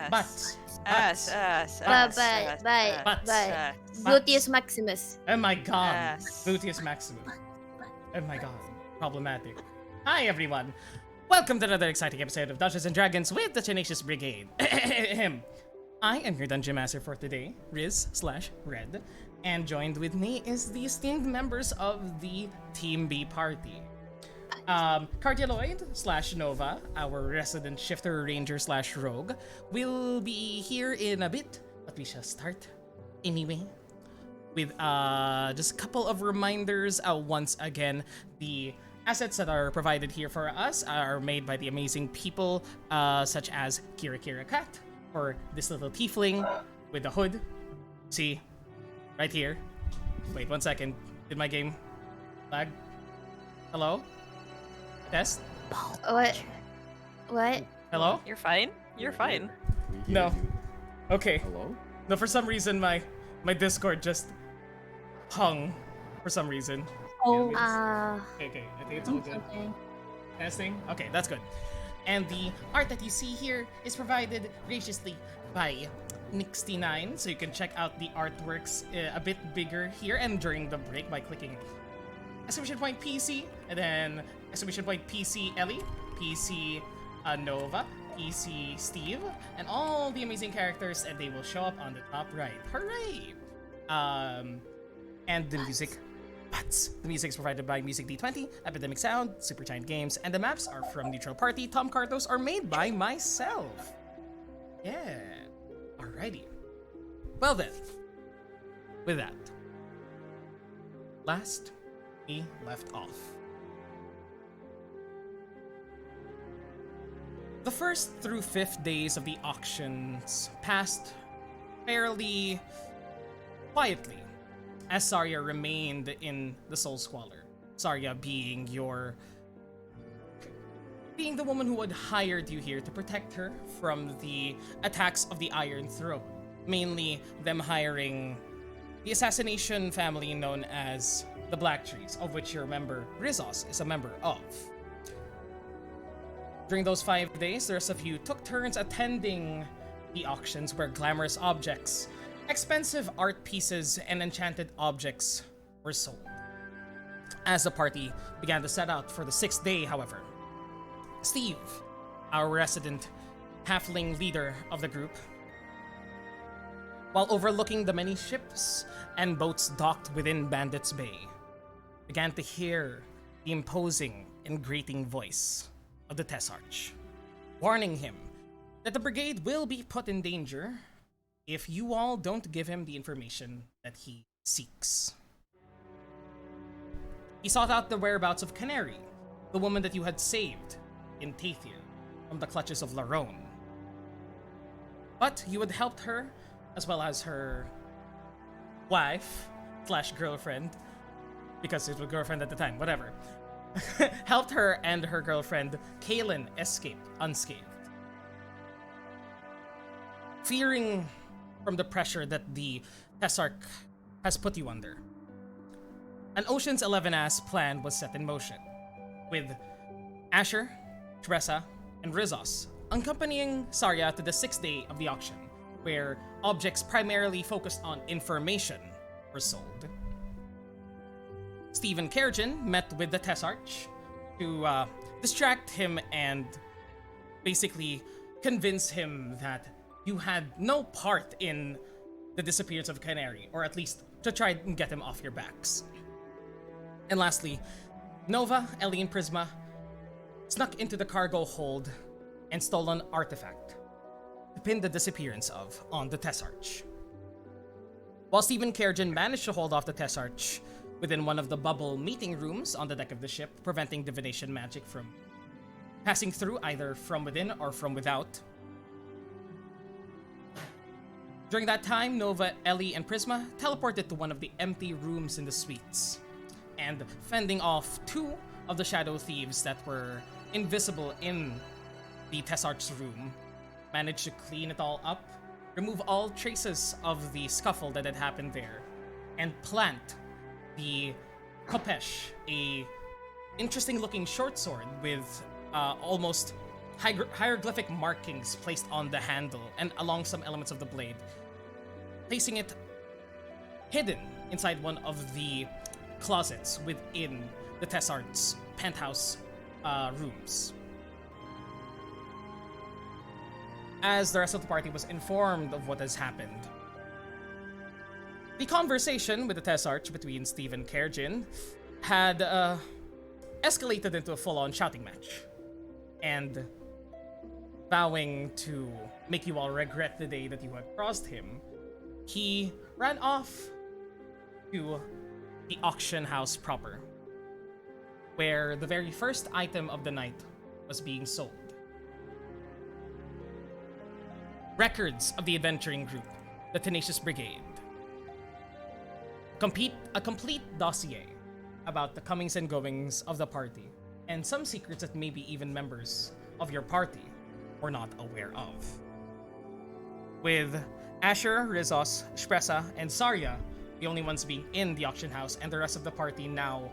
Butts. Gluteus Maximus. Oh my god. Gluteus Maximus. Oh my god. Problematic. Hi everyone. Welcome to another exciting episode of Dungeons and Dragons with the Tenacious Brigade. I am your Dungeon Master for today, Riz/Red, and joined with me is the esteemed members of the Team B party. Cardioloid/Nova, our resident shifter ranger/rogue, will be here in a bit, but we shall start anyway with just a couple of reminders. Once again, the assets that are provided here for us are made by the amazing people such as Kira Cat, or this little tiefling with the hood. See, right here. Wait 1 second. Did my game lag? Hello? Test? What? Hello? You're fine. You're fine. No. Okay. Hello? No, for some reason my Discord just hung for some reason. Oh, Okay, I think it's all good. okay. Testing? Okay, that's good. And the art that you see here is provided graciously by Nixty9, so you can check out the artworks a bit bigger here and during the break by clicking exclamation point PC, and then exclamation point PC Ellie, PC Nova, PC Steve, and all the amazing characters, and they will show up on the top right. Hooray! And the music. The music is provided by Music D20, Epidemic Sound, Super Giant Games, and the maps are from Neutral Party. Tom Cartos are made by myself. Yeah. Alrighty. Well then, with that, last we left off. The first through 5th days of the auctions passed fairly quietly, as Saria remained in the Soul Squalor. Saria being the woman who had hired you here to protect her from the attacks of the Iron Throne. Mainly them hiring the assassination family known as the Black Trees, of which your member Rizos is a member of. During those 5 days, the rest of you took turns attending the auctions where glamorous objects, expensive art pieces, and enchanted objects were sold. As the party began to set out for the 6th day, however, Steve, our resident halfling leader of the group, while overlooking the many ships and boats docked within Bandits Bay, began to hear the imposing and grating voice of the Tessarch, warning him that the Brigade will be put in danger if you all don't give him the information that he seeks. He sought out the whereabouts of Canary, the woman that you had saved in Tathia from the clutches of Larone. But you had helped her, as well as her wife/girlfriend, because it was girlfriend at the time, whatever, helped her and her girlfriend, Kaylin, escape unscathed. Fearing from the pressure that the Tessarch has put you under, an Ocean's 11-ass plan was set in motion, with Asher, Teresa, and Rizos accompanying Saria to the 6th day of the auction, where objects primarily focused on information were sold. Stephen Kerrigan met with the Tessarch to distract him and basically convince him that you had no part in the disappearance of Canary, or at least to try and get him off your backs. And lastly, Nova, Ellie, and Prisma snuck into the cargo hold and stole an artifact to pin the disappearance of on the Tessarch. While Stephen Kerrigan managed to hold off the Tessarch within one of the bubble meeting rooms on the deck of the ship, preventing divination magic from passing through either from within or from without. During that time, Nova, Ellie, and Prisma teleported to one of the empty rooms in the suites, and fending off 2 of the shadow thieves that were invisible in the Tessarch's room, managed to clean it all up, remove all traces of the scuffle that had happened there, and plant the Kopesh, a interesting looking short sword with almost hieroglyphic markings placed on the handle and along some elements of the blade, placing it hidden inside one of the closets within the Tessart's penthouse rooms. As the rest of the party was informed of what has happened, the conversation with the Tessarch between Steve and Kerjin had escalated into a full-on shouting match. And vowing to make you all regret the day that you had crossed him, he ran off to the auction house proper, where the very first item of the night was being sold. Records of the adventuring group, the Tenacious Brigade. A complete dossier about the comings and goings of the party, and some secrets that maybe even members of your party were not aware of. With Asher, Rizos, Shpresa, and Sarya the only ones being in the auction house, and the rest of the party now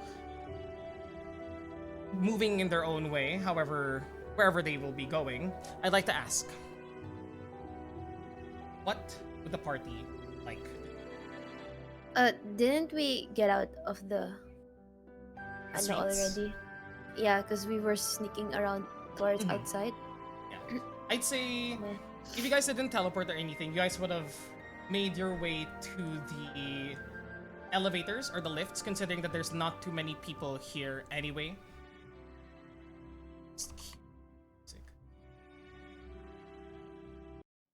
moving in their own way, however, wherever they will be going, I'd like to ask, what would the party like? Didn't we get out of the Streets? already? Yeah, because we were sneaking around towards outside. Yeah. I'd say if you guys didn't teleport or anything, you guys would have made your way to the elevators or the lifts, considering that there's not too many people here anyway.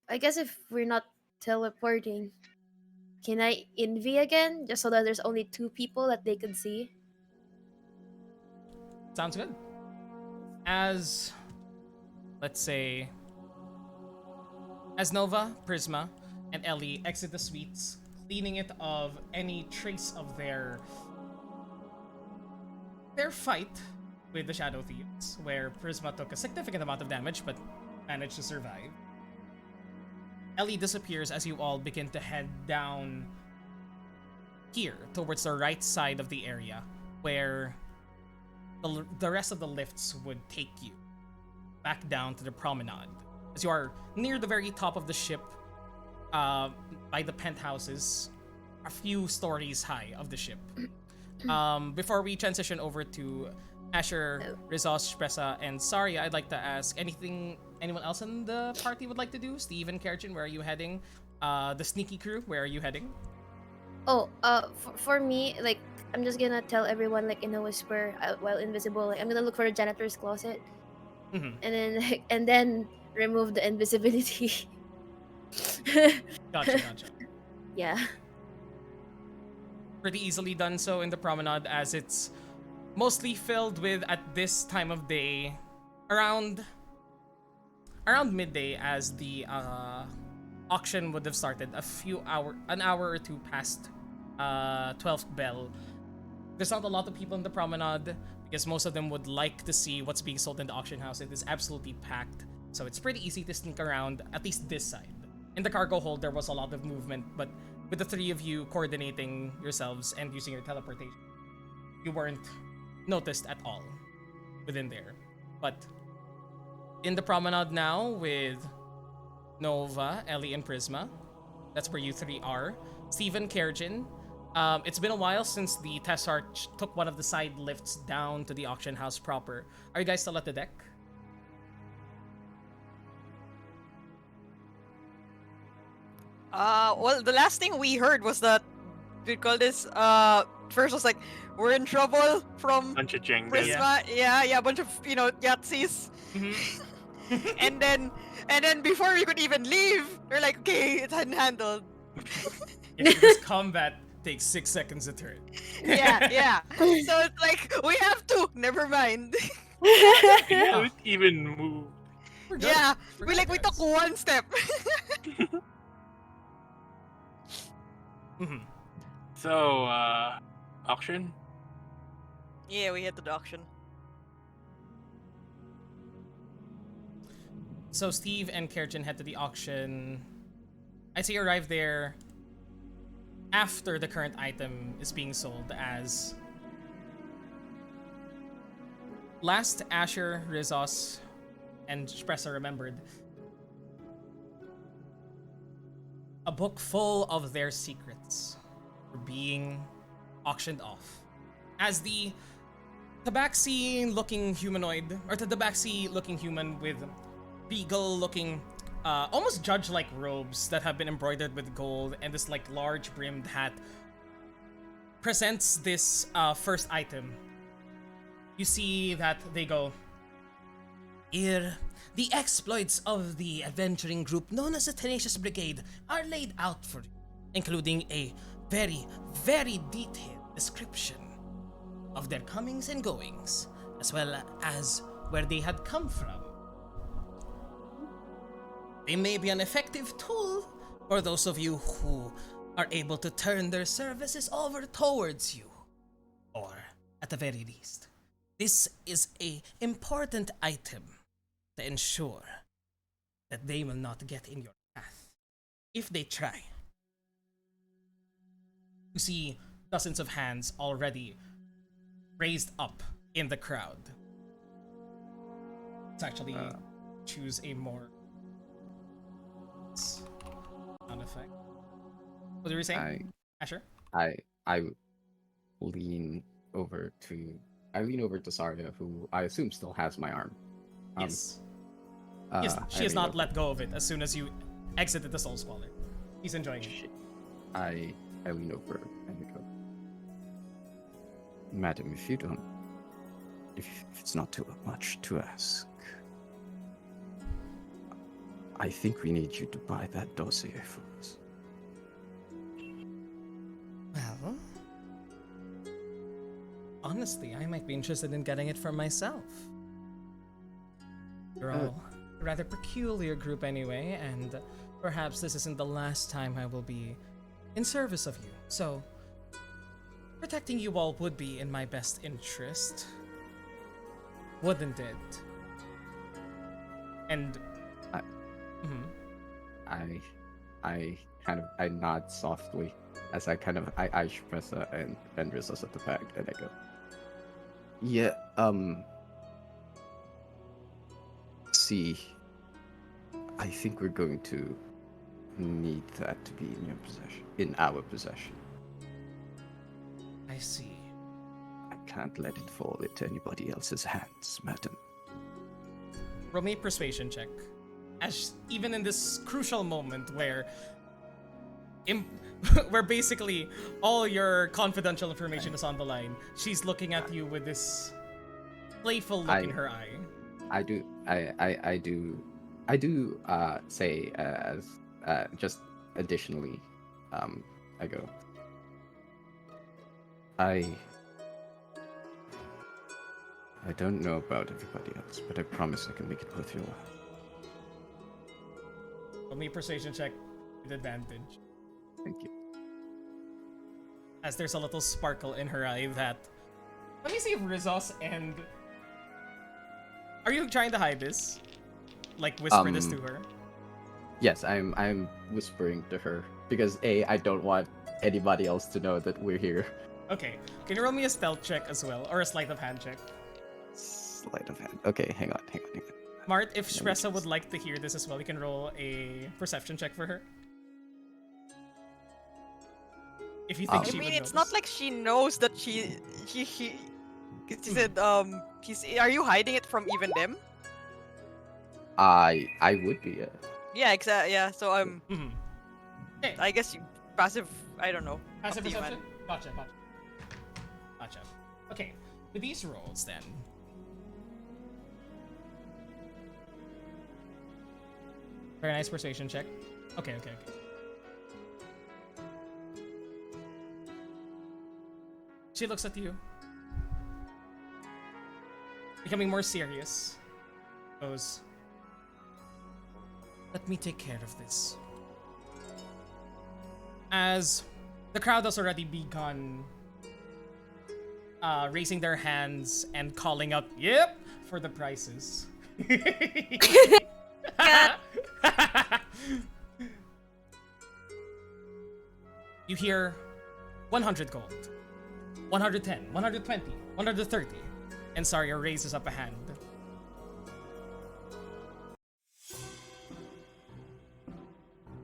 I guess if we're not teleporting, can I envy again? Just so that there's only 2 people that they could see? Sounds good. As, let's say, as Nova, Prisma, and Ellie exit the suites, cleaning it of any trace of their fight with the Shadow Thieves, where Prisma took a significant amount of damage but managed to survive. Ellie disappears as you all begin to head down here towards the right side of the area, where the rest of the lifts would take you back down to the promenade, as you are near the very top of the ship, by the penthouses, a few stories high of the ship. Before we transition over to Asher, Rizos, Shpresa, and Sarya, I'd like to ask anyone else in the party would like to do? Steve and Kerjin, where are you heading? The sneaky crew, where are you heading? For me, like, I'm just gonna tell everyone, like, in a whisper, while invisible, like, I'm gonna look for a janitor's closet, and then remove the invisibility. Gotcha. Yeah. Pretty easily done so in the promenade, as it's mostly filled with, at this time of day, around midday, as the auction would have started an hour or two past 12th bell. There's not a lot of people in the promenade because most of them would like to see what's being sold in the auction house. It is absolutely packed, so it's pretty easy to sneak around, at least this side. In the cargo hold, there was a lot of movement, but with the 3 of you coordinating yourselves and using your teleportation, you weren't noticed at all within there. But in the promenade now with Nova, Ellie, and Prisma, that's where you 3 are. Steven, Kerjin, it's been a while since the Tessarch took one of the side lifts down to the auction house proper. Are you guys still at the deck? Well, the last thing we heard was that we call this. First was like, we're in trouble from bunch of Jenga. Prisma. Yeah, bunch of Yahtzees. and then before we could even leave, they're like, okay, it's handled. This combat takes 6 seconds a turn. yeah. So it's like, we have to. Never mind. We don't even move. Yeah, we took one step. So, auction? Yeah, we hit the auction. So Steve and Kerjin head to the auction. I'd say you arrive there after the current item is being sold, as last Asher, Rizos, and Spressa remembered. A book full of their secrets were being auctioned off. As the Tabaxi-looking humanoid, or the Tabaxi-looking human with regal-looking, almost judge-like robes that have been embroidered with gold and this like large-brimmed hat, presents this first item. You see that they go, "Here, the exploits of the adventuring group known as the Tenacious Brigade are laid out for you, including a very, very detailed description of their comings and goings, as well as where they had come from. They may be an effective tool for those of you who are able to turn their services over towards you. Or, at the very least, this is an important item to ensure that they will not get in your path if they try." You see dozens of hands already raised up in the crowd. Let's actually choose a more sound effect. What were you saying, Asher? I lean over to Saria, who I assume still has my arm. Yes. She has not let go of it as soon as you exited the Soul Squalor. He's enjoying it. I lean over and go, "Madam, if it's not too much to ask, I think we need you to buy that dossier for us." Well, honestly, I might be interested in getting it for myself. You're all a rather peculiar group anyway, and perhaps this isn't the last time I will be in service of you. So, protecting you all would be in my best interest. Wouldn't it? And... I nod softly as I eyes Spressa and Vendris at the back, and I go, "Yeah, see, I think we're going to need that to be in our possession. I see. I can't let it fall into anybody else's hands, madam." Roll me a persuasion check. As even in this crucial moment where where basically all your confidential information is on the line, she's looking at you with this playful look in her eye. I do say as just additionally, I go, I don't know about everybody else, but I promise I can make it worth your while. Roll me a persuasion check with advantage. Thank you. As there's a little sparkle in her eye that... Let me see if Rizos and... Are you trying to hide this? Like whisper this to her? Yes, I'm whispering to her because I don't want anybody else to know that we're here. Okay. Can you roll me a stealth check as well? Or a sleight of hand check? Sleight of hand. Okay, hang on. Mart, if Spressa would like to hear this as well, you can roll a perception check for her. If you think she would it's notice. not like she knows that he said, are you hiding it from even them? I would be. Yeah, exactly. Yeah, so I'm. Okay. I guess passive. I don't know. Passive Up to you, man. perception? Gotcha. Okay, with these rolls then. Very nice persuasion check. Okay. She looks at you. Becoming more serious. Goes, "Let me take care of this." As the crowd has already begun raising their hands and calling out, "Yep!" for the prices. You hear 100 gold, 110, 120, 130, and Saria raises up a hand.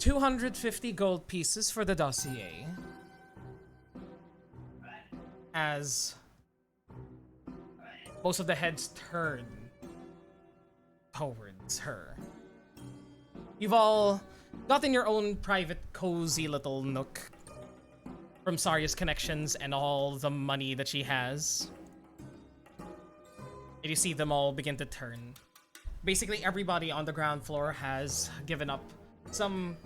250 gold pieces for the dossier. As most of the heads turn towards her. You've all gotten your own private, cozy little nook from Saria's connections and all the money that she has. And you see them all begin to turn. Basically, everybody on the ground floor has given up. Some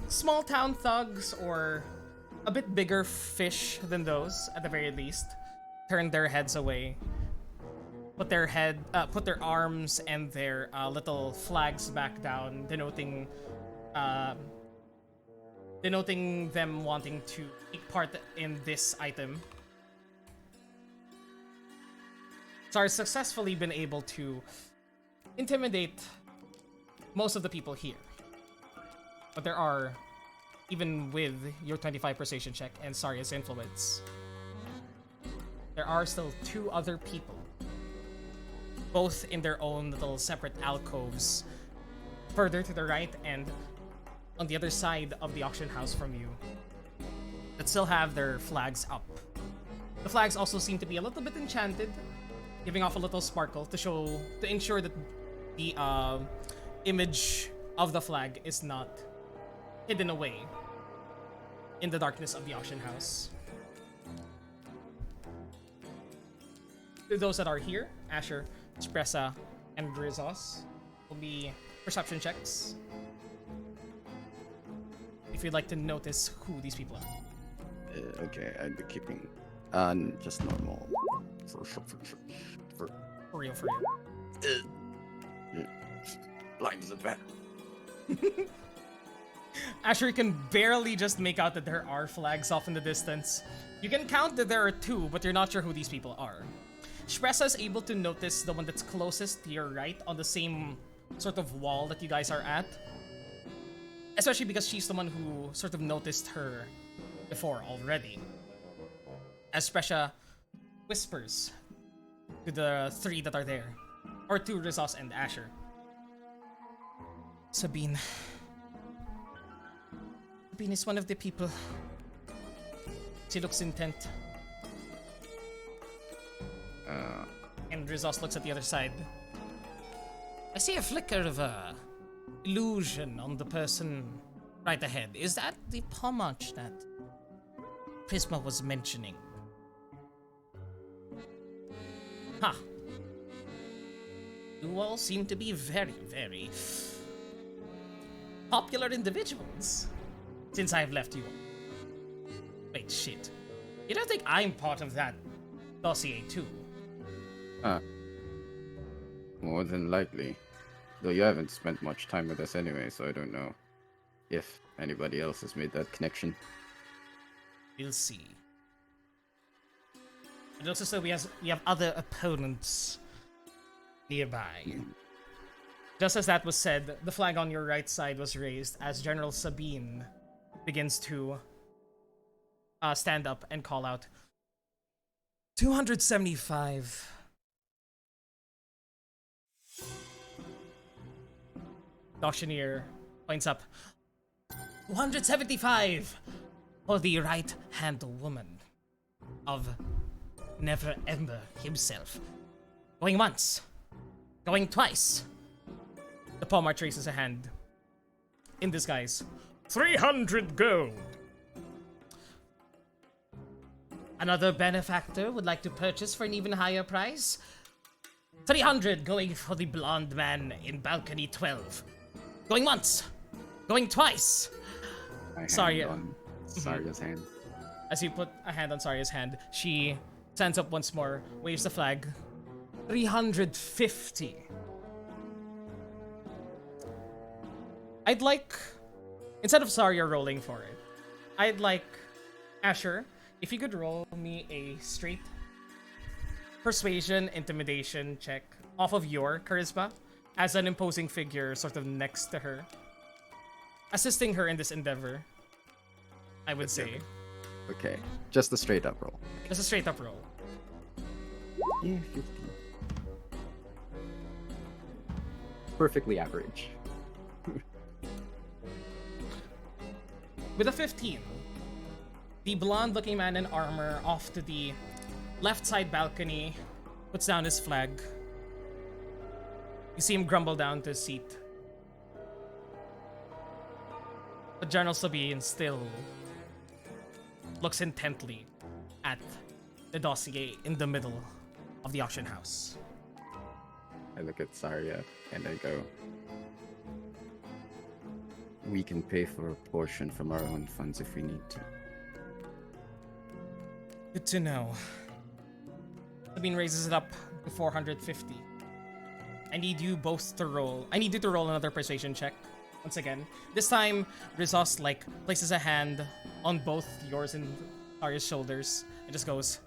small town thugs or a bit bigger fish than those, at the very least, turned their heads away. Put their arms and their little flags back down, denoting them wanting to take part in this item. Sar successfully been able to intimidate most of the people here. But there are, even with your 25 persuasion check and Saria's influence, there are still 2 other people, both in their own little separate alcoves, further to the right and on the other side of the auction house from you, that still have their flags up. The flags also seem to be a little bit enchanted, giving off a little sparkle to ensure that the image of the flag is not hidden away in the darkness of the auction house. To those that are here, Asher, Espressa, and Rizos will be perception checks. If you'd like to notice who these people are. Okay, I'd be keeping just normal. For For real. blind as a bat. Asher can barely just make out that there are flags off in the distance. You can count that there are 2, but you're not sure who these people are. Espressa is able to notice the one that's closest to your right on the same sort of wall that you guys are at. Especially because she's the one who sort of noticed her before already. As Espressa whispers to the 3 that are there. Or to Rizos and Asher. Sabine is one of the people. She looks intent. And Rizos looks at the other side. I see a flicker of illusion on the person right ahead. Is that the Pomach that Prisma was mentioning? Ha! You all seem to be very, very popular individuals since I've left you. Wait, shit. You don't think I'm part of that dossier too? More than likely. Though you haven't spent much time with us anyway, so I don't know if anybody else has made that connection. We'll see. It looks as though we have other opponents nearby. Just as that was said, the flag on your right side was raised as General Sabine begins to stand up and call out 275. The auctioneer points up 275 for the right-hand woman of Never Ember himself. Going once. Going twice. The Pomach raises a hand. In disguise. 300 gold. Another benefactor would like to purchase for an even higher price. 300 going for the blonde man in balcony 12. Going once. Going twice. Saria. On Saria's hand. As you put a hand on Saria's hand, she stands up once more, waves the flag. 350. I'd like, instead of Saria rolling for it, I'd like Asher, if you could roll me a straight persuasion intimidation check off of your charisma as an imposing figure sort of next to her, assisting her in this endeavor, I would say. Okay, just a straight up roll. Just a straight up roll. Yeah, 50. Perfectly average. With a 15, the blonde-looking man in armor off to the left side balcony puts down his flag. You see him grumble down to his seat. But General Sabine still looks intently at the dossier in the middle of the auction house. I look at Saria and I go, we can pay for a portion from our own funds if we need to. Good to know. Sabine raises it up to 450. I need you both to roll. I need you to roll another persuasion check. Once again. This time, Rizos places a hand on both yours and Saria's shoulders and just goes,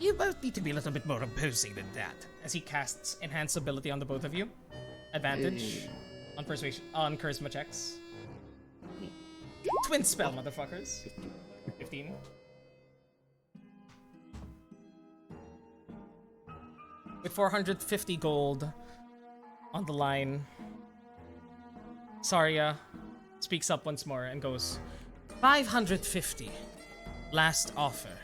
"You both need to be a little bit more imposing than that." As he casts Enhance Ability on the both of you. Advantage on persuasion on charisma checks. Twin spell, motherfuckers. 15. With 450 gold on the line, Saria speaks up once more and goes, 550. Last offer.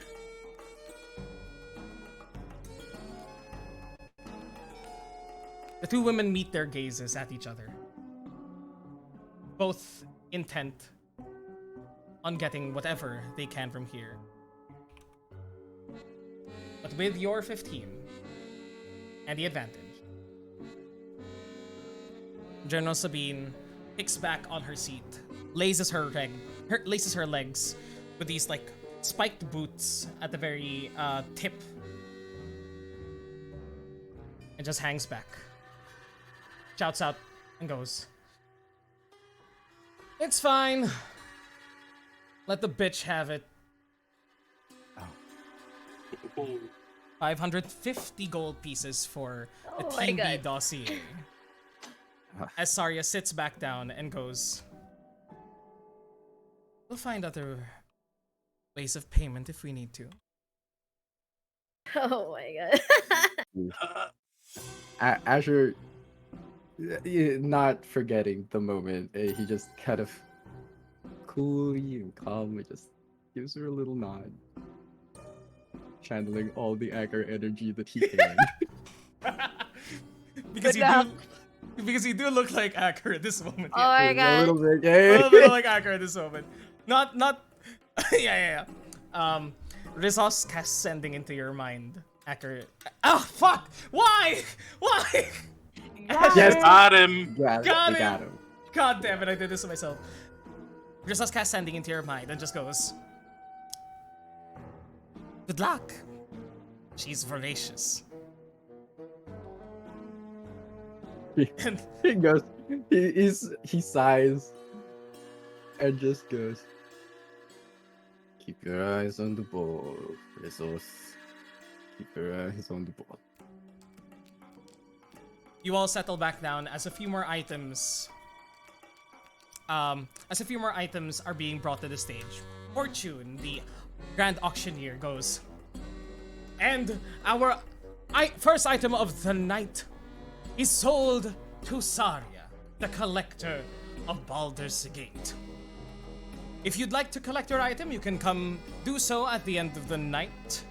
The two women meet their gazes at each other, both intent on getting whatever they can from here. But with your 15 and the advantage, General Sabine kicks back on her seat, laces her legs with these like spiked boots at the very tip, and just hangs back, shouts out, and goes, "It's fine. Let the bitch have it." 550 gold pieces for the Oh my Team B God. dossier. As Saria sits back down and goes, "We'll find other ways of payment if we need to." Oh my god. Azure, not forgetting the moment, he just kind of coolly and calmly just gives her a little nod, channeling all the anger energy that he can. because Good luck. because you do look like Acker at this moment. Oh my A god. little bit, A little yeah. bit like Acker at this moment. Not yeah. Rizos casts Sending into your mind. Acker. Oh fuck! Why? Yes. Got him. Got Got it. him. Got him. God damn it! I did this to myself. Rizos casts Sending into your mind and just goes, "Good luck." She's voracious. And He goes. He sighs, and just goes. Keep your eyes on the ball, Rizos. Keep your eyes on the ball. you all settle back down as a few more items. Are being brought to the stage. Fortune, the Grand Auctioneer, goes, "And our first item of the night is sold to Saria, the collector of Baldur's Gate. If you'd like to collect your item, you can come do so at the end of the night,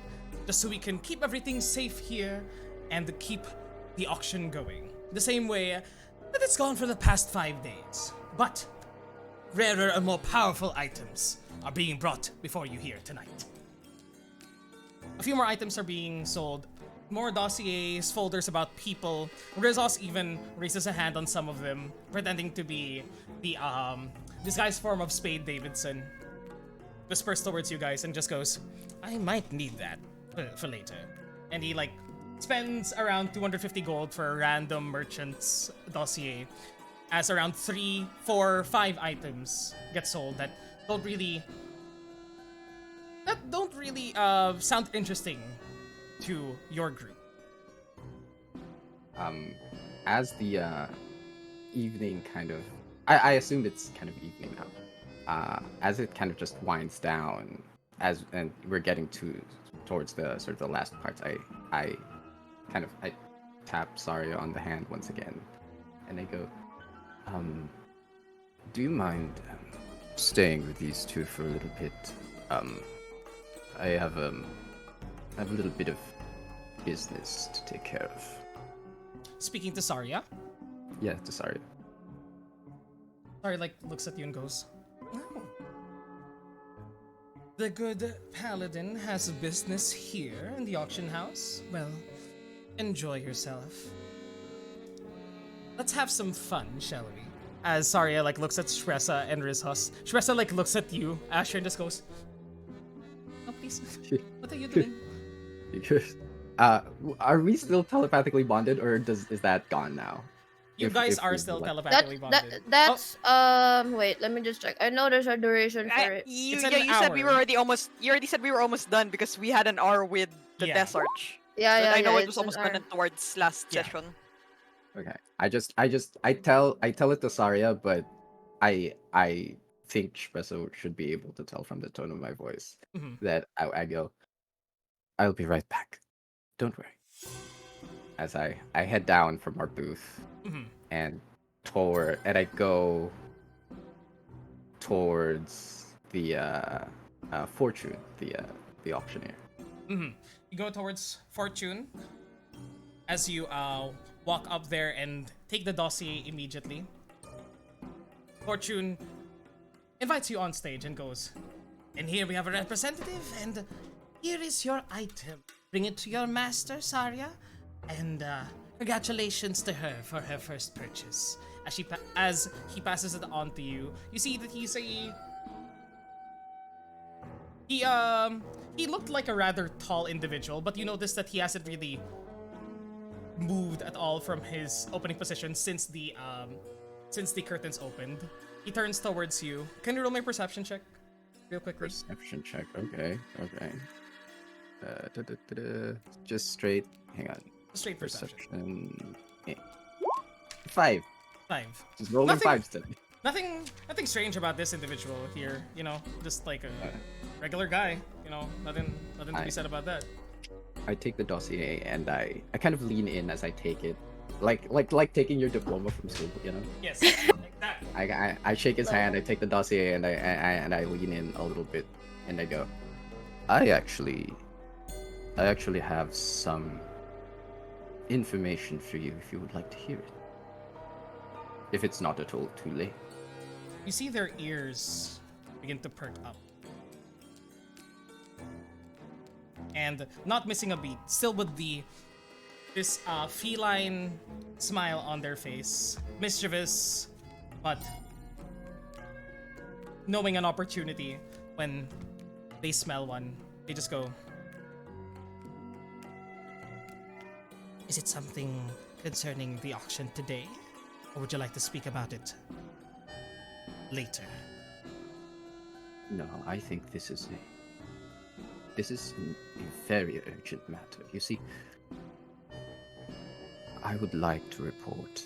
just so we can keep everything safe here and keep the auction going. The same way that it's gone for the past 5 days. But rarer and more powerful items are being brought before you here tonight." A few more items are being sold. More dossiers, folders about people. Rizos even raises a hand on some of them, pretending to be the disguised form of Spade Davidson. Whispers towards you guys and just goes, "I might need that for later." And he like spends around 250 gold for a random merchant's dossier, as around 3, 4, 5 items get sold that don't really sound interesting to your group. As the evening kind of, I assume it's kind of evening now. As it kind of just winds down, and we're getting towards the sort of the last parts, I tap Saria on the hand once again, and I go, "Do you mind staying with these two for a little bit. I have a little bit of business to take care of. Speaking to Saria. Yeah, sorry. Saria like looks at you and goes, "Oh. The good paladin has business here in the auction house. Well, enjoy yourself. Let's have some fun, shall we?" As Saria like looks at Shresa and Rizhos. Shresa like looks at you, Asher, and just goes, "Oh please, what are you doing?" Are we still telepathically bonded, or is that gone now? You If- guys if are we still left- telepathically bonded. That's wait, let me just check. I know there's a duration for it. It's You an said we were hour. already almost. You already said we were almost done because we had an hour with the Yeah. Death Arch. Yeah, But yeah, I know yeah, it was it's an almost hour. done towards last Yeah. session. Okay. I tell it to Saria, but I think Espresso should be able to tell from the tone of my voice Mhm. that I go, "I'll be right back. Don't worry." As I head down from our booth Mhm. and I go towards the Fortune, the auctioneer. Mhm. You go towards Fortune as you walk up there and take the dossier immediately. Fortune invites you on stage and goes, "And here we have a representative, and here is your item. Bring it to your master, Saria, and congratulations to her for her first purchase." As he passes it on to you, you see that he's a he looked like a rather tall individual, but you notice that he hasn't really moved at all from his opening position since the curtains opened. He turns towards you. Can you roll my perception check, real quickly? Perception check. Okay. Just straight. Hang on. Straight perception. Perception. 5. 5. Just rolling Nothing- fives today. Nothing strange about this individual here. You know, just like a regular guy. You know, nothing to be said about that. I take the dossier and I kind of lean in as I take it, like taking your diploma from school, you know. Yes, like that. I shake his hand, I take the dossier, and I lean in a little bit, and I go, I actually have some information for you if you would like to hear it. If it's not at all too late. You see their ears begin to perk up. And not missing a beat, still with this feline smile on their face, mischievous, but knowing an opportunity when they smell one, they just go, "Is it something concerning the auction today? Or would you like to speak about it later?" No, I think this is a very urgent matter. You see, I would like to report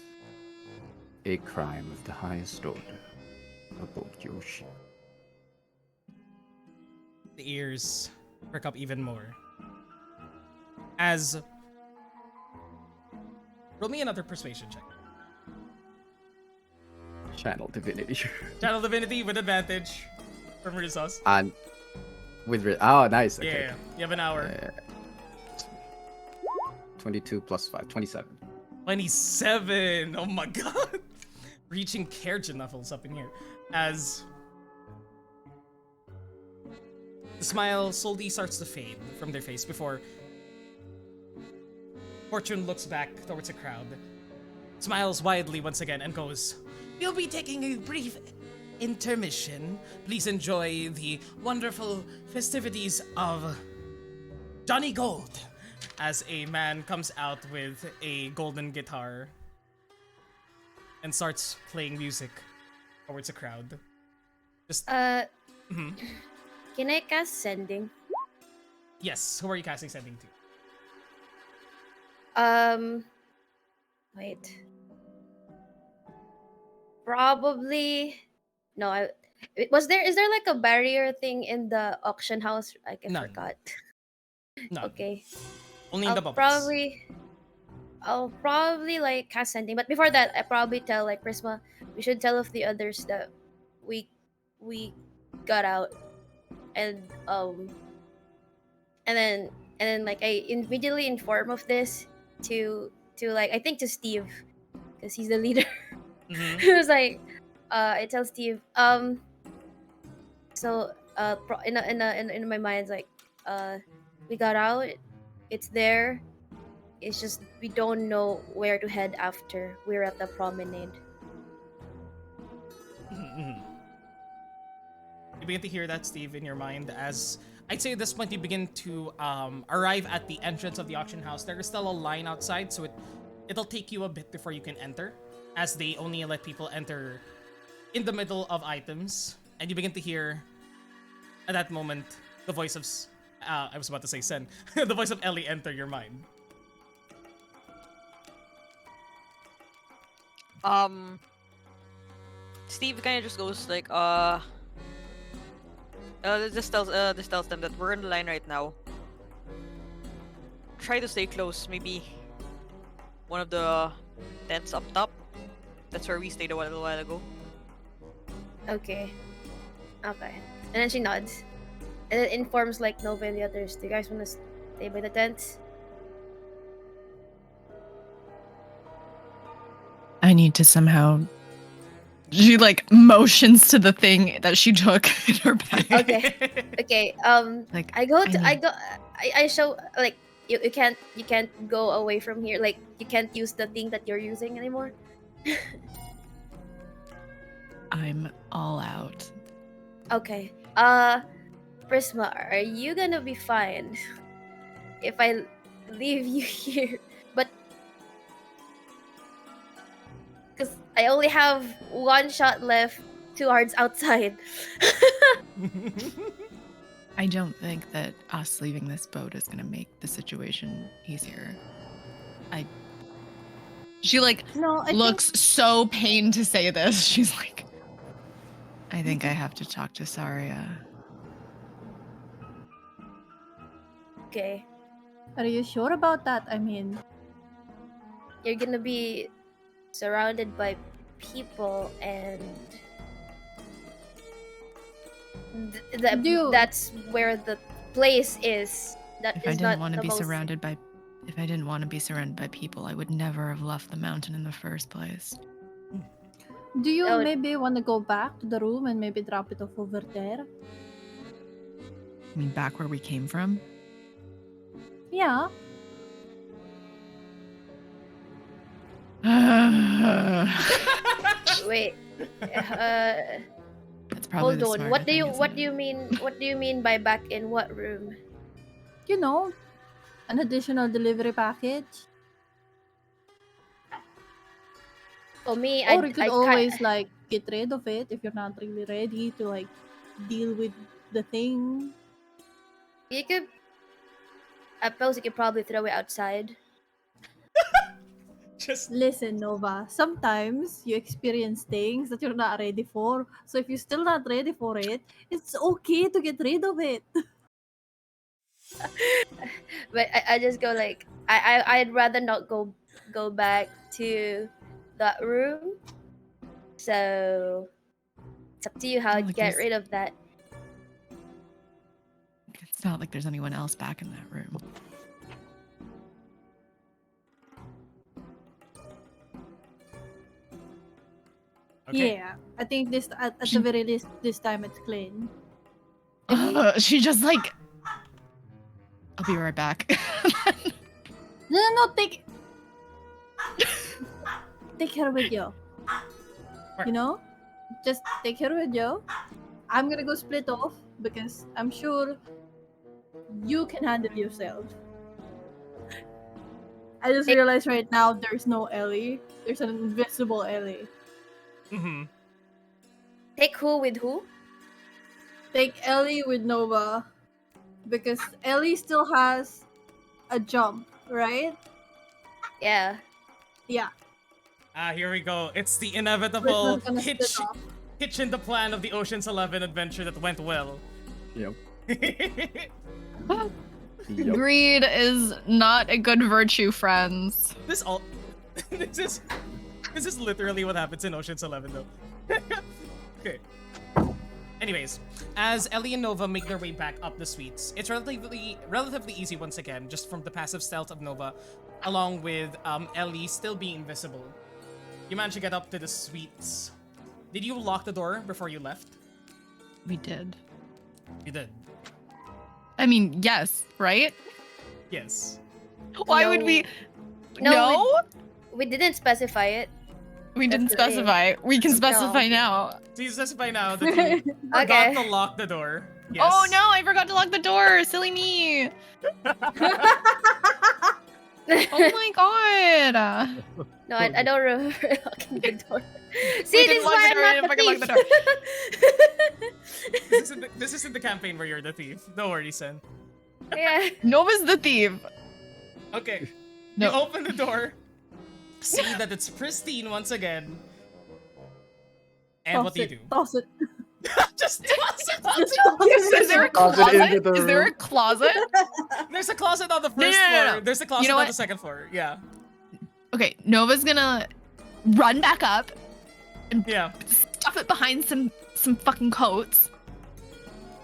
a crime of the highest order aboard your ship. The ears perk up even more. As roll me another persuasion check. Channel divinity. Channel divinity with advantage from Rizos. And oh, nice. Okay. Yeah, you have an hour. 22 plus 5, 27. 27. Oh my god. Reaching Kerjan levels up in here. As the smile slowly starts to fade from their face before Fortune looks back towards the crowd, smiles widely once again, and goes, "We'll be taking a brief intermission. Please enjoy the wonderful festivities of Johnny Gold." As a man comes out with a golden guitar and starts playing music towards the crowd. Just Can I cast sending? yes, who are you casting sending to? Wait. Probably. No, is there like a barrier thing in the auction house? I None. forgot. None. Okay. Only in the bubbles. I'll probably like cast sending, but before that, I probably tell like Prisma, we should tell of the others that we we got out, and and then like I immediately inform of this to like I think to Steve, because he's the leader. Mhm. He was like, I tell Steve, so in my mind, it's like, we got out, it's there. It's just we don't know where to head after we're at the promenade. Mhm. You begin to hear that, Steve, in your mind as I'd say at this point you begin to arrive at the entrance of the auction house. There is still a line outside, so it'll take you a bit before you can enter, as they only let people enter in the middle of items. And you begin to hear at that moment the voice of I was about to say Sen, the voice of Ellie enter your mind. Steve kind of just goes like, this tells them that we're in the line right now. Try to stay close. Maybe one of the tents up top. That's where we stayed a little while ago. Okay. Okay. And then she nods. And then informs like Nova and the others, do you guys want to stay by the tents? I need to somehow. She like motions to the thing that she took in her bag. Okay. Okay. Like I show like you can't go away from here. Like you can't use the thing that you're using anymore. I'm all out. Okay. Prisma, are you gonna be fine if I leave you here? But because I only have one shot left, 2 hearts outside. I don't think that us leaving this boat is gonna make the situation easier. She like No, I looks so pained to say this. She's like, I think I have to talk to Saria. Okay. Are you sure about that? I mean, You're gonna be surrounded by people, and that's where the place is. That If I is didn't not want to the be most- surrounded by people, I would never have left the mountain in the first place. do you Oh. maybe want to go back to the room and maybe drop it off over there? I mean, back where we came from. Yeah. That's Wait. probably Hold the on. smarter What do thing, you isn't what it? do you mean? What do you mean by back in what room? You know, an additional delivery package. For me, Or you could always like get rid of it if you're not really ready to like deal with the thing. you could. I suppose you could probably throw it outside. Just Listen, Nova, sometimes you experience things that you're not ready for. So if you're still not ready for it, it's okay to get rid of it. But I just go like I'd rather not go back to that room. So it's up to you how Oh, to like get there's- rid of that. It's not like there's anyone else back in that room. okay. Yeah, I think this at She- the very least this time it's clean. She just like. I'll be right back. No, take her with you. Right. You know, just take her with you. I'm gonna go split off because I'm sure you can handle yourself. I just realized right now there's no Ellie. There's an invisible Ellie. Mm-hmm. Take who with who? Take Ellie with Nova because Ellie still has a jump, right? Yeah. Yeah. Here we go. It's the inevitable Prisma's gonna split off. hitch in the plan of the Ocean's 11 adventure that went well. Yep. Greed is not a good virtue, friends. this is literally what happens in Ocean's 11 though. Okay. Anyways, as Ellie and Nova make their way back up the suites, it's relatively easy once again, just from the passive stealth of Nova, along with Ellie still being invisible. You managed to get up to the suites. Did you lock the door before you left? We did. You did. I mean, yes, right? Yes. Why No. would we? No, No, We didn't specify it. we didn't That's the specify. We can No. specify now. So you specify now that you forgot Okay. to lock the door. Yes. Oh no, I forgot to lock the door. Silly me. Oh my god. No, I don't remember locking the door. We See, didn't this is lock why the door, I'm we not didn't the fucking thief. This isn't the campaign where you're the thief. Don't worry, Sen. Yeah. Nova's the thief. Okay. No. You open the door, see that it's pristine once again. And what do you do? Toss it. Just toss it. Just onto- toss it. Is there a Toss it into closet? the Is there a room. closet? There's a closet on the first no, no, floor. no. There's a closet You know on what? the second floor. Yeah. Okay, Nova's gonna run back up, Yeah. stuff it behind some fucking coats,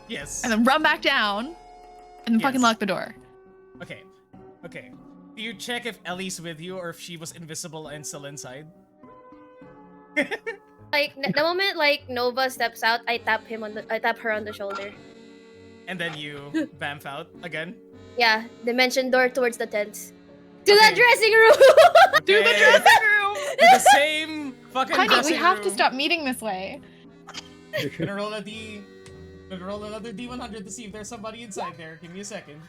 Yes. and then run back down, and then fucking Yes. lock the door. Okay. Okay. Do you check if Ellie's with you or if she was invisible and still inside? Like the moment like Nova steps out, I tap her on the shoulder. And then you bamf out again? Yeah, dimension door towards the tents. To the Okay. dressing room. To the Okay. dressing room. To the same fucking Honey, we dressing have to room. stop meeting this way. Gonna roll another D100 to see if there's somebody inside there. Give me a second.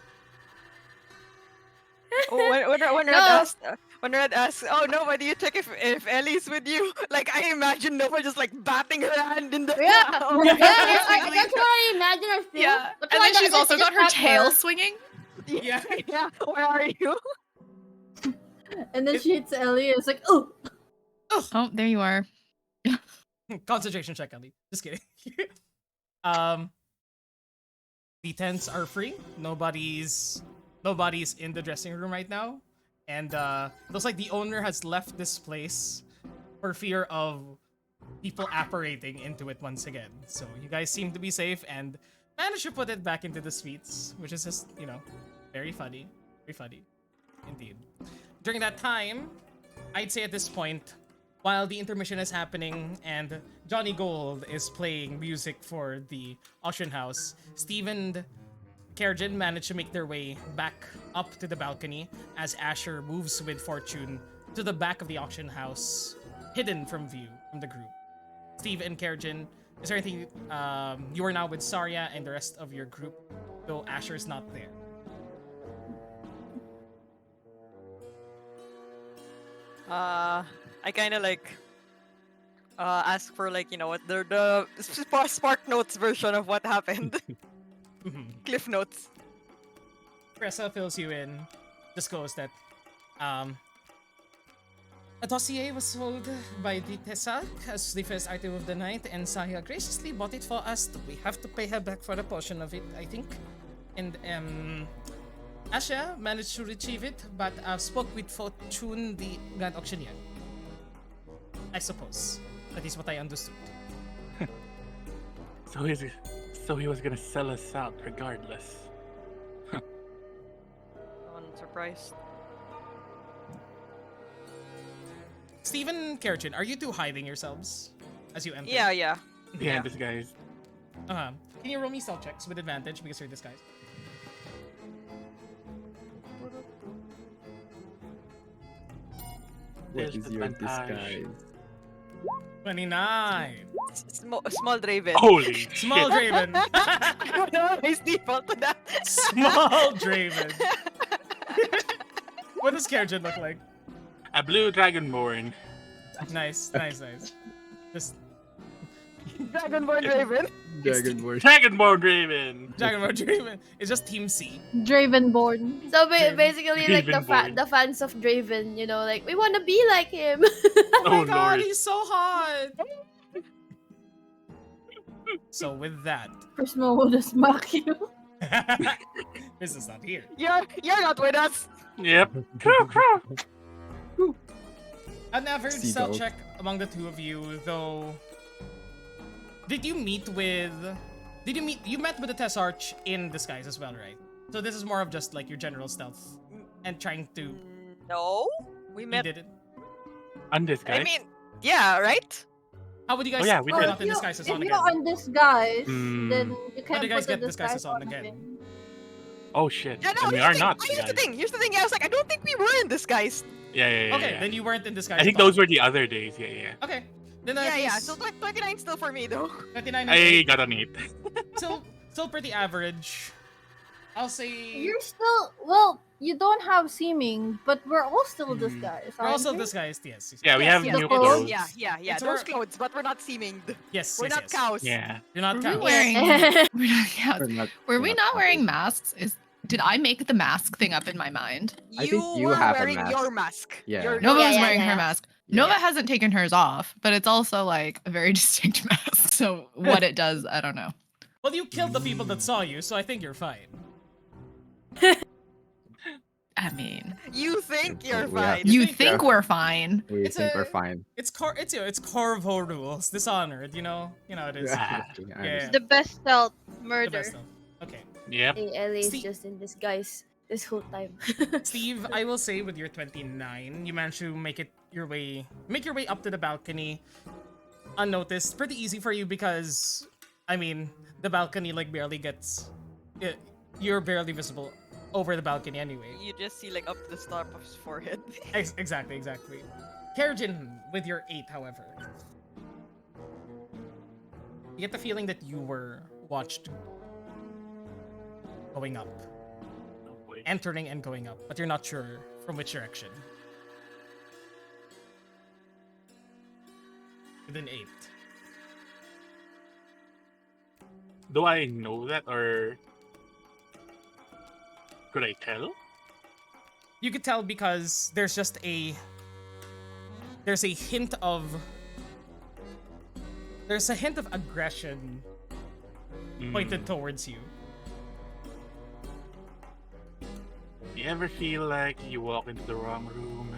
When Red asks, "Oh, Nova, do you check if Ellie's with you?" Like I imagine Nova just like batting her hand in the Yeah. air. Yeah, that's what I imagine her feel. Yeah, But and like, then she's I also just got her tap tail swinging. Yeah. Yeah. Where are you? And then she hits Ellie and it's like, oh! Oh, there you are. Concentration check, Ellie. Just kidding. The tents are free. Nobody's in the dressing room right now. And looks like the owner has left this place for fear of people apparating into it once again. So you guys seem to be safe and managed to put it back into the suites, which is just, very funny. Very funny. Indeed. During that time, I'd say at this point, while the intermission is happening and Johnny Gold is playing music for the auction house, Steve and Kerjin manage to make their way back up to the balcony as Asher moves with Fortune to the back of the auction house, hidden from view from the group. Steve and Kerjin, is there anything, you are now with Saria and the rest of your group, though Asher is not there. I kind of like ask for like what the Spark Notes version of what happened. Cliff Notes. Pressa fills you in, disclose that a dossier was sold by the Tesak as the first item of the night, and Saya graciously bought it for us. We have to pay her back for a portion of it, I think. And Asha managed to retrieve it, but spoke with Fortune, the Grand Auctioneer. I suppose. That is what I understood. So he was gonna sell us out regardless. I'm surprised. Stephen, Kerjin, are you two hiding yourselves as you enter? Yeah. Yeah, Yeah. disguised. Uh-huh. Can you roll me stealth checks with advantage because you're disguised? What There's is the your advantage. disguise? 29. Small Draven. Holy Small shit. Draven. Nice default to that. Small Draven. What does Kerjin look like? A blue dragonborn. Nice. Just Dragonborn Draven. Dragonborn. Dragonborn Draven. Dragonborn Draven. It's just Team C. Dravenborn. So Draven. basically, like Dravenborn. the fans of Draven, like we want to be like him. Oh my Oh, god, Lord. he's so hot. So with that, Prisma will just mock you. this is not here. You're not with us. Yep. An average Seagull. stealth check among the two of you, though Did you meet with? You met with the Tessarch in disguise as well, right? So this is more of just like your general stealth and trying to. No, we You met. did it. Undisguised. I mean, yeah, right? How would you guys? Oh, yeah, we get did. out in disguises on if again? you're on disguise, then Hmm. you How do can't you guys put the get disguises disguise on on again? Oh shit. Yeah, no, And we here's are the thing. not. Here's the guys. thing. Here's the thing. I was like, I don't think we were in disguise. Yeah. Okay, then you weren't in disguise. I think at all. those were the other days. Yeah. Okay, then in Yeah, that yeah. case, So 29 still for me though. 29 and I 8, got an 8. still pretty average. I'll say You're still you don't have seeming, but we're all still disguised. we're also aren't we? disguised. Yes. Yeah, we Yes, have yes, new yes, clothes. Yeah. It's Those more- clothes, but we're not seeming. Yes. We're yes, not yes. cows. Yeah. You're not Were we counts. wearing? We're not cows. Were we not wearing masks? masks? Did I make the mask thing up in my mind? I think You you were have a wearing mask. your mask. Yeah. Nova Yeah, was yeah, wearing yeah. her mask. Yeah. Nova hasn't taken hers off, but it's also like a very distinct mask. So what it does, I don't know. Well, you killed the people that saw you, so I think you're fine. I mean, You think you're We are- fine. you think- think we're fine. We It's think a- we're fine. It's Corvo rules. Dishonored. You know it is. Ah. I Yeah. understand. The best stealth The murder. best stuff. Okay, Yep. Hey, Ellie's Steve- just in disguise this whole time. Steve. I will say with your 29, you managed to make your way up to the balcony unnoticed. Pretty easy for you because, I mean, the balcony like barely gets. You're barely visible over the balcony anyway. You just see like up to the top of his forehead. Exactly. Kerjin with your 8, however. You get the feeling that you were watched going up, entering and going up, but you're not sure from which direction. Within 8. Do I know that or could I tell? You could tell because there's a hint of aggression pointed towards you. You ever feel like you walk into the wrong room?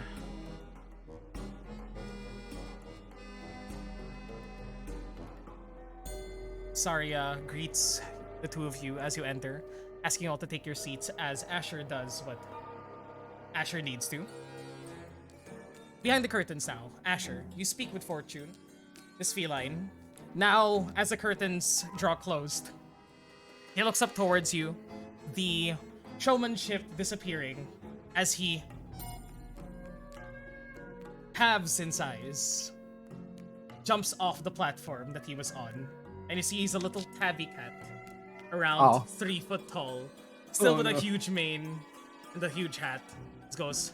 Saria greets the two of you as you enter, asking you all to take your seats as Asher does what Asher needs to. Behind the curtains now, Asher, you speak with Fortune, this feline. Now, as the curtains draw closed, he looks up towards you, the showmanship disappearing as he halves in size, jumps off the platform that he was on, and you see he's a little tabby cat, around 3 foot tall, still with a huge mane and a huge hat. It goes,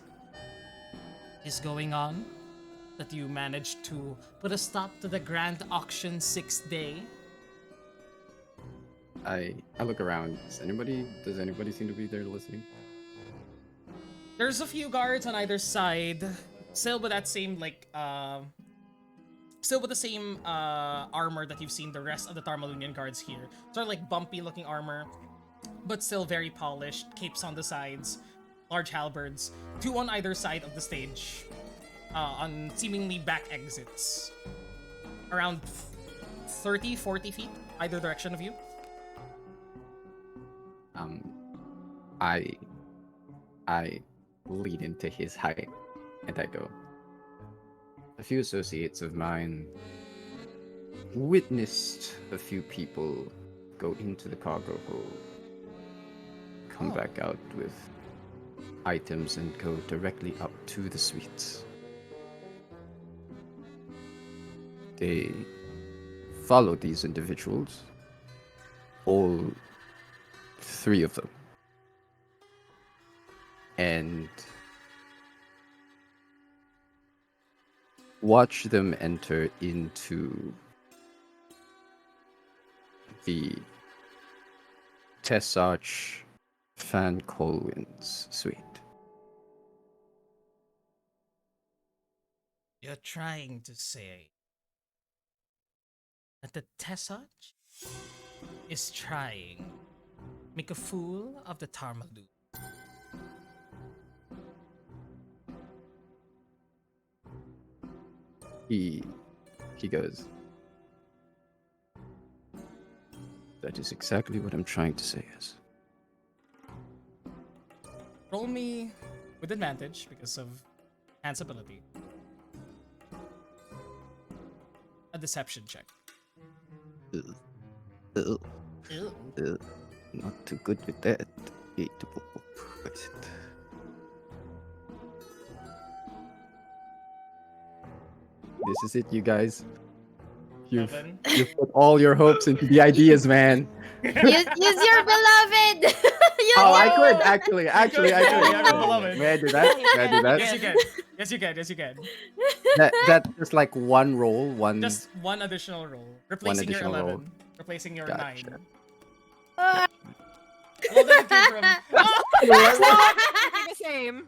"Is going on that you managed to put a stop to the grand auction 6th day?" I look around. Does anybody seem to be there listening? There's a few guards on either side, still with that same armor that you've seen the rest of the Tarmalunian guards here. Sort of like bumpy looking armor, but still very polished. Capes on the sides, large halberds, 2 on either side of the stage, on seemingly back exits, around 30-40 feet either direction of you. I lean into his height and I go, "A few associates of mine witnessed a few people go into the cargo hold, come back out with items and go directly up to the suites. They followed these individuals, all 3 of them, and watch them enter into the Tessarch Fan Colwyn's suite." You're trying to say that the Tessarch is trying to make a fool of the Tarmalud. He goes, That is exactly what I'm trying to say, yes. Roll me with advantage because of Hand's ability. A deception check. Ew. Not too good with that. What is it? This is it, you guys. You've put all your hopes into the ideas, man. Use your beloved. Use Oh, I your- could actually. I could. Yeah, beloved. May I do that? May I do that? Yes, you can. Yes, you can. Yes, you can. That's just like one roll, one. Just one additional roll, replacing your additional 11, roll. replacing your Gotcha. 9. Ah. Well, that came from. the same.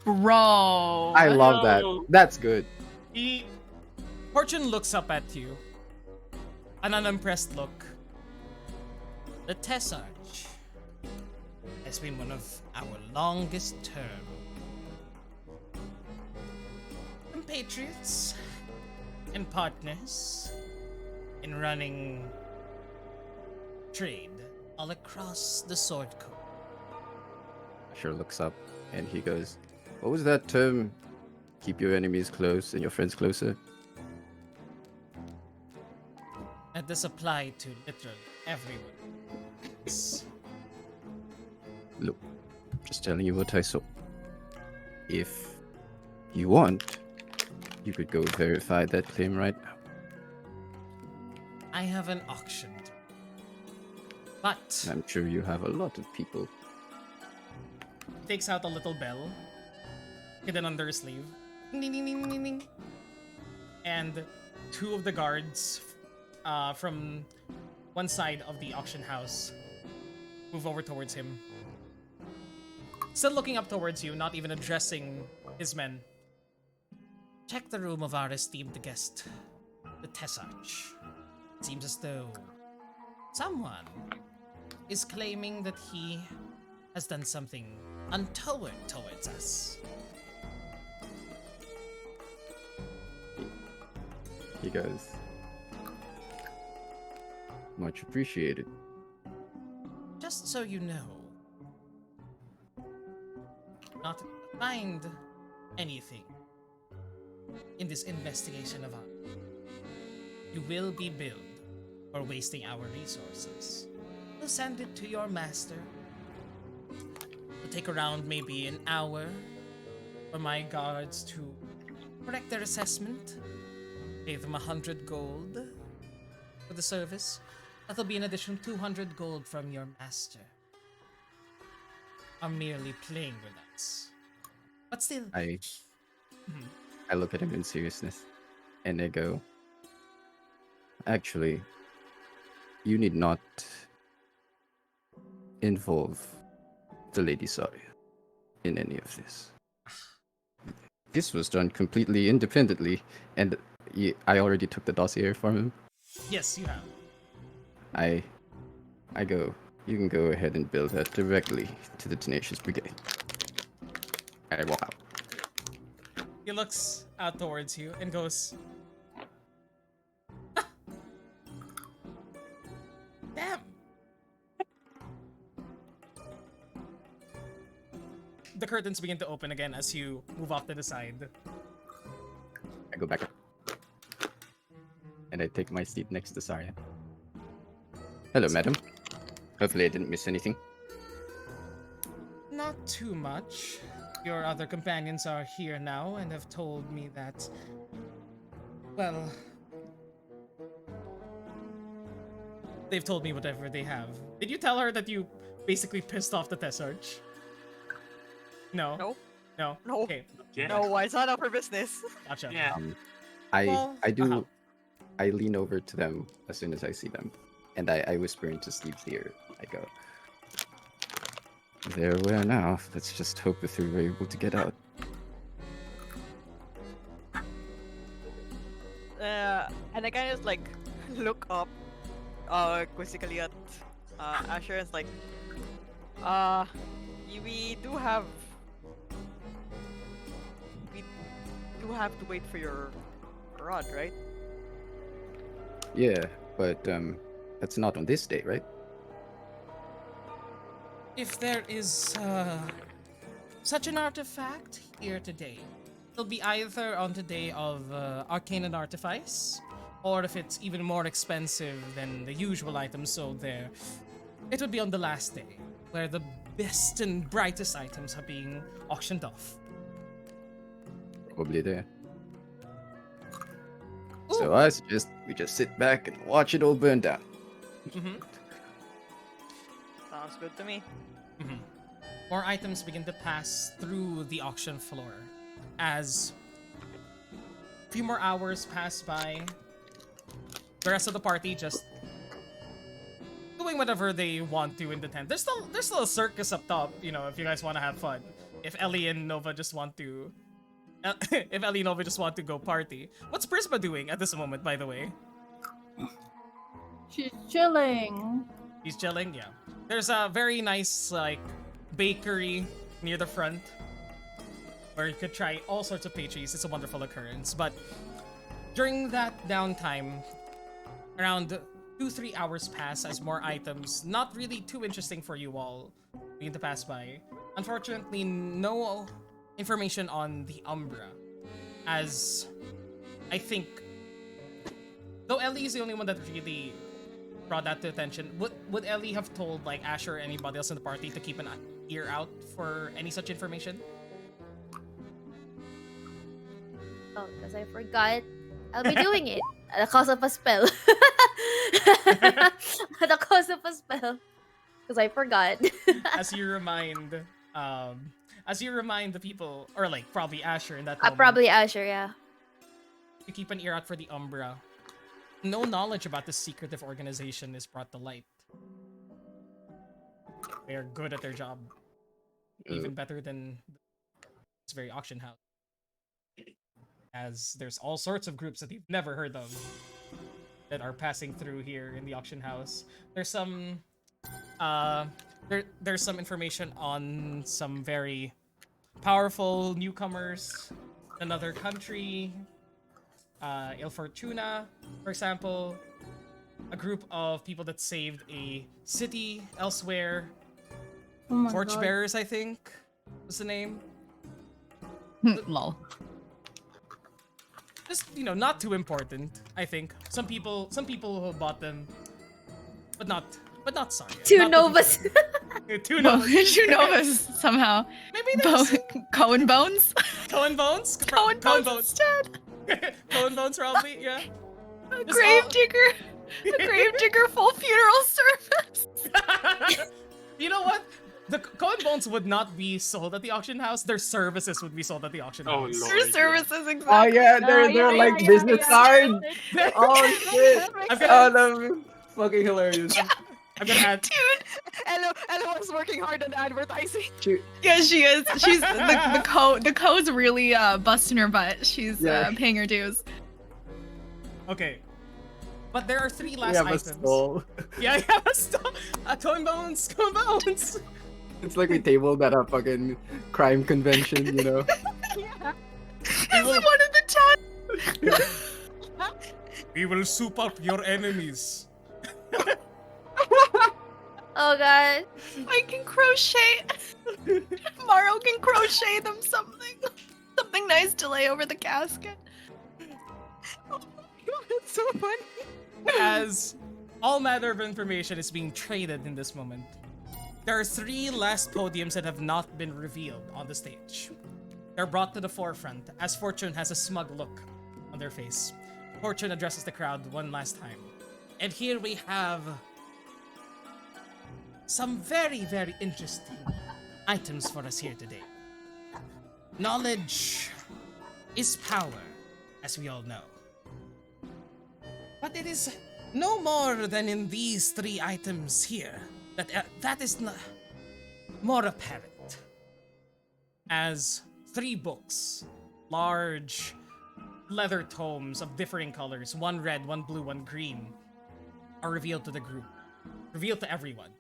Bro. I love that. That's good. He, Fortune looks up at you. An unimpressed look. The Tessarch has been one of our longest term compatriots and partners in running trade all across the Sword Coast. Asher looks up and he goes, "What was that term? Keep your enemies close and your friends closer." That does apply to literally everyone. Look, just telling you what I saw. If you want, you could go verify that claim right now. I have an auction. But I'm sure you have a lot of people. takes out a little bell hidden under his sleeve. Ding, ding, ding, ding, ding, ding. And two of the guards from one side of the auction house move over towards him. Still looking up towards you, not even addressing his men. Check the room of our esteemed guest, the Tessarch. It seems as though someone is claiming that he has done something untoward towards us. He goes, "Much appreciated." Just so you know, not find anything in this investigation of ours. You will be billed for wasting our resources. We'll send it to your master. It'll take around maybe an hour for my guards to correct their assessment. Pay them 100 gold for the service. That'll be an additional 200 gold from your master. I'm merely playing with us. But still, I look at him in seriousness, and I go, "Actually, you need not involve the Lady Saria in any of this. This was done completely independently, and I already took the dossier from him. yes, you have. I go, you can go ahead and bill that directly to the Tenacious Brigade." And I walk out. He looks out towards you and goes, "Ah! Damn!" The curtains begin to open again as you move off to the side. I go back up. And I take my seat next to Saria. "Hello, madam. Hopefully I didn't miss anything." Not too much. Your other companions are here now and have told me that, well, they've told me whatever they have. Did you tell her that you basically pissed off the Tessarch? No? No. No? No. Okay, Yeah. No, it's not our business. gotcha. Yeah. Well, I do. uh-huh. I lean over to them as soon as I see them, and I whisper into Steve's ear. I go, "They're aware now. Let's just hope that they're able to get out." And I kind of like look up, quizzically at Asher, and it's like, we do have to wait for your rod, right? Yeah, but That's not on this day, right? If there is such an artifact here today, it'll be either on the day of Arcane and Artifice, or if it's even more expensive than the usual items sold there, it would be on the last day, where the best and brightest items are being auctioned off. Probably there. So I suggest we just sit back and watch it all burn down. Mm-hmm. Sounds good to me. Mm-hmm. More items begin to pass through the auction floor as a few more hours pass by. The rest of the party just doing whatever they want to in the tent. There's still a circus up top, you know, if you guys want to have fun. If Ellie and Nova just want to go party. What's Prisma doing at this moment, by the way? She's chilling. He's chilling, yeah. There's a very nice, like, bakery near the front where you could try all sorts of pastries. It's a wonderful occurrence. But during that downtime, around 2-3 hours pass as more items, not really too interesting for you all, begin to pass by. Unfortunately, no information on the Umbra, as I think, though Ellie is the only one that really brought that to attention, would Ellie have told like Asher or anybody else in the party to keep an ear out for any such information? Oh, because I forgot. I'll be doing it at the cost of a spell. At the cost of a spell. Because I forgot. As you remind the people, or like probably Asher in that I moment, probably Asher, yeah. you keep an ear out for the Umbra. No knowledge about this secretive organization is brought to light. They are good at their job. Even better than this very auction house. As there's all sorts of groups that you've never heard of that are passing through here in the auction house. There's some there's some information on some very powerful newcomers, another country, Il Fortuna, for example, a group of people that saved a city elsewhere. Oh my God. Torchbearers, I think, was the name. Lol. Just, you know, not too important, I think. Some people who bought them, but not sorry. Two not the Novas. people- Two Well, Novas. you know us somehow. Maybe there's Cohen Bones? Cohen Bones? Cohen Bones instead. Cohen Bones, probably, yeah. A Just gravedigger. A gravedigger full funeral service. You know what? The Cohen Bones would not be sold at the auction house. Their services would be sold at the auction Oh, house. Lord. Your services, exactly. Oh yeah, they're like business cards. Oh shit! I've Oh, got, no, fucking hilarious. I'm gonna add. Dude, Ella was working hard on advertising. yeah, she is. She's the code's really busting her butt. She's Yeah. paying her dues. Okay. But there are 3 last We have a items. stall. Yeah, I have a stall. Cohen Bones, Cohen Bones. It's like we tabled at a fucking crime convention, you know? It's one of the time. We will soup up your enemies. Oh god. I can crochet. Maro can crochet them something. Something nice to lay over the casket. Oh my God, it's so funny. As all manner of information is being traded in this moment, there are 3 last podiums that have not been revealed on the stage. They're brought to the forefront as Fortune has a smug look on their face. Fortune addresses the crowd one last time. And here we have some very, very interesting items for us here today. Knowledge is power, as we all know. But it is no more than in these 3 items here that is more apparent. As 3 books, large leather tomes of differing colors, one red, one blue, one green, are revealed to the group, revealed to everyone.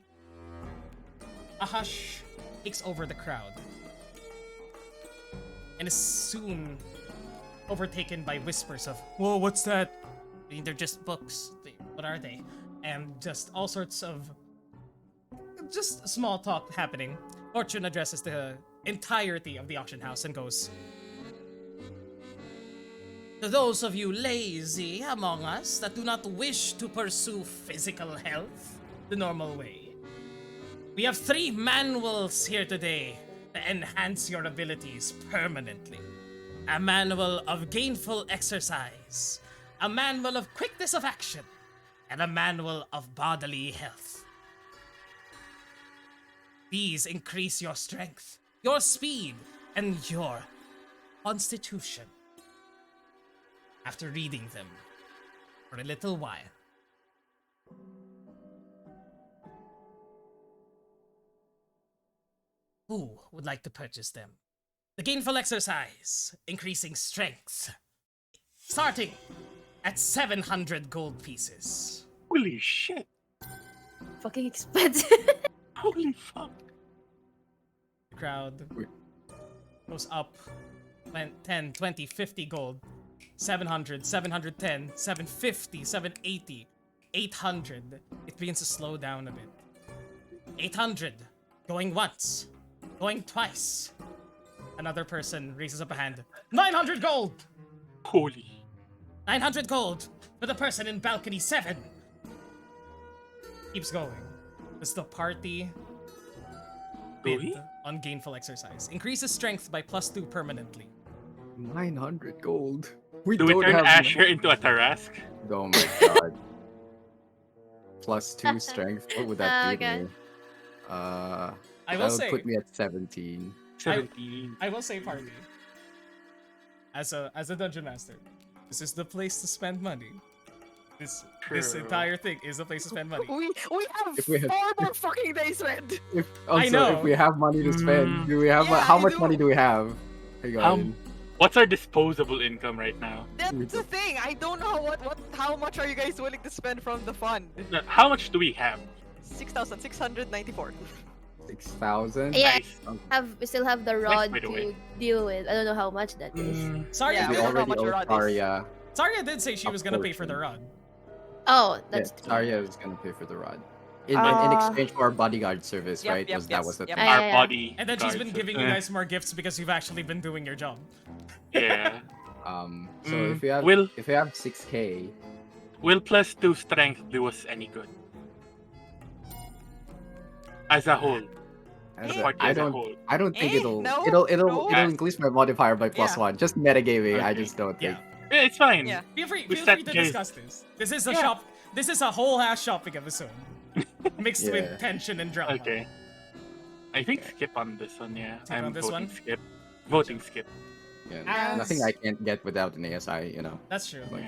A hush takes over the crowd and is soon overtaken by whispers of, "Whoa, what's that?" I mean, they're just books. What are they? and just all sorts of just small talk happening, Fortune addresses the entirety of the auction house and goes, "To those of you lazy among us that do not wish to pursue physical health the normal way, we have 3 manuals here today to enhance your abilities permanently. A manual of gainful exercise, a manual of quickness of action, and a manual of bodily health. These increase your strength, your speed, and your constitution. After reading them for a little while, who would like to purchase them? The gainful exercise, increasing strength, starting at 700 gold pieces. Holy shit! Fucking expensive. Holy fuck! The crowd goes up 10, 20, 50 gold, 700, 710, 750, 780, 800. It begins to slow down a bit. 800, going once, going twice. Another person raises up a hand. 900 gold! Holy. 900 gold for the person in balcony 7. Keeps going. Does the party bid we? on gainful exercise? Increases strength by +2 permanently. 900 gold. We Do we don't turn have Asher into a Tarask? Oh my god. +2 strength. What would that do to Okay. me? I will That would say, put me at 17. 17. I will say, party. As a dungeon master, this is the place to spend money. This True. entire thing is the place to spend money. We have If we had- 4 more fucking days rent. If also, know. if we have money to spend, do we have Yeah, how I much do. money do we have? Hang on. What's our disposable income right now? That's the thing. I don't know how much are you guys willing to spend from the fund? How much do we have? 6,694. 6,000. Yeah, Nice. we still have the rod by the way. to deal with. I don't know how much that is. Saria, Yeah, We we don't know already how much owe your rod is. Arya. Saria did say she A was gonna pay for the fortune. rod. Oh, Yeah, that's true. Arya is gonna pay for the rod. In Ah. exchange for our bodyguard service, Yep, right? yep, That yes, was the yep. thing. Yeah, Our yeah. body. And then she's been guards. giving you guys more gifts because you've actually been doing your job. Yeah. So Mm, if we have will- 6k, Will +2 strength do us any good? As a whole. as Eh, a- Party I as a don't whole. I don't think Eh, it'll no, it'll no. increase my modifier by Yeah. +1. Just metagaming. I Okay. just don't think. Yeah. Yeah, it's fine. Yeah. Feel free We to strategize. discuss this. This is a Yeah. shop. This is a whole ass shopping episode, mixed Yeah. with tension and drama. Okay. I think skip on this one, yeah. Skip I'm on this voting one? skip. Voting skip. Yeah, As- nothing I can't get without an ASI. That's true. Like,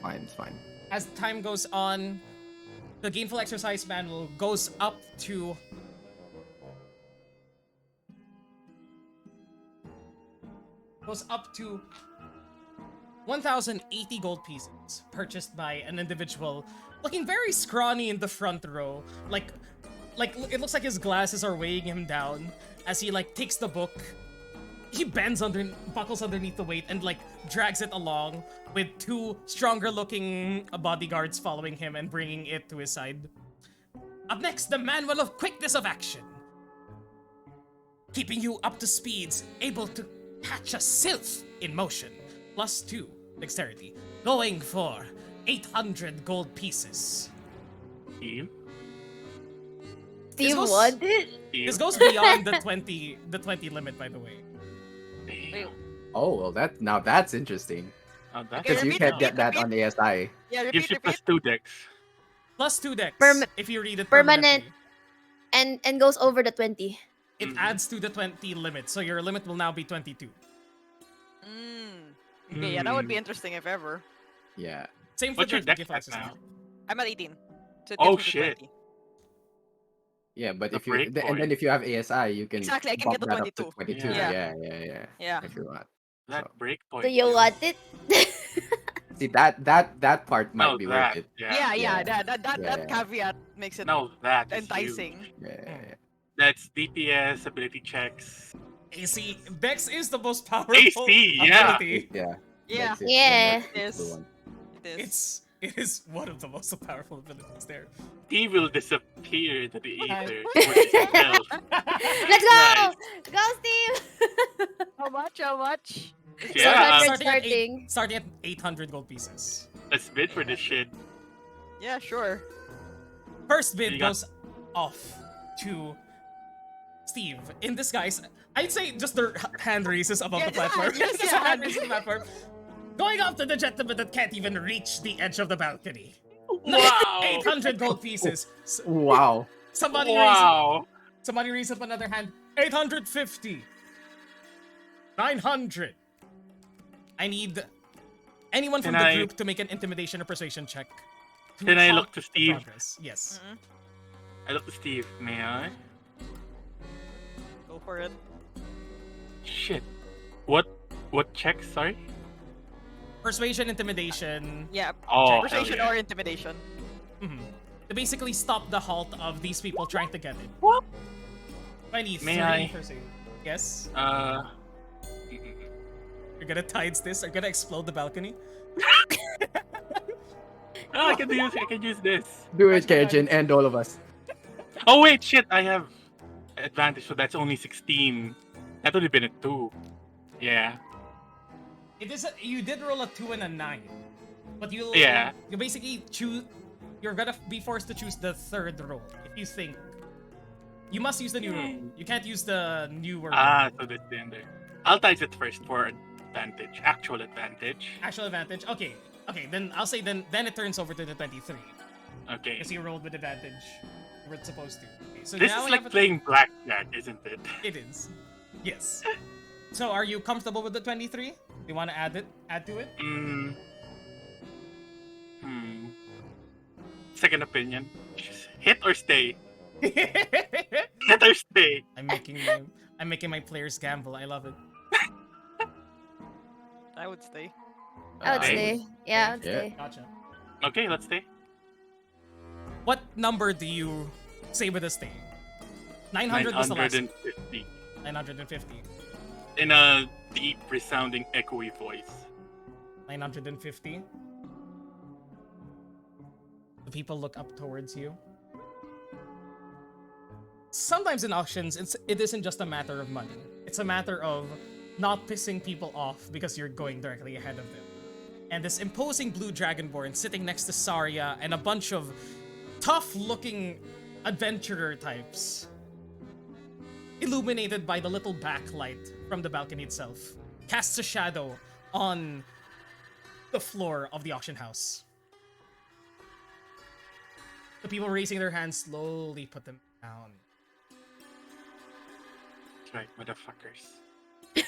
fine, it's fine. As time goes on, the gainful exercise manual goes up to goes up to 1,080 gold pieces purchased by an individual looking very scrawny in the front row. Like it looks like his glasses are weighing him down as he takes the book. He buckles underneath the weight and drags it along with 2 stronger looking bodyguards following him and bringing it to his side. Up next, the manual of quickness of action. Keeping you up to speeds, able to catch a sylph in motion. +2 dexterity. Going for 800 gold pieces. Steve? Steve goes- wanted? Steve? This goes beyond the 20 limit, by the way. Damn. Oh well, that's interesting Oh, that's Okay, because you repeat, can't get repeat, that repeat. on the ASI. Yeah, repeat, gives you repeat. +2 dex. +2 dex Perma- if you read it permanent. permanently. And goes over the 20. It Mhm. adds to the 20 limit, so your limit will now be 22. Okay, yeah, that would be Mm. interesting if ever. Yeah. Same for What's your the dex gift at access. now? I'm at 18. So it Oh, gets me to shit. 20. Yeah, but The if you break and then point. if you have ASI, you can Exactly, I can bump get to that up to 22. 22. Yeah. Yeah. Yeah. If you want. That So, breakpoint. Do you is- want it? see that part might No, be that. worth it. Yeah, Yeah. that Yeah. caveat makes it No, that is enticing. huge. Yeah. That's DPS, ability checks. AC, Dex is the most powerful AC, yeah. ability. Yeah. Yeah, that's it. Yeah. That's the Yes. one. it is. It's It is one of the most powerful abilities there. He will disappear into the Okay. ether with himself. Let's go! Nice. Go, Steve! How much? How much? Yeah, Starting at 800 gold pieces. let's bid for this shit. Yeah, sure. First bid You got- goes off to Steve. In disguise, I'd say just the hand raises above the Yeah, just platform. hand- yes, Just yeah, a hand hand- raises on the platform. Going up to the gentleman that can't even reach the edge of the balcony. Wow. 800 gold pieces. Wow. Somebody Wow. raise up another hand. 850. 900. I need anyone from Can the I- group to make an intimidation or persuasion check. to Can I halt look to the Steve? progress. Yes. I look to Steve. May I? Go for it. Shit. What check? Sorry. Persuasion, intimidation. Yeah. Oh, hell Persuasion yeah. or intimidation. To basically stop the halt of these people trying to get it. I need May 3 I? persuasion. Yes. You're gonna tides this. Are you gonna explode the balcony? Oh, I can use this. Do it, Kejin, and all of us. Oh wait, shit! I have advantage, so that's only 16. That would have been a 2. Yeah. It is. You did roll a 2 and a 9, but you Yeah. You basically choose. You're gonna be forced to choose the third roll if you think. You must use the new roll. You can't use the newer roll. So that's the end there. I'll tides it first for advantage, actual advantage. Actual advantage. Okay. Okay. Then I'll say then it turns over to the 23 Okay. because you rolled with advantage. You were supposed to. Okay, so This now is we like have a- playing blackjack, isn't it? It is. Yes. So are you comfortable with the 23? You want to add to it? Second opinion. Hit or stay. Hit or stay. I'm making my players gamble. I love it. I would stay. I would Nice. stay. Yeah, I would Yeah. stay. Gotcha. Okay, let's stay. What number do you say with a stay? 900 was the last. 950. 950. In a deep, resounding, echoey voice. 950. The people look up towards you. Sometimes in auctions, it isn't just a matter of money. It's a matter of not pissing people off because you're going directly ahead of them. And this imposing blue dragonborn sitting next to Saria and a bunch of tough-looking adventurer types, illuminated by the little backlight from the balcony itself, casts a shadow on the floor of the auction house. The people raising their hands slowly put them down. That's right, motherfuckers.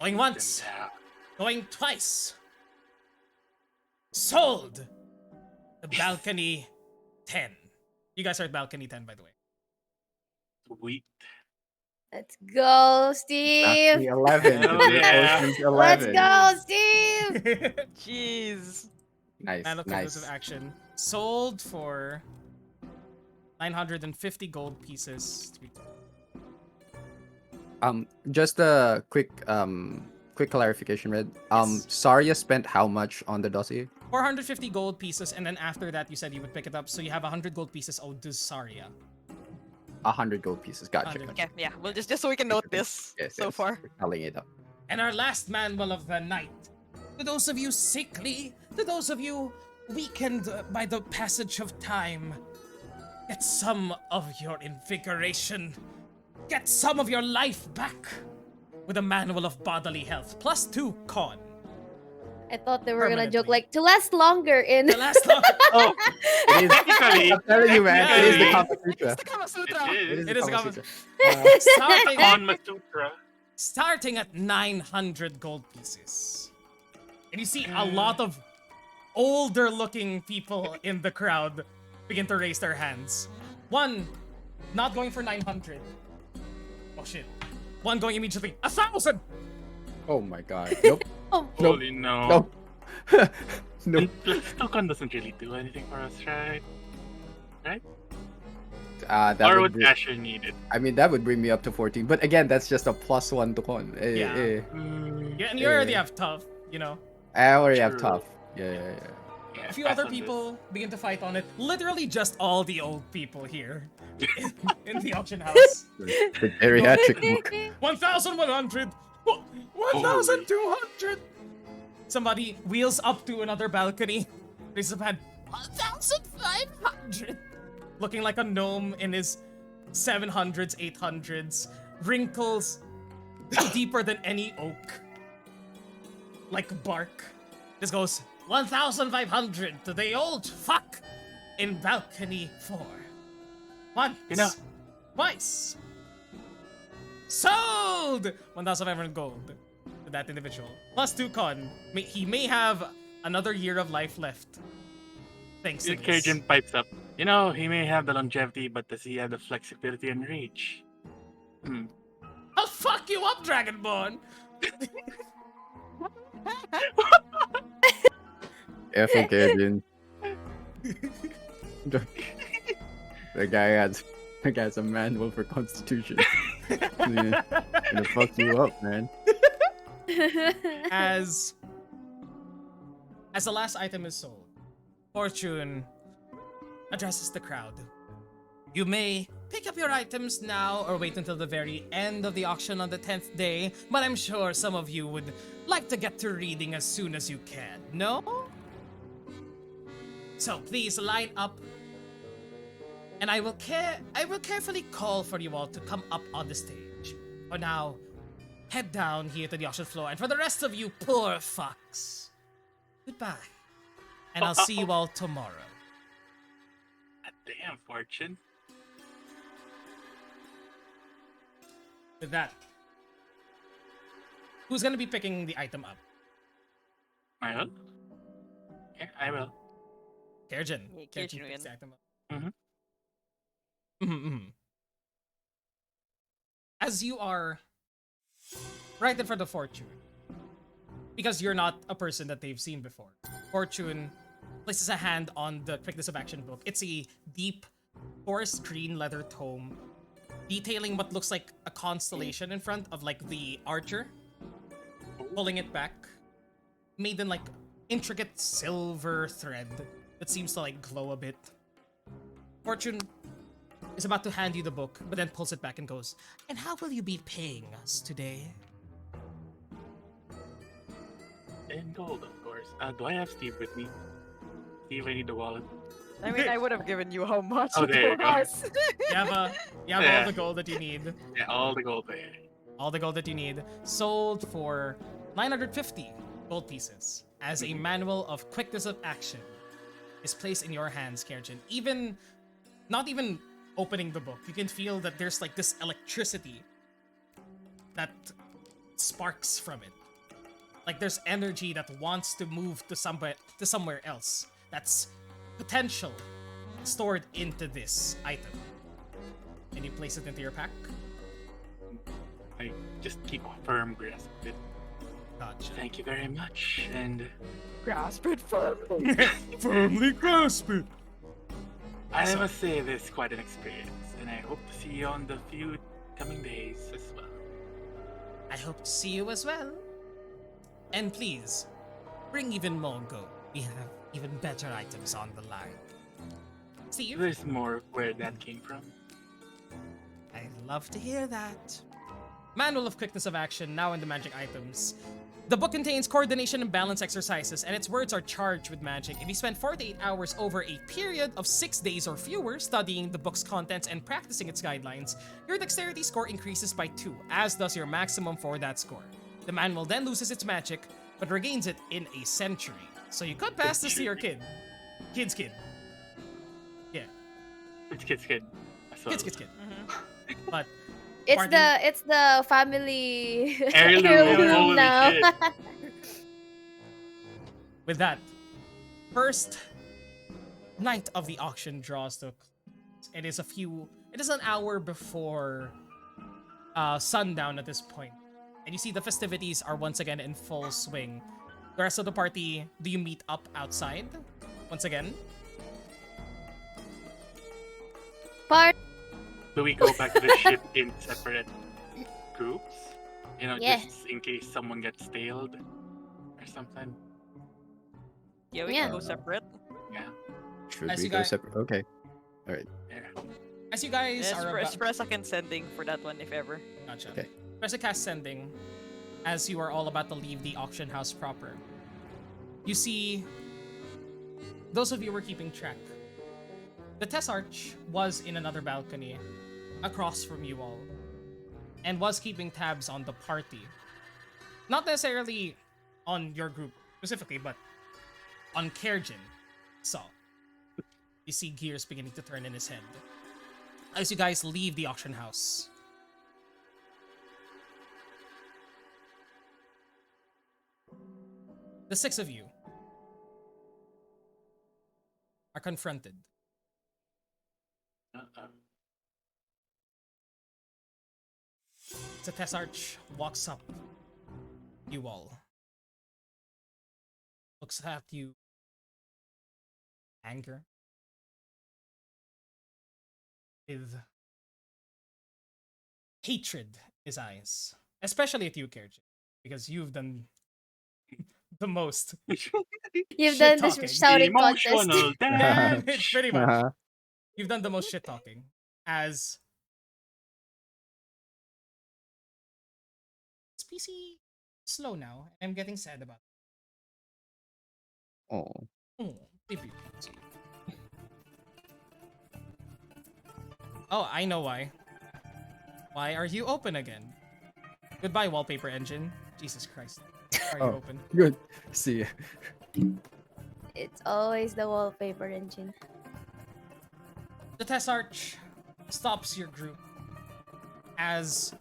Going once, Yeah. going twice. Sold! The balcony 10. You guys are at balcony 10, by the way. Sweet. Let's go, Steve. That's the 11. Hell The yeah. Ocean's Let's 11. go, Steve. Jeez. Nice, Man of nice. conclusive action. Sold for 950 gold pieces. Just a quick clarification, Red. Yes. Saria spent how much on the dossier? 450 gold pieces, and then after that, you said you would pick it up, so you have 100 gold pieces owed to Saria. 100 gold pieces. Gotcha. 100. gotcha. Okay, yeah. Well, just so we can note this Yes, so yes, far. we're tallying it up. And our last manual of the night. To those of you sickly, to those of you weakened by the passage of time, get some of your invigoration. Get some of your life back with a manual of bodily health. Plus 2 con. I thought they were gonna joke Permanently. like to last longer in. The last one. Oh, It is. technically, I'm telling you, man. It is the Yeah. Kama Sutra. It's the Kama it Sutra. is. It is the Kama Sutra. starting, On Masutra. starting at 900 gold pieces. And you see a lot of older looking people in the crowd begin to raise their hands. One not going for 900. Oh shit. One going immediately 1,000. Oh my god. Nope. Oh, Nope. Holy no. Nope. Nope. And Stokon doesn't really do anything for us, right? Right? That Or would would bring, Asher need it? I mean, that would bring me up to 14. But again, that's just a +1 to con. Yeah. Yeah, and you already have tough, you know. I already have True. tough. Yeah. Yeah, A few pass other on this. people begin to fight on it. Literally just all the old people here in the auction house. The geriatric book. 1,100! 1,200! Somebody wheels up to another balcony. Raises a hand. 1,500! Looking like a gnome in his 700s, 800s. Wrinkles deeper than any oak. Like bark. This goes 1,500 to the old fuck in balcony 4. Once. You know- Twice. Sold! 1,500 gold to that individual. Plus 2 con. He may have another year of life left. Thanks to this. Cajun pipes up. You know, he may have the longevity, but does he have the flexibility and reach? I'll fuck you up, Dragonborn! Careful, Cajun. The guy has a manual for Constitution. Gonna fuck you up, man. As the last item is sold, Fortune addresses the crowd. You may pick up your items now or wait until the very end of the auction on the 10th day, but I'm sure some of you would like to get to reading as soon as you can, no? So please line up, and I will carefully call for you all to come up on the stage. For now, head down here to the auction floor, and for the rest of you poor fucks, goodbye. And I'll see you all tomorrow. Damn, Fortune. With that, who's gonna be picking the item up? I will. Yeah, I will. Kerjin. Yeah, Kerjin Kerjin picks win. the item up. Mhm. As you are right in front of Fortune, because you're not a person that they've seen before, Fortune places a hand on the Quickness of Action book. It's a deep forest green leather tome detailing what looks like a constellation in front of like the archer, pulling it back, made in like intricate silver thread that seems to like glow a bit. Fortune is about to hand you the book, but then pulls it back and goes, "And how will you be paying us today?" In gold, of course. Do I have Steve with me? Steve, I need the wallet. I mean, I would have given you how much Oh, it there you go. was. You have all Yeah. the gold that you need. Yeah, all the gold there. All the gold that you need. Sold for 950 gold pieces as a manual of quickness of action is placed in your hands, Kerjin. Not even opening the book, you can feel that there's like this electricity that sparks from it. Like there's energy that wants to move to somewhere else. That's potential stored into this item. And you place it into your pack. I just keep a firm grasp of it. Gotcha. Thank you very much, and Grasp it firmly. Firmly grasp it. I must say this is quite an experience, and I hope to see you on the few coming days as well. I hope to see you as well. And please, bring even more gold. We have even better items on the line. Steve? There's more where that came from. I'd love to hear that. Manual of Quickness of Action, now in the magic items. The book contains coordination and balance exercises, and its words are charged with magic. If you spend 4 to 8 hours over a period of 6 days or fewer studying the book's contents and practicing its guidelines, your dexterity score increases by 2, as does your maximum for that score. The manual then loses its magic, but regains it in a century. So you could pass this to your kid. Kid's kid. Yeah, It's kid. kid's kid. But It's Pardon? it's the family Heirloom, heirloom holy now. shit. with that, first night of the auction draws to a close. It is an hour before sundown at this point. And you see the festivities are once again in full swing. The rest of the party, do you meet up outside once again? Part Do we go back to the ship in separate groups? You know, Yeah. just in case someone gets staled or something. Yeah, we Yeah. can go separate. Yeah. Should As we you go guys- separate? Okay. All right. Yeah. As you guys Yes, are press second sending for that one if ever. Gotcha. Okay. Press a cast sending as you are all about to leave the auction house proper. You see, those of you who were keeping track. The Tessarch was in another balcony across from you all and was keeping tabs on the party. Not necessarily on your group specifically, but on Kerjin. So, you see gears beginning to turn in his head as you guys leave the auction house. The six of you are confronted. The Tessarch walks up you all. Looks at you. Anger. With hatred in his eyes. Especially at you, Kerjin. Because you've done the most. You've Shit done talking. this shouting contest. Emotional Damn damage. it, pretty much. Uh-huh. You've done the most shit talking. As it's PC slow now, and I'm getting sad about Oh. it. Oh, maybe. Oh, I know why. Why are you open again? Goodbye, wallpaper engine. Jesus Christ. Why are you Oh. open? Good. See ya. It's always the wallpaper engine. The Tessarch stops your group as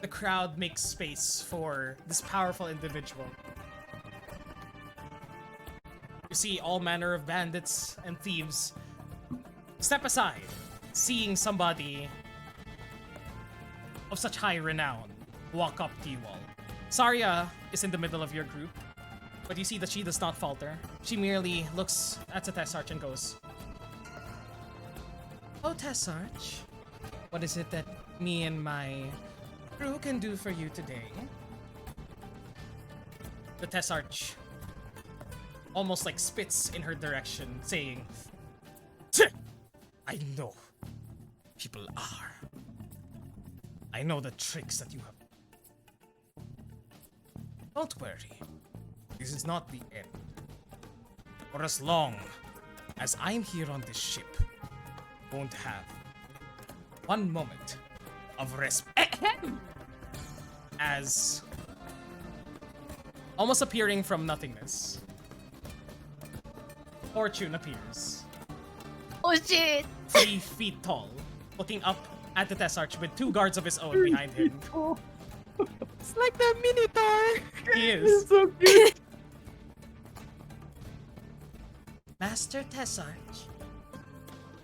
the crowd makes space for this powerful individual. You see all manner of bandits and thieves step aside, seeing somebody of such high renown walk up to you all. Saria is in the middle of your group, but you see that she does not falter. She merely looks at the Tessarch and goes, "Oh, Tessarch, what is it that me and my crew can do for you today?" The Tessarch almost like spits in her direction, saying, "Tch! I know people are. I know the tricks that you have. Don't worry. This is not the end. For as long as I'm here on this ship, won't have one moment of rest." As almost appearing from nothingness, Fortune appears, Oh shit! 3 feet tall, looking up at the Tessarch with 2 guards of his own behind him. It's like the Minotaur. He is So cute. Master Tessarch.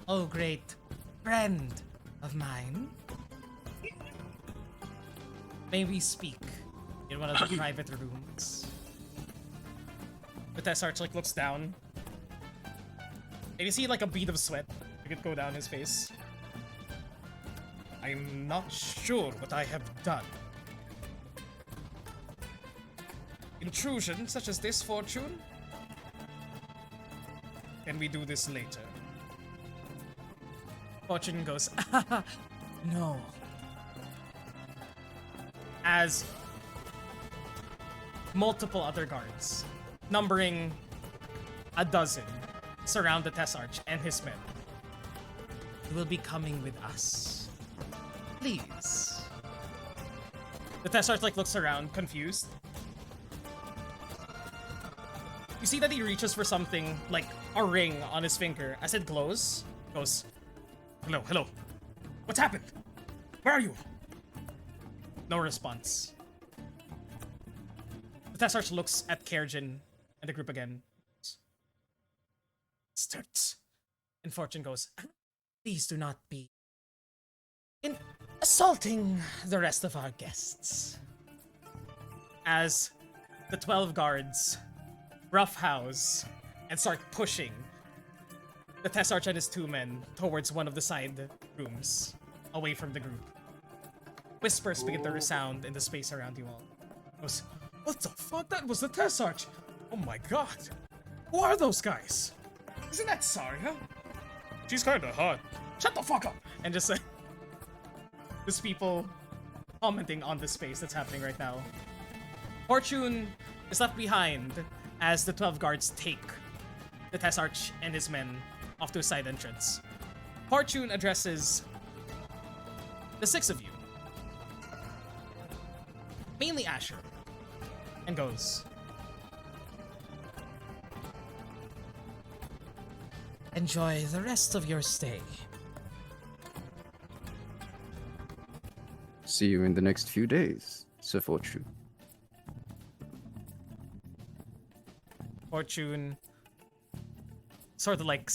Oh, great friend of mine. May we speak in one of the private rooms? The Tessarch like looks down. And you see like a bead of sweat. You could go down his face. I'm not sure what I have done. Intrusion such as this, Fortune? Can we do this later? Fortune goes, no. As multiple other guards, numbering a dozen, surround the Tessarch and his men. You will be coming with us. Please. The Tessarch like looks around, confused. You see that he reaches for something like a ring on his finger. As it glows, goes, "Hello, hello. What's happened? Where are you?" No response. The Tessarch looks at Kerjin and the group again. Starts. And Fortune goes, "Please do not be assaulting the rest of our guests." As the 12 guards roughhouse and start pushing the Tessarch and his 2 men towards one of the side rooms, away from the group. Whispers begin to resound in the space around you all. Goes, "What the fuck? That was the Tessarch! Oh my god! Who are those guys? Isn't that Saria? She's kinda hot. Shut the fuck up! And just like, just people commenting on the space that's happening right now. Fortune is left behind as the 12 guards take the Tessarch and his men off to a side entrance. Fortune addresses the 6 of you, mainly Asher, and goes, enjoy the rest of your stay. See you in the next few days, Sir Fortune. Fortune sort of like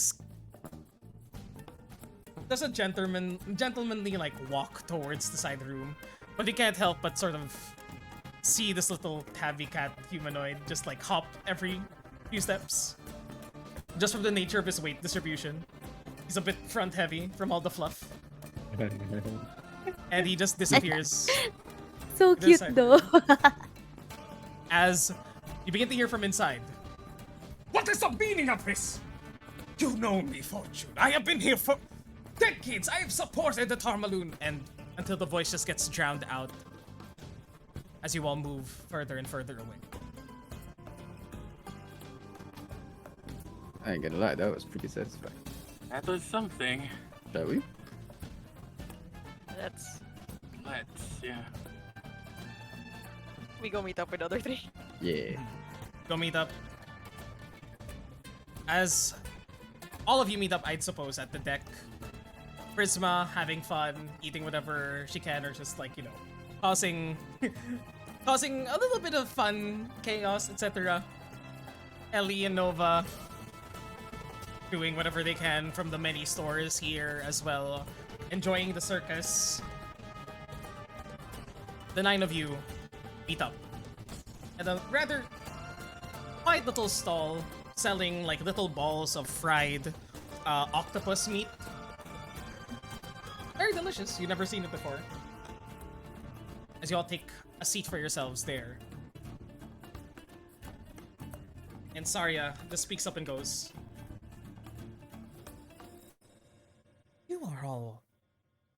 does a gentlemanly like walk towards the side room, but he can't help but sort of see this little tabby cat humanoid just like hop every few steps, just from the nature of his weight distribution. He's a bit front heavy from all the fluff, and he just disappears. So to the cute side though. as you begin to hear from inside. What is the meaning of this? You know me, Fortune. I have been here for decades. I have supported the Tarmaloon. And until the voice just gets drowned out as you all move further and further away. I ain't gonna lie, that was pretty satisfying. That was something. Shall we? Let's Yeah. we go meet up with the other 3. Yeah. Go meet up. As all of you meet up, I'd suppose, at the deck. Prisma having fun, eating whatever she can, or just like, you know, causing causing a little bit of fun, chaos, etc. Ellie and Nova doing whatever they can from the many stores here as well, enjoying the circus. The 9 of you meet up at a rather quiet little stall selling like little balls of fried octopus meat. Very delicious. You've never seen it before. As you all take a seat for yourselves there. And Saria just speaks up and goes, you are all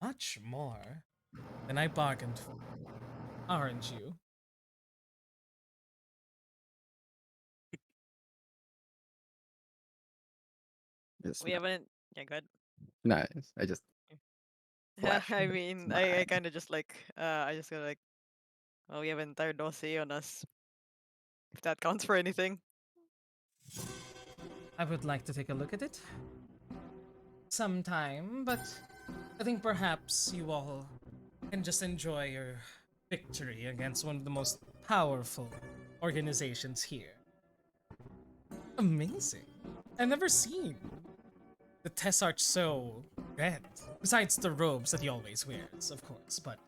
much more than I bargained for, aren't you? Yes, We haven't. Yeah, good. nice. I just flash I the mean, smile. I kind of just like, I just go like, well, we have an entire dossier on us. If that counts for anything. I would like to take a look at it sometime, but I think perhaps you all can just enjoy your victory against one of the most powerful organizations here. Amazing. I've never seen the Tessarch so red. Besides the robes that he always wears, of course, but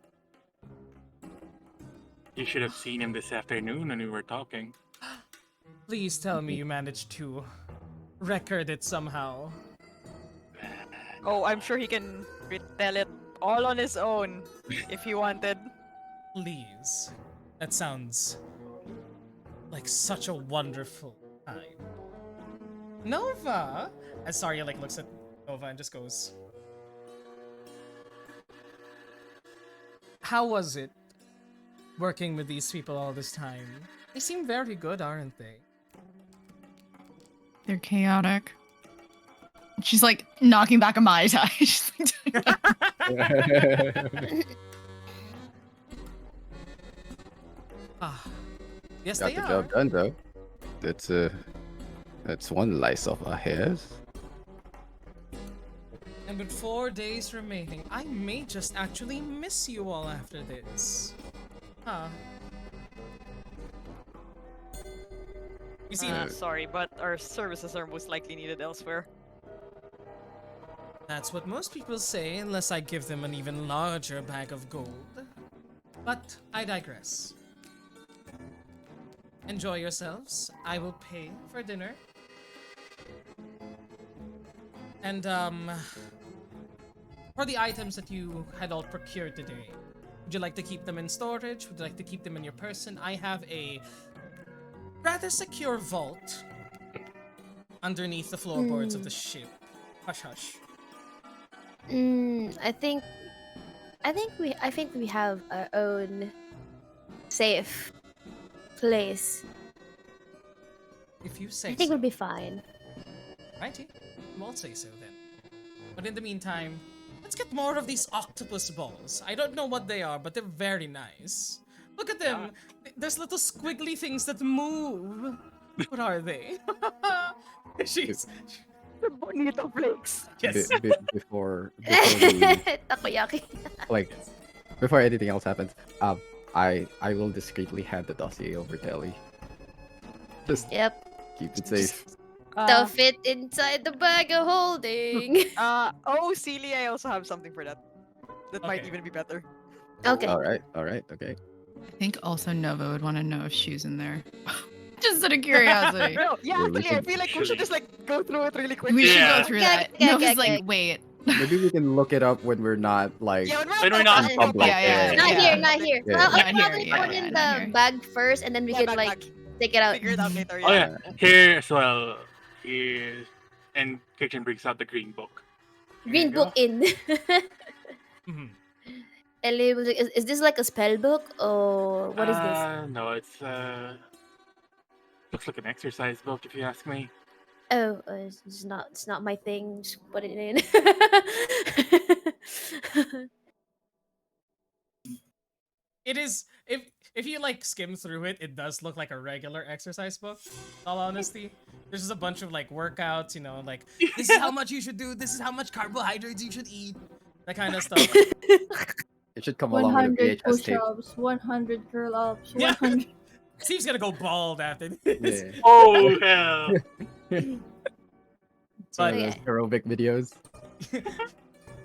You should have seen him this afternoon when we were talking. please tell me you managed to record it somehow. Oh, I'm sure he can retell it all on his own if he wanted. Please. That sounds like such a wonderful time. Nova! As Saria like looks at Nova and just goes, how was it working with these people all this time? They seem very good, aren't they? They're chaotic. She's like knocking back a Mai Tai. She's like, Ah, yes, Got they the are. job done though. That's one lice off our hairs. And with 4 days remaining, I may just actually miss you all after this. Huh. You see, Sorry, but our services are most likely needed elsewhere. that's what most people say, unless I give them an even larger bag of gold. But I digress. Enjoy yourselves. I will pay for dinner. And, for the items that you had all procured today, would you like to keep them in storage? Would you like to keep them in your person? I have a rather secure vault underneath the floorboards of the ship. Hush, hush. I think we have our own safe place. If you I say think so. we'll be fine. Righty. We'll say so then. But in the meantime, let's get more of these octopus balls. I don't know what they are, but they're very nice. Look at them. There's little squiggly things that move. What are they? She's The bonito flakes. yes. Before we Takoyaki. like before anything else happens, I will discreetly hand the dossier over to Ellie. Just Yep. keep it safe. Stuff it inside the bag of holding. Oh, Sealy, I also have something for that. That might Okay. even be better. Okay. All right, okay. I think also Nova would want to know if shoes in there. Just out of curiosity. No, yeah, Yeah, we actually, I should- feel like we should just like go through it really quick. We should Yeah. go through Okay, that. okay, Nova's okay, like, okay. wait. Maybe we can look it up when we're not like. Yeah, When we're not in public. Yeah, Not yeah. here, not here. Yeah. I'll Not here, probably yeah, put yeah, in not the here. bag first, and then we Yeah, could bag, like bag. take it out. Figure it out later. Oh Yeah. yeah, here as well. Here, and Kitchen brings out the green book. Here Green you go. book in. Mhm. Ellie was like, is this like a spell book or what is this? No, it's looks like an exercise book if you ask me. Oh, it's not my thing. Just put it in. It is if you like skim through it, it does look like a regular exercise book. In all honesty, there's just a bunch of like workouts, you know, like this is how much you should do, this is how much carbohydrates you should eat, that kind of stuff. It should come along with a 100 VHS tape. push-ups, 100 curl-ups, Yeah. 100. Steve's gonna go bald after this. Yeah. Oh hell! So But- those aerobic videos.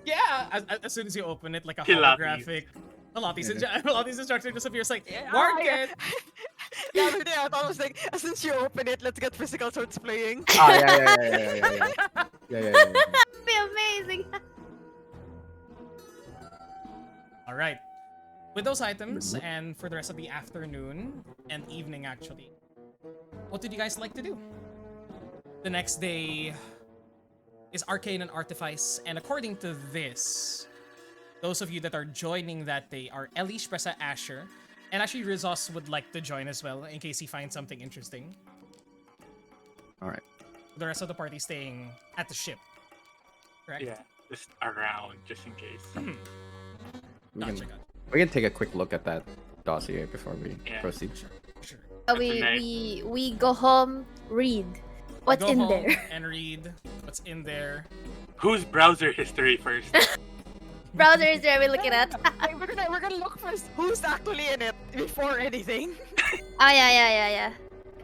Yeah, as soon as you open it, like a Pilates. holographic Pilates instructor just appears like, Yeah, work yeah. it. The other day I thought I was like, since you open it, let's get physical swords playing. Ah, yeah. Be amazing. All right. With those items, and for the rest of the afternoon and evening, actually, what did you guys like to do? The next day is Arcane and Artifice, and according to this, those of you that are joining that day are Elish, Pressa, Asher, and actually Rizos would like to join as well in case he finds something interesting. All right. The rest of the party staying at the ship, correct? Yeah, just around, just in case. Gotcha. We can take a quick look at that dossier before we Yeah. proceed. Sure. We go home, read what's Go in home there. and read what's in there. Whose browser history first? Browser is there. We look it at. Like, we're gonna look first who's actually in it before anything. Yeah.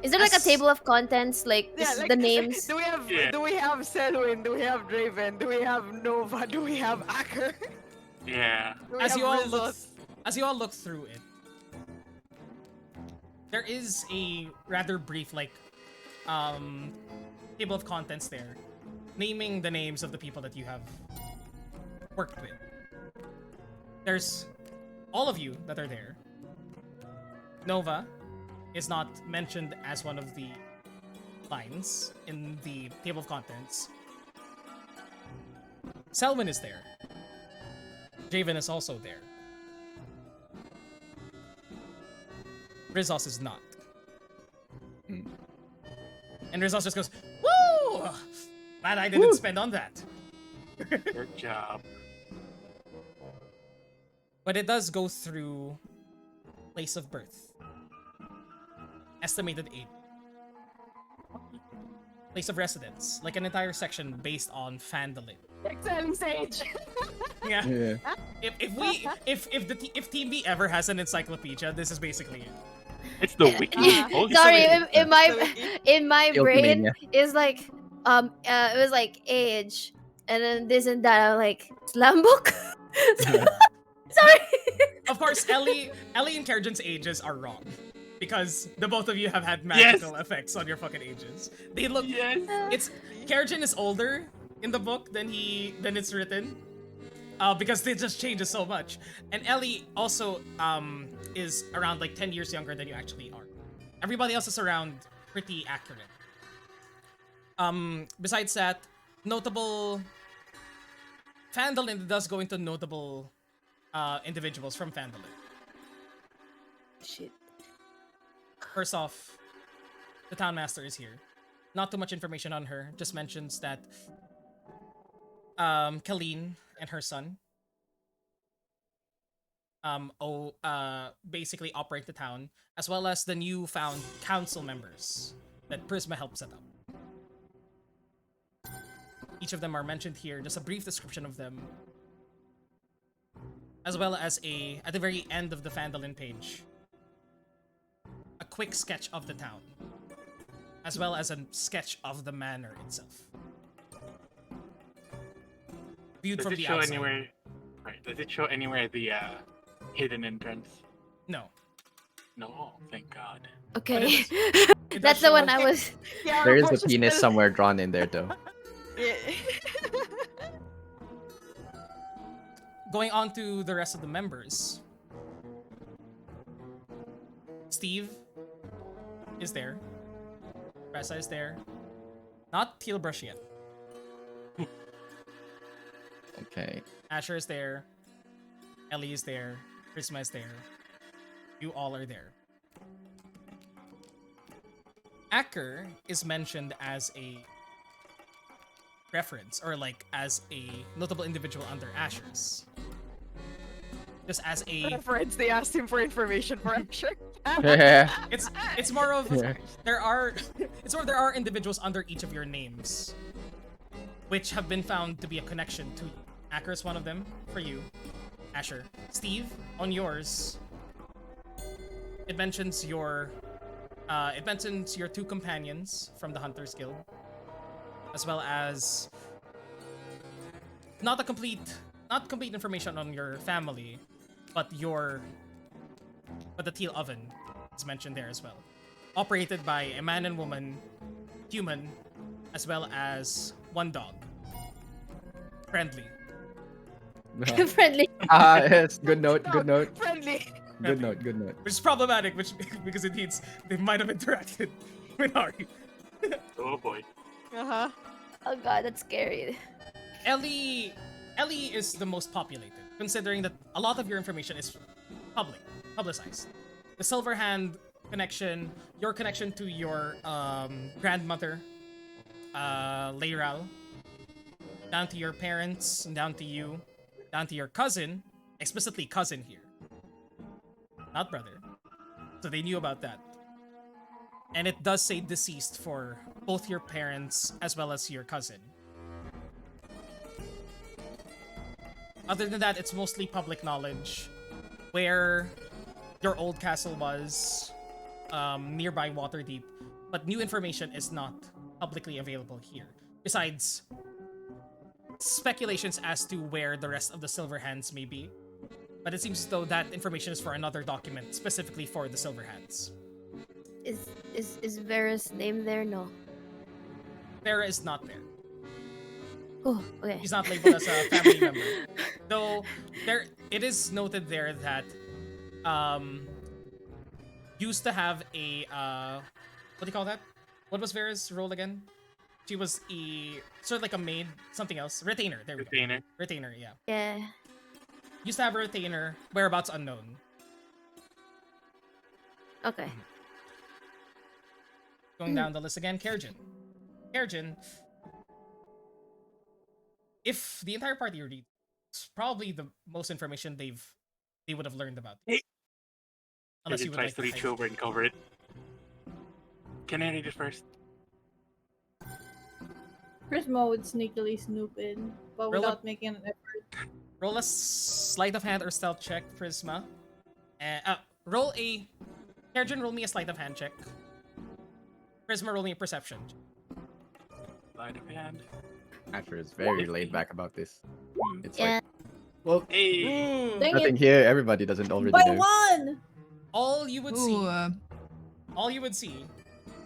Is there like a As- table of contents, like, this is like, the names? Do we have Yeah. Selwyn? Do we have Draven? Do we have Nova? Do we have Acker? Yeah. Do we As have you all Rizos? look through it, there is a rather brief table of contents there, naming the names of the people that you have worked with. There's all of you that are there. Nova is not mentioned as one of the lines in the table of contents. Selwyn is there. Javen is also there. Rizos is not. Hmm. And Rizos just goes, woo! Glad I didn't spend on that. Good job. But it does go through place of birth. Estimated age. Place of residence. Like an entire section based on Fandolin. Excelling Sage. Yeah. Yeah. If Team B ever has an encyclopedia, this is basically it. It's the wiki. Oh, Sorry, sorry. in my brain, Guilty it's like it was like age, and then this and that. I'm like slam book. Sorry. Of course, Ellie and Kerrigan's ages are wrong. Because the both of you have had magical effects on your fucking ages. They look Yes. it's Kerrigan is older in the book than it's written. Because it just changes so much. And Ellie also is around like 10 years younger than you actually are. Everybody else is around pretty accurate. Besides that, notable Fandolin does go into notable individuals from Fandolin. Shit. First off, the town master is here. Not too much information on her. Just mentions that Colleen and her son basically operate the town, as well as the newfound council members that Prisma helped set up. Each of them are mentioned here, just a brief description of them, as well as at the very end of the Fandolin page, a quick sketch of the town, as well as a sketch of the manor itself. Viewed Does from it the show outside. anywhere? Right. Does it show anywhere the hidden entrance? No. No, thank God. Okay. It That's does the show one I was. Yeah, There is our a voice penis still- somewhere drawn in there, though. Yeah. Going on to the rest of the members. Steve is there. Ressa is there. Not Tealbrush yet. Okay. Asher is there. Ellie is there. Prisma is there. You all are there. Acker is mentioned as a reference, or like as a notable individual under Asher's. Just as a Friends, they asked him for information for Asher. Yeah. it's more of Yeah. there are individuals under each of your names which have been found to be a connection to you. Acker is one of them for you, Asher. Steve, on yours, it mentions your two companions from the Hunters Guild, as well as not complete information on your family, but the Teal Oven is mentioned there as well. Operated by a man and woman, human, as well as one dog. Friendly. Friendly. Yes. Good note. Good note. Friendly. Good note. Good note. Which is problematic, because it means they might have interacted with Ari. Oh boy. Uh-huh. Oh god, that's scary. Ellie is the most populated, considering that a lot of your information is publicized. The Silver Hand connection, your connection to your grandmother, Leiral, down to your parents, and down to you, down to your cousin, explicitly cousin here, not brother. So they knew about that. And it does say deceased for both your parents as well as your cousin. Other than that, it's mostly public knowledge. Where your old castle was, nearby Waterdeep, but new information is not publicly available here. Besides speculations as to where the rest of the Silver Hands may be. But it seems as though that information is for another document specifically for the Silver Hands. Is Vera's name there? No. Farah is not there. Oh, okay. She's not labeled as a family member. Though it is noted there that used to have a what do you call that? What was Vera's role again? She was sort of like a maid, something else. Retainer, there we go. Retainer. Retainer, yeah. Yeah. Used to have a retainer, whereabouts unknown. Okay. Going down the list again, Kerjin. Kerjin, if the entire party reads, it's probably the most information they would have learned about. Hey. Unless you It would tries like to reach hide. over and cover it. Can I read it first? Prisma would sneakily snoop in, but Roll without up. making an effort. Roll a sleight of hand or stealth check, Prisma. Roll a... Kerjin, roll me a sleight of hand check. Prisma, roll me a perception. Sleight of hand. Asher is very laid back about this. It's Yeah. like, well, Hey! Dang nothing it! here. Everybody doesn't already By know. one! All you would see... Ooh, All you would see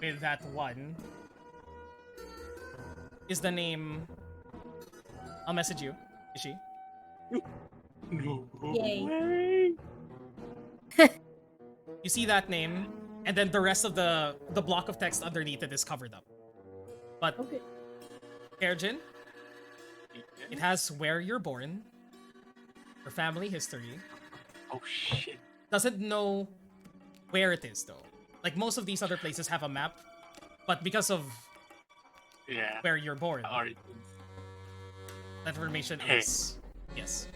with that one is the name. I'll message you. Is she? No Yay. way! You see that name, and then the rest of the block of text underneath it is covered up. But Okay. Kerjin, it has where you're born, your family history. Oh shit. Doesn't know where it is though. Like most of these other places have a map, but because of Yeah. where you're born, Alright. that information Hey. is yes.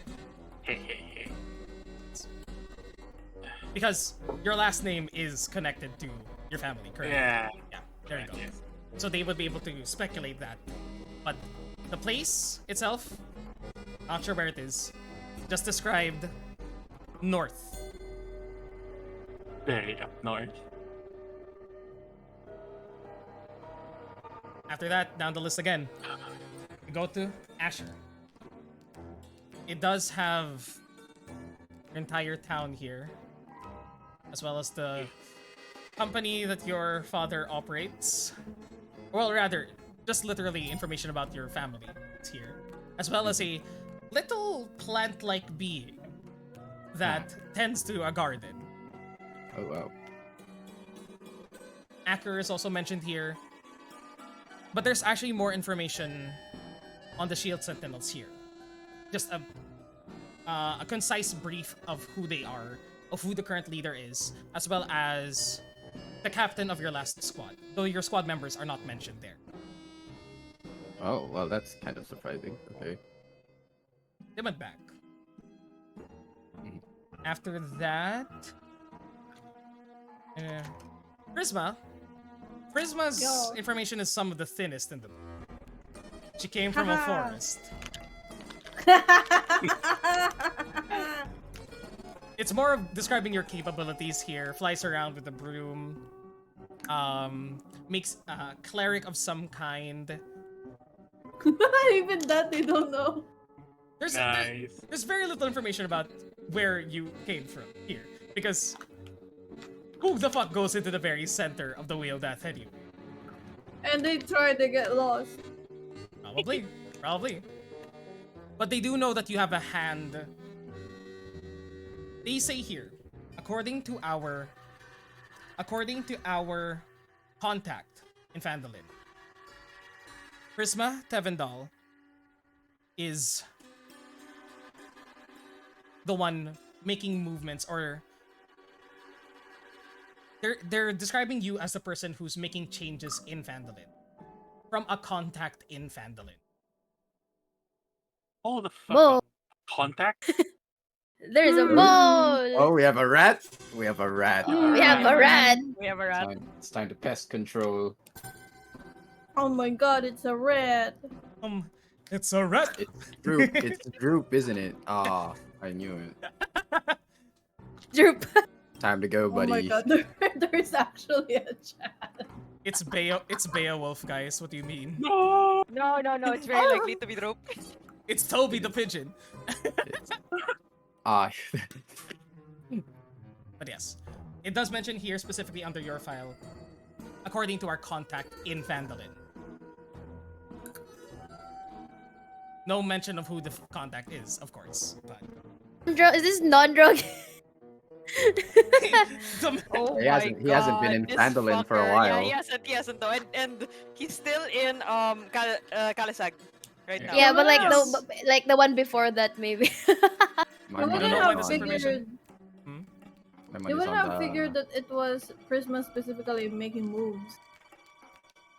Hey. Because your last name is connected to your family, correct? Yeah. Yeah, there you go. Yes. So they would be able to speculate that. But the place itself, not sure where it is, just described north. Very up north. After that, down the list again. We go to Asher. It does have your entire town here, as well as the company that your father operates. Well, rather, just literally information about your family is here, as well as a little plant-like being that tends to a garden. Oh wow. Acker is also mentioned here, but there's actually more information on the Shield Sentinels here. Just a concise brief of who they are, of who the current leader is, as well as the captain of your last squad, though your squad members are not mentioned there. Oh well, that's kind of surprising. Okay. They went back. After that, Prisma. Prisma's Yo. information is some of the thinnest in the book. She came from a Haha. forest. It's more of describing your capabilities here. Flies around with a broom. Makes a cleric of some kind. Even that they don't know. Nice. There's very little information about where you came from here. Because who the fuck goes into the very center of the Wheel of Death anyway? And they try to get lost. Probably. But they do know that you have a hand. They say here, according to our contact in Phandalin, Prisma Tevendal is the one making movements, or they're describing you as the person who's making changes in Phandalin from a contact in Phandalin. Oh the Whoa. fuck. Contact? There's a Ooh. mole. Oh, we have a rat. We have a rat. We have a rat. We have a rat. It's time to pest control. Oh my god, it's a rat. It's a rat. It's Droop. It's Droop, isn't it? Ah, I knew it. Droop. Time to go, Oh buddy. my god, there's actually a chat. It's Beowulf, guys. What do you mean? No. No, it's very likely to be Droop. It's Toby the pigeon. It's- Ah, But yes, it does mention here specifically under your file, according to our contact in Phandalin. No mention of who the contact is, of course. But Is this non-drug? Oh He hasn't- my he hasn't been God, in this Phandalin for a fucker. while. Yeah, he hasn't though, and he's still in Kalisag right now. Yeah, but like Yes. the one before that maybe. my You don't wouldn't know money's why have this on- information- figured. my You money's wouldn't on have the- figured that it was Prisma specifically making moves.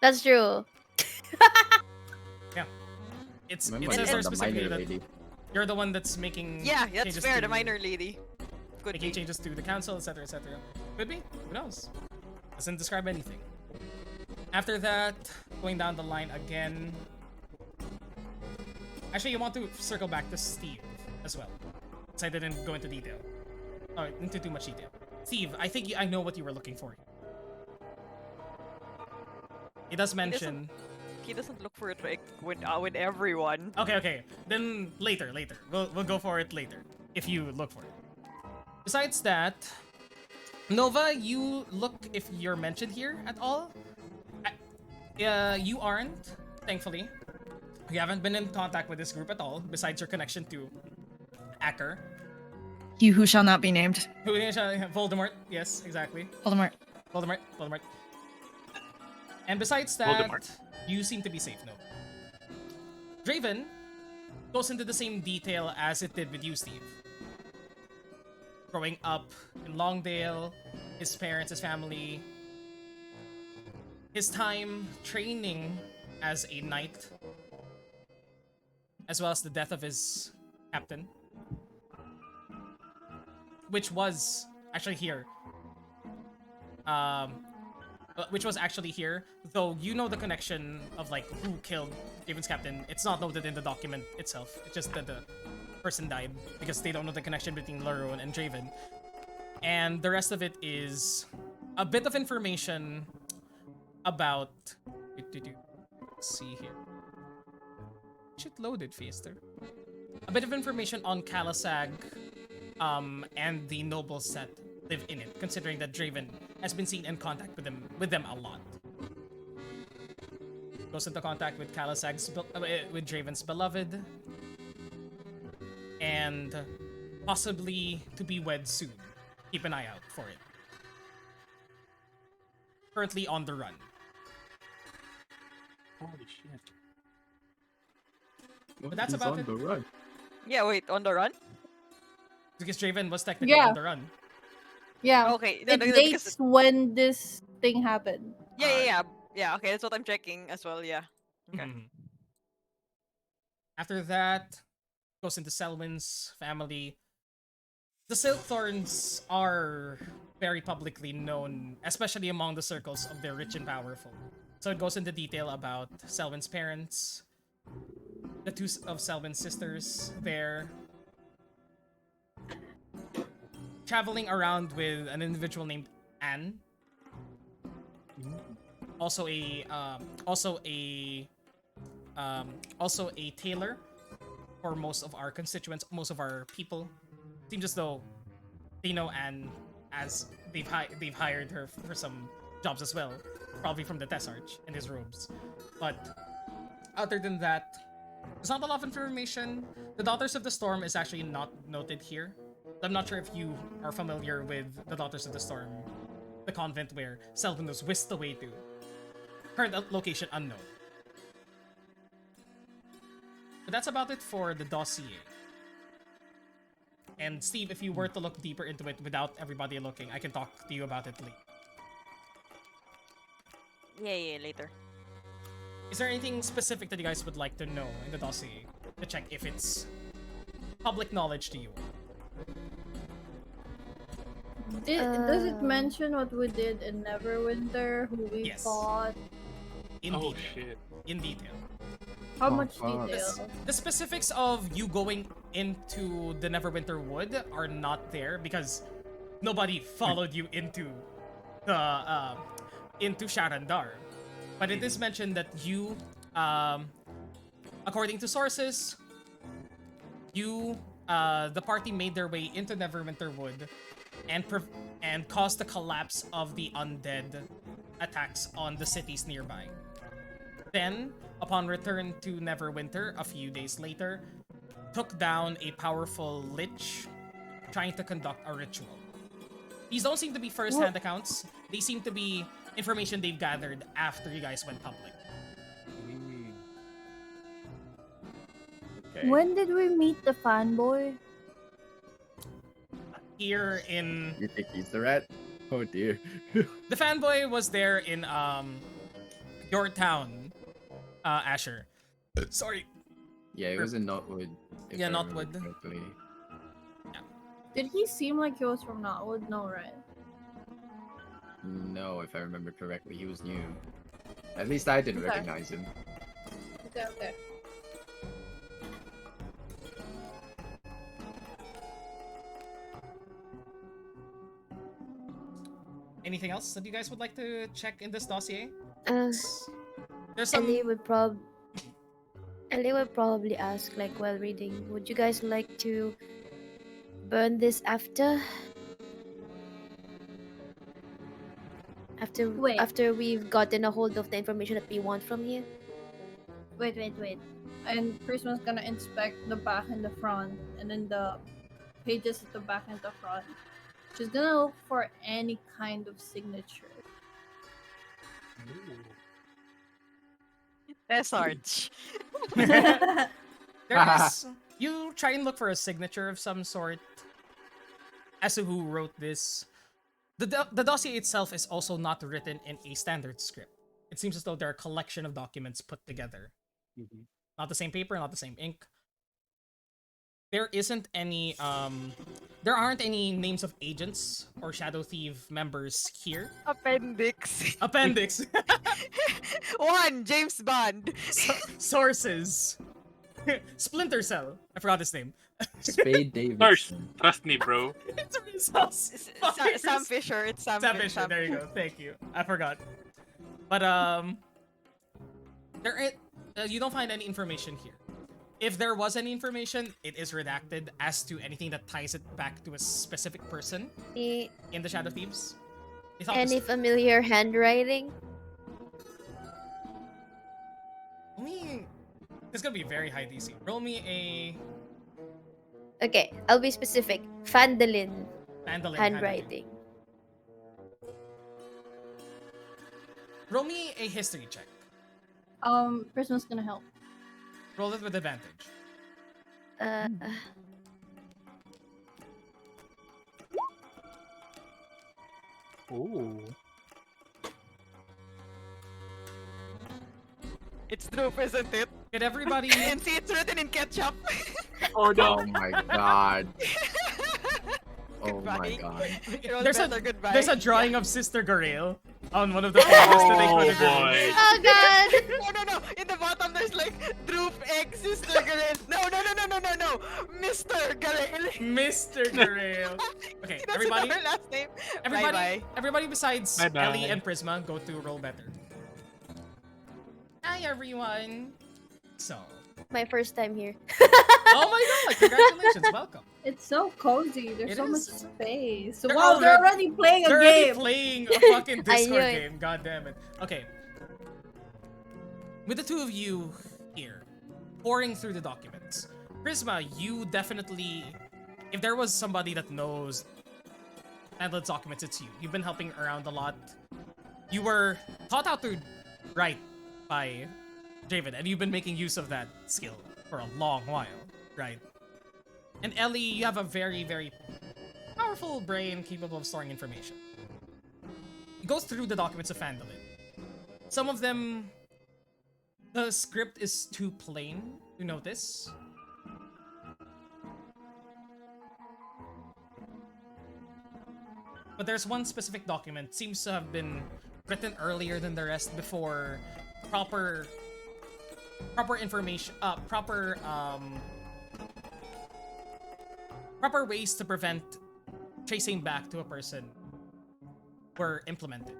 That's true. it's my it money's says on there the specifically minor that lady. you're the one that's making Yeah, that's changes fair. to- The minor lady. Could making be. changes to the council, etc., etc. Could be. Who knows? Doesn't describe anything. After that, going down the line again. Actually, you want to circle back to Steve as well, because I didn't go into detail. Oh, into too much detail. Steve, I think I know what you were looking for. He does mention. He doesn't look for it like with everyone. Okay. Then later. We'll go for it later if you look for it. Besides that, Nova, you look if you're mentioned here at all. You aren't, thankfully. You haven't been in contact with this group at all, besides your connection to Acker. You who shall not be named. Voldemort, yes, exactly. Voldemort. Voldemort. And besides that, Voldemort. You seem to be safe, no. Draven goes into the same detail as it did with you, Steve. Growing up in Longdale, his parents, his family, his time training as a knight, as well as the death of his captain, which was actually here. Which was actually here, though you know the connection of like who killed Draven's captain. It's not noted in the document itself. It's just that the person died because they don't know the connection between Laroon and Draven. And the rest of it is a bit of information about. Let's see here. Shit loaded, Feaster. A bit of information on Kalasag, and the nobles that live in it, considering that Draven has been seen in contact with them a lot. Goes into contact with with Draven's beloved, and possibly to be wed soon. Keep an eye out for it. Currently on the run. Holy shit. Well, But that's he's about on it. the run. Yeah, wait, on the run? Because Draven was technically Yeah. on the run. Yeah. Okay, It dates when this thing happened. Yeah, okay, that's what I'm checking as well, yeah. Okay. Mhm. After that, goes into Selwyn's family. The Silkthorns are very publicly known, especially among the circles of their rich and powerful. So it goes into detail about Selwyn's parents, the two of Selwyn's sisters there, traveling around with an individual named Anne, also a tailor for most of our constituents, most of our people. Seems as though they know Anne, as they've hired her for some jobs as well, probably from the Tessarch in his robes. But other than that, there's not a lot of information. The Daughters of the Storm is actually not noted here. I'm not sure if you are familiar with the Daughters of the Storm, the convent where Selwyn was whisked away to. Current location unknown. But that's about it for the dossier. And Steve, if you were to look deeper into it without everybody looking, I can talk to you about it later. Yeah, later. Is there anything specific that you guys would like to know in the dossier to check if it's public knowledge to you? Does it mention what we did in Neverwinter, who we Yes. fought? In Oh detail. shit. In detail. How Oh, much fuck. detail? The specifics of you going into the Neverwinter Wood are not there because nobody followed you into the into Sharandar. But it is mentioned that you, according to sources, the party made their way into Neverwinter Wood and caused the collapse of the undead attacks on the cities nearby. Then, upon return to Neverwinter a few days later, took down a powerful lich trying to conduct a ritual. These don't seem to be first-hand accounts. They seem to be information they've gathered after you guys went public. Okay. When did we meet the fanboy? Here in... You think he's the rat? Oh dear. The fanboy was there in your town, Asher. Sorry. Yeah, it was in Notwood. if Yeah, I remember Notwood. correctly. Did he seem like he was from Notwood? No, right? No, if I remember correctly, he was new. At least I didn't Okay. recognize him. Okay. Anything else that you guys would like to check in this dossier? Uh, There's some... Ellie would probably ask, like, while reading, would you guys like to burn this after? Wait. After we've gotten a hold of the information that we want from you? Wait. And Prisma's gonna inspect the back and the front, and then the pages at the back and the front. She's gonna look for any kind of signature. Research. There is. You try and look for a signature of some sort as to who wrote this. The dossier itself is also not written in a standard script. It seems as though they're a collection of documents put together. Mhm. Not the same paper, not the same ink. There isn't any there aren't any names of agents or Shadow Thief members here. Appendix. Appendix. 1. James Bond. Sources. Splinter Cell. I forgot his name. Spade Davidson. First, trust me, bro. It's results. Sam Fisher. It's Sam, Sam Fisher. There you go. Thank you. I forgot. But you don't find any information here. If there was any information, it is redacted as to anything that ties it back to a specific person Any, in the Shadow Thieves. It's not any just- familiar handwriting? Roll me. It's gonna be very high DC. Roll me a Okay, I'll be specific. Fandolin Mandolin handwriting. Roll me a history check. Prisma's gonna help. Roll it with advantage. Uh, Ooh. It's Droop, isn't it? Did everybody? And see, it's written in ketchup. Oh Oh no. my god. Oh my Goodbye. god. Roll There's better, goodbye. There's a drawing of Sister Garail on one of the pages that they Oh put in there. boy. oh god! No. In the bottom, there's like Droop X Sister Garail. No. Mr. Garail. Mr. Garail. Okay, That's everybody. her last name. Everybody, Bye-bye. everybody besides Bye-bye. Ellie and Prisma go to roll better. Hi everyone. So, My first time here. oh my god! Congratulations, welcome. It's so cozy. There's It so much is. space. They're Wow, they're already playing a They're already game. playing a fucking I knew Discord it. game. God damn it. Okay. With the two of you here, pouring through the documents, Prisma, you definitely, if there was somebody that knows handle documents, it's you. You've been helping around a lot. You were taught how to write by Javen, and you've been making use of that skill for a long while, right? And Ellie, you have a very, very powerful brain capable of storing information. It goes through the documents of Fandolin. Some of them, the script is too plain to notice. But there's one specific document, seems to have been written earlier than the rest before proper information, proper ways to prevent tracing back to a person were implemented.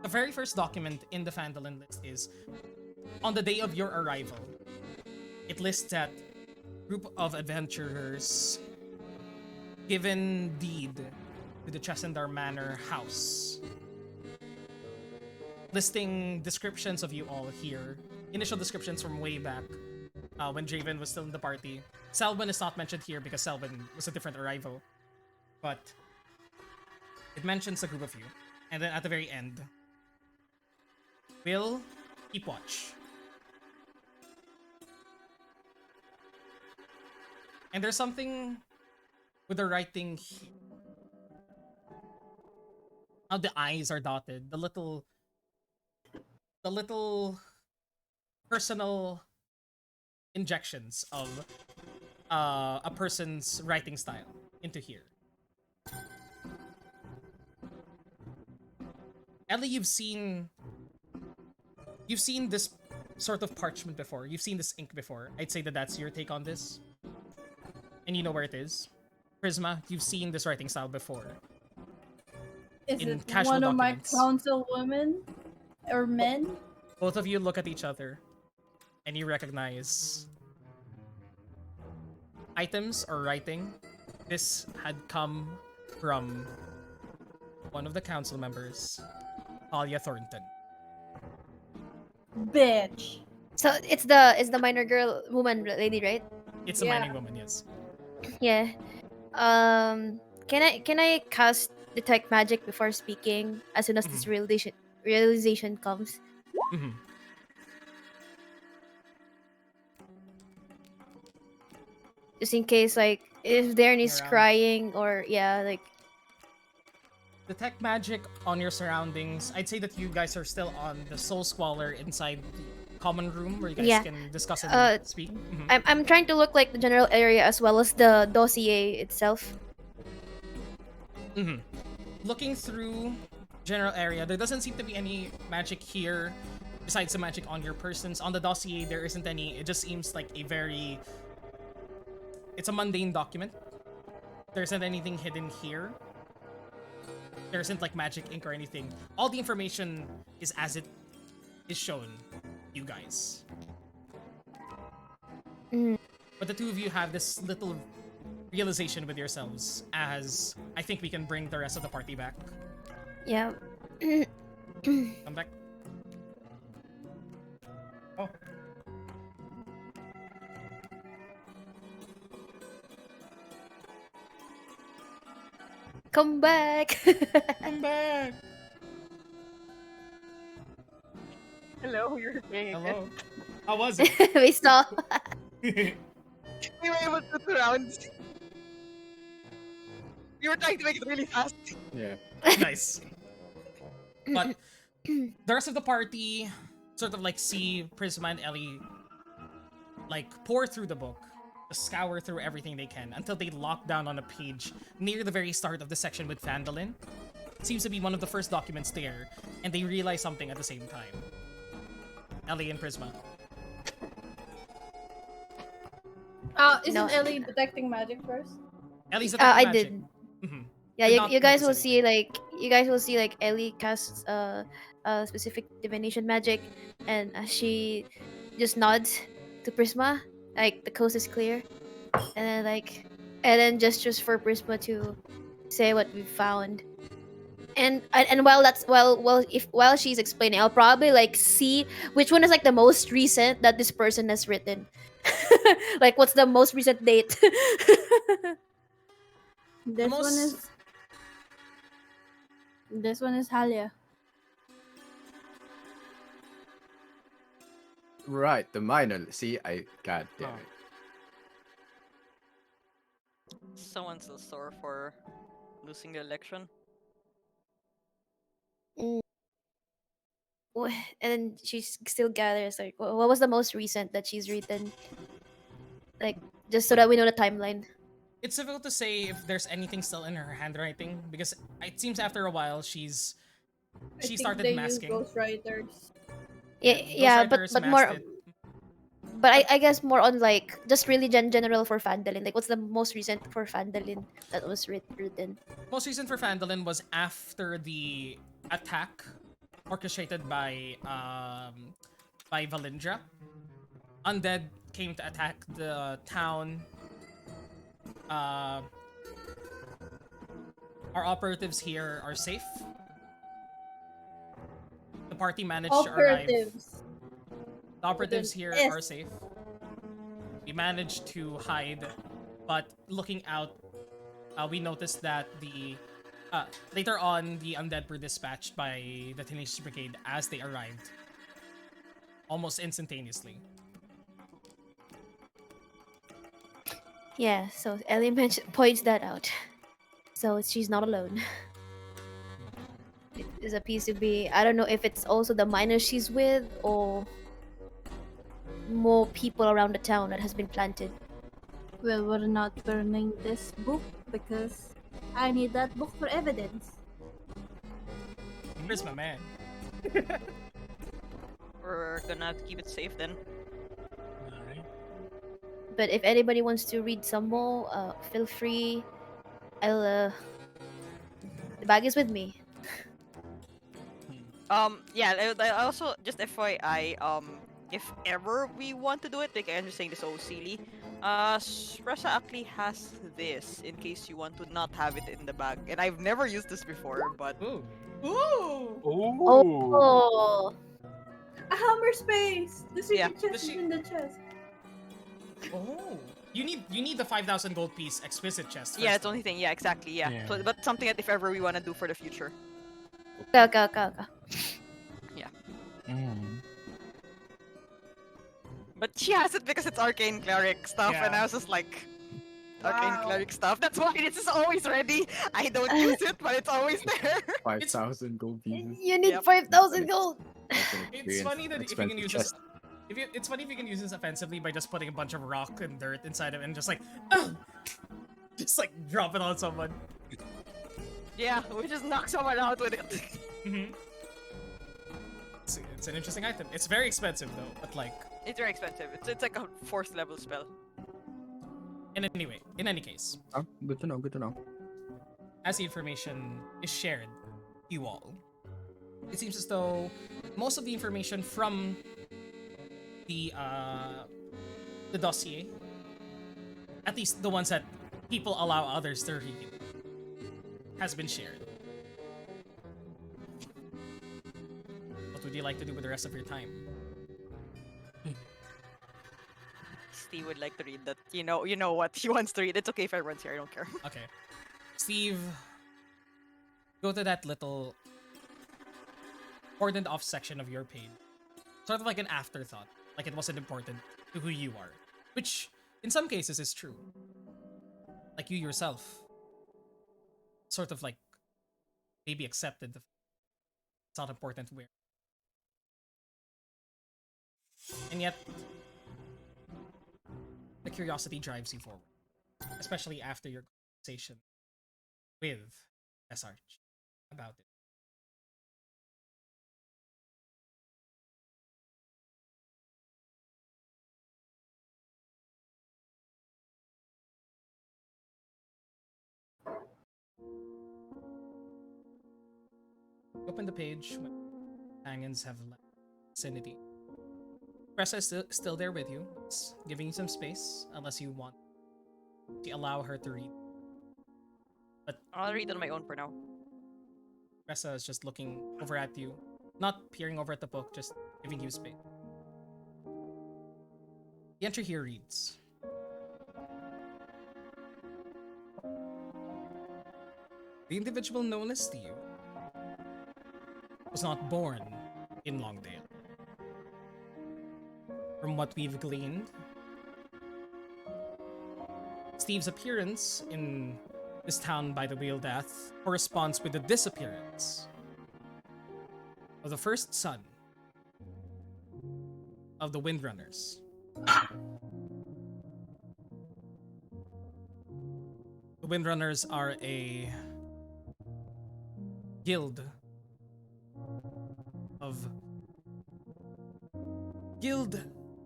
The very first document in the Fandolin list is, on the day of your arrival, it lists that group of adventurers given deed to the Chessendar Manor house. Listing descriptions of you all here. Initial descriptions from way back when Javen was still in the party. Selwyn is not mentioned here because Selwyn was a different arrival. But it mentions a group of you. And then at the very end, we'll keep watch. And there's something with the writing here. How the I's are dotted. The little personal injections of a person's writing style into here. Ellie, you've seen this sort of parchment before. You've seen this ink before. I'd say that that's your take on this. And you know where it is. Prisma, you've seen this writing style before. Is in it casual one of my documents. council women or men? Both of you look at each other and you recognize items or writing. This had come from one of the council members, Talia Thornton. Bitch. So it's the minor girl woman lady, right? It's a Yeah. mining woman, yes. Yeah. Can I cast detect magic before speaking as soon as this realization comes? Mhm. just in case like if Darren is Around. crying or yeah, like Detect magic on your surroundings. I'd say that you guys are still on the Soul Squalor inside the common room where you guys Yeah. can discuss and speak. Mhm. I'm trying to look like the general area as well as the dossier itself. Looking through general area, there doesn't seem to be any magic here besides the magic on your persons. On the dossier, there isn't any. It just seems like a very... It's a mundane document. There isn't anything hidden here. There isn't like magic ink or anything. All the information is as it is shown, you guys. But the two of you have this little realization with yourselves as I think we can bring the rest of the party back. Yeah. Come back. Oh. Come back. Come back. Hello, you're saying. Hello. How was it? We saw. We were able to 2 rounds. We were trying to make it really fast. Yeah. Nice. But the rest of the party sort of like see Prisma and Ellie like pour through the book, scour through everything they can until they lock down on a page near the very start of the section with Fandolin. It seems to be one of the first documents there, and they realize something at the same time. Ellie and Prisma. Isn't No. Ellie detecting magic first? Ellie's I magic. did. Mhm. Yeah, Did not you guys will notice see like Ellie casts specific divination magic, and she just nods to Prisma, like the coast is clear, and then gestures for Prisma to say what we found. And while she's explaining, I'll probably like see which one is like the most recent that this person has written. Like what's the most recent date? This one most- is. This one is Halia. Right, the minor. See, God damn Oh. it. Someone's still sore for losing the election. And then she still gathers like what was the most recent that she's written, like just so that we know the timeline. It's difficult to say if there's anything still in her handwriting because it seems after a while she I think started they masking. use ghostwriters. Yeah, but ghostwriters more masked it. but I guess more on like just really general for Fandolin, like what's the most recent for Fandolin that was written. Most recent for Fandolin was after the attack orchestrated by Valindra. Undead came to attack the town. Our operatives here are safe. The party managed to arrive. Operatives. The operatives here Yes. are safe. We managed to hide, but looking out, we noticed that later on the undead were dispatched by the Tenacious Brigade as they arrived, almost instantaneously. Yeah, so Ellie points that out, so she's not alone. It is a piece to be. I don't know if it's also the miners she's with or more people around the town that has been planted. Well, we're not burning this book because I need that book for evidence. Prisma, man. We're gonna have to keep it safe then. Alright. But if anybody wants to read some more, feel free. The bag is with me. Yeah, I also just FYI, if ever we want to do it, like I'm just saying this so silly. Spressa actually has this in case you want to not have it in the bag. And I've never used this before, but Ooh. Ooh. Ooh. Oh, A hammer space! The secret Yeah. chest The is she- in the chest. Oh. You need the 5,000 gold piece exquisite chest. yeah, first, it's the only thing. Yeah, exactly. Yeah. Yeah. So, but something that if ever we want to do for the future. okay. Mm. But she has it because it's arcane cleric stuff, and Yeah. I was just like, arcane cleric stuff. That's why this is always ready. I don't use it, but it's always there. 5,000 gold pieces. You need Yep. 5,000 gold. That's an It's experience, funny that if you can expensive use chest. this, it's funny if you can use this offensively by just putting a bunch of rock and dirt inside of it and just like, just like drop it on someone. Yeah, we just knock someone out with it. Mm-hmm. It's an interesting item. It's very expensive though, but like, It's very expensive. It's like a 4th level spell. in any case, Oh, good to know. Good to know. as the information is shared, you all, it seems as though most of the information from the dossier, at least the ones that people allow others to read, has been shared. What would you like to do with the rest of your time? Steve would like to read that. You know what he wants to read. It's okay if everyone's here. I don't care. Okay. Steve, go to that little cordoned off section of your page. Sort of like an afterthought. Like it wasn't important to who you are. Which, in some cases, is true. Like you yourself. Sort of like, maybe accepted it's not important where. And yet, the curiosity drives you forward. Especially after your conversation with SRH about it. Open the page when companions have left the vicinity. Pressa is still there with you. It's giving you some space, unless you want to allow her to read. But I'll read on my own for now. Pressa is just looking over at you, not peering over at the book, just giving you space. The entry here reads: the individual known as Steve was not born in Longdale. From what we've gleaned, Steve's appearance in this town by the Wheel Death corresponds with the disappearance of the first son of the Windrunners. The Windrunners are a guild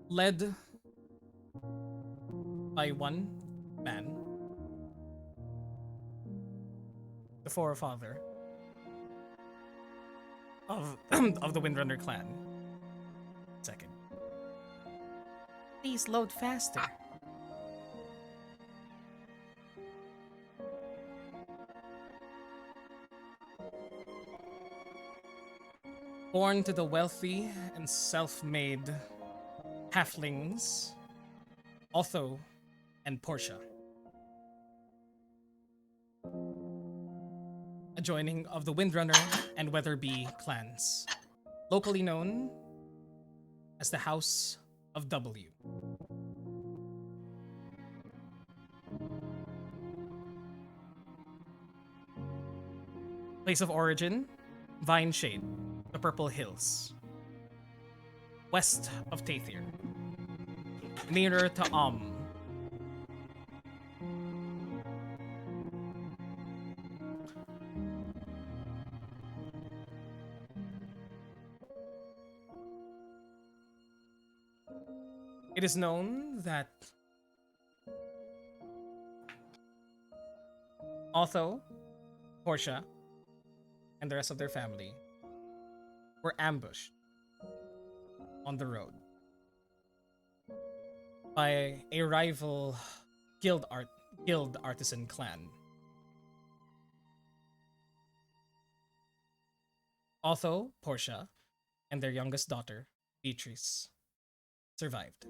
led by one man, the forefather of of the Windrunner clan. Second. Please load faster. Born to the wealthy and self-made halflings, Otho and Portia. A joining of the Windrunner and Weatherby clans, locally known as the House of W. Place of origin, Vine Shade, the Purple Hills. West of Tathir. Nearer to It is known that Otho, Portia, and the rest of their family were ambushed on the road by a rival guild artisan clan. Otho, Portia, and their youngest daughter, Beatrice, survived.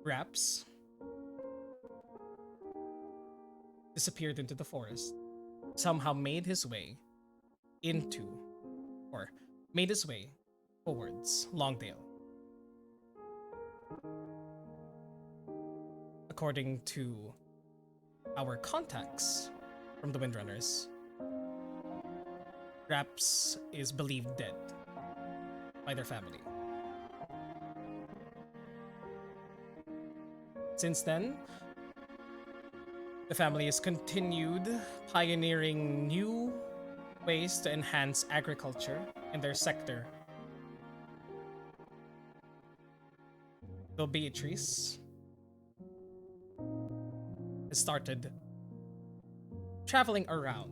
Raps disappeared into the forest, somehow made his way towards Longdale. According to our contacts from the Windrunners, Raps is believed dead by their family. Since then, the family has continued pioneering new ways to enhance agriculture in their sector. Though Beatrice has started traveling around,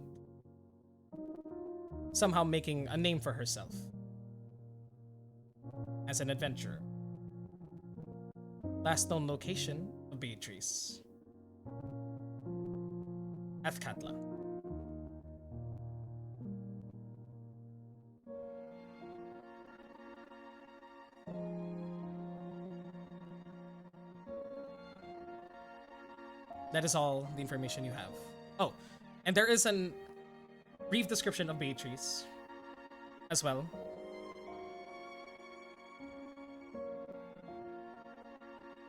somehow making a name for herself as an adventurer. Last known location of Beatrice, Athkatla. That is all the information you have. Oh, and there is a brief description of Beatrice as well.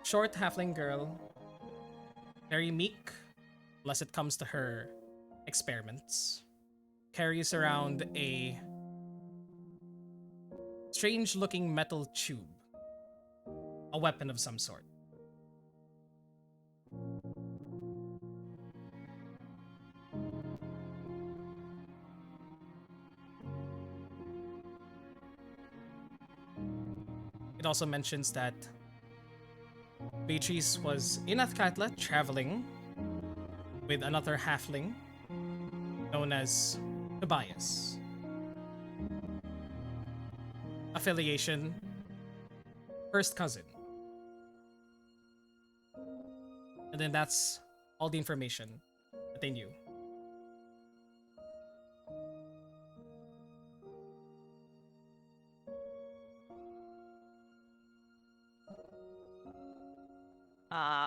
Short halfling girl, very meek, unless it comes to her experiments. Carries around a strange looking metal tube, a weapon of some sort. It also mentions that Beatrice was in Athkatla traveling with another halfling known as Tobias. Affiliation, first cousin. And then that's all the information that they knew.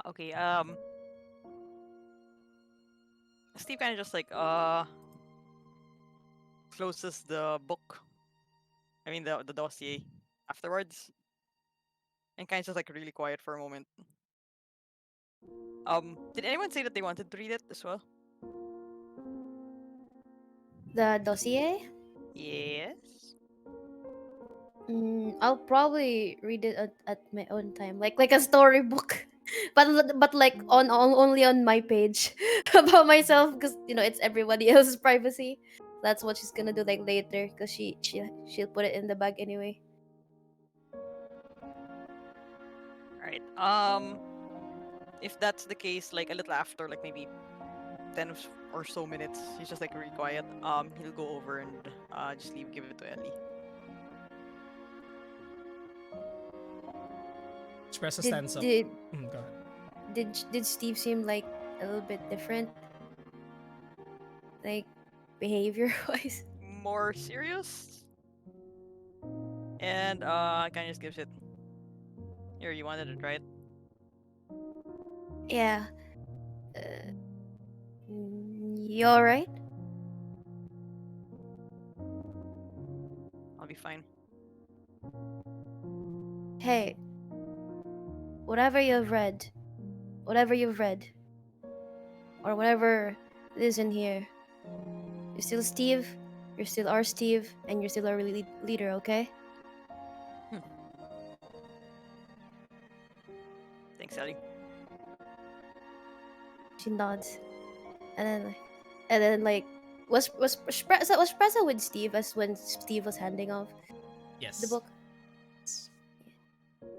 Okay. Steve kind of just like closes the book. I mean the dossier afterwards, and kind of just like really quiet for a moment. Did anyone say that they wanted to read it as well? The dossier. Yes. I'll probably read it at my own time, like a storybook, but like on only on my page about myself, because it's everybody else's privacy. That's what she's gonna do like later, because she'll put it in the bag anyway. All right. If that's the case, like a little after, like maybe 10 or so minutes, he's just like really quiet. He'll go over and just give it to Ellie. Espresso Did stands up. did Go ahead. did Steve seem like a little bit different, like behavior wise? More serious, and kind of just gives it. Here, you wanted it, right? Yeah. You alright? I'll be fine. Hey, whatever you've read, or whatever is in here, you're still Steve, you're still our Steve, and you're still our leader, okay? Thanks, Ellie. She nods, and then like was Pressa with Steve as when Steve was handing off Yes. the book?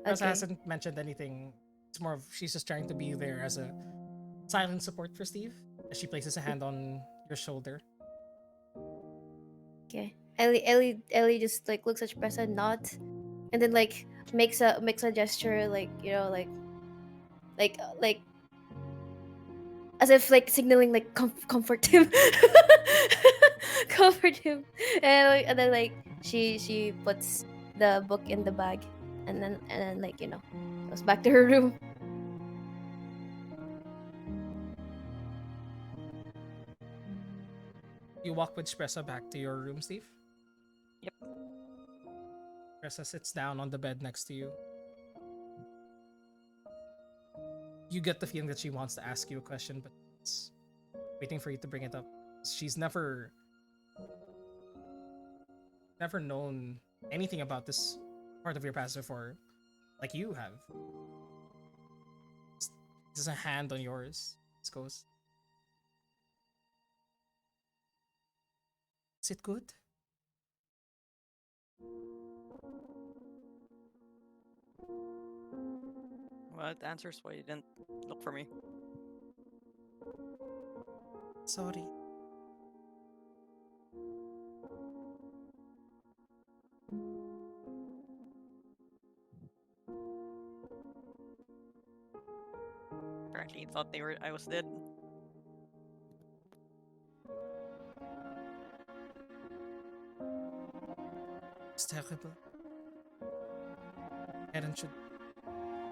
Pressa Okay. hasn't mentioned anything. It's more of she's just trying to be there as a silent support for Steve as she places a hand on your shoulder. Okay. Ellie just like looks at Pressa, nods, and then like makes a gesture, like like as if like signaling like comfort him, comfort him, and then like she puts the book in the bag, and then like goes back to her room. You walk with Espresso back to your room, Steve? Yep. Tressa sits down on the bed next to you. You get the feeling that she wants to ask you a question, but it's waiting for you to bring it up. She's never known anything about this part of your past before, like you have. There's a hand on yours. This goes. Is it good? Well, it answers why you didn't look for me. Sorry. Apparently, you thought I was dead. It's terrible. Parents should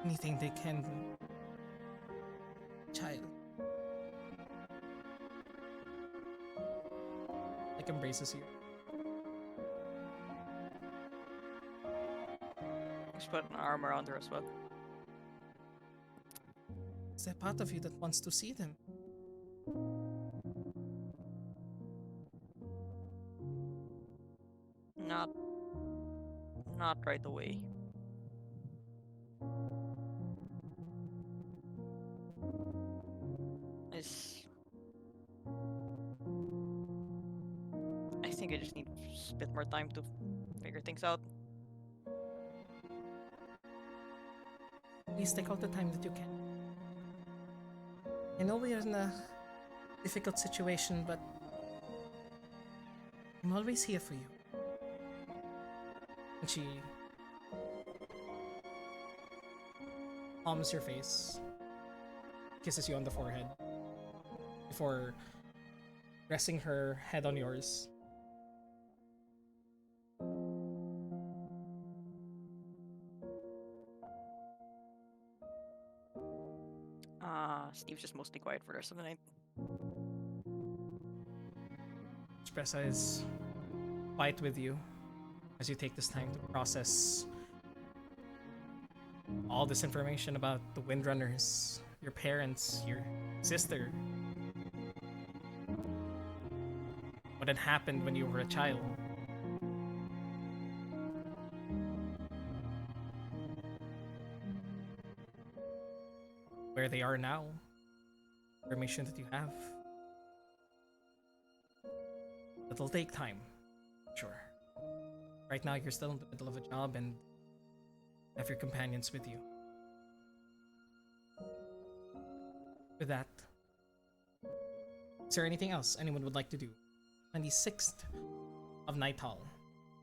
anything they can do. Child. Like embraces you. Just put an arm around her as well. Is there part of you that wants to see them? Not right away. I think I just need a bit more time to figure things out. Please take out the time that you can. I know we are in a difficult situation, but I'm always here for you. And she palms your face, kisses you on the forehead, before resting her head on yours. Steve's just mostly quiet for the rest of the night. Espressa is quiet with you as you take this time to process all this information about the Windrunners, your parents, your sister. What had happened when you were a child. Where they are now. Information that you have. It'll take time, sure. Right now, you're still in the middle of a job and have your companions with you. With that, is there anything else anyone would like to do? 26th of Night Hall,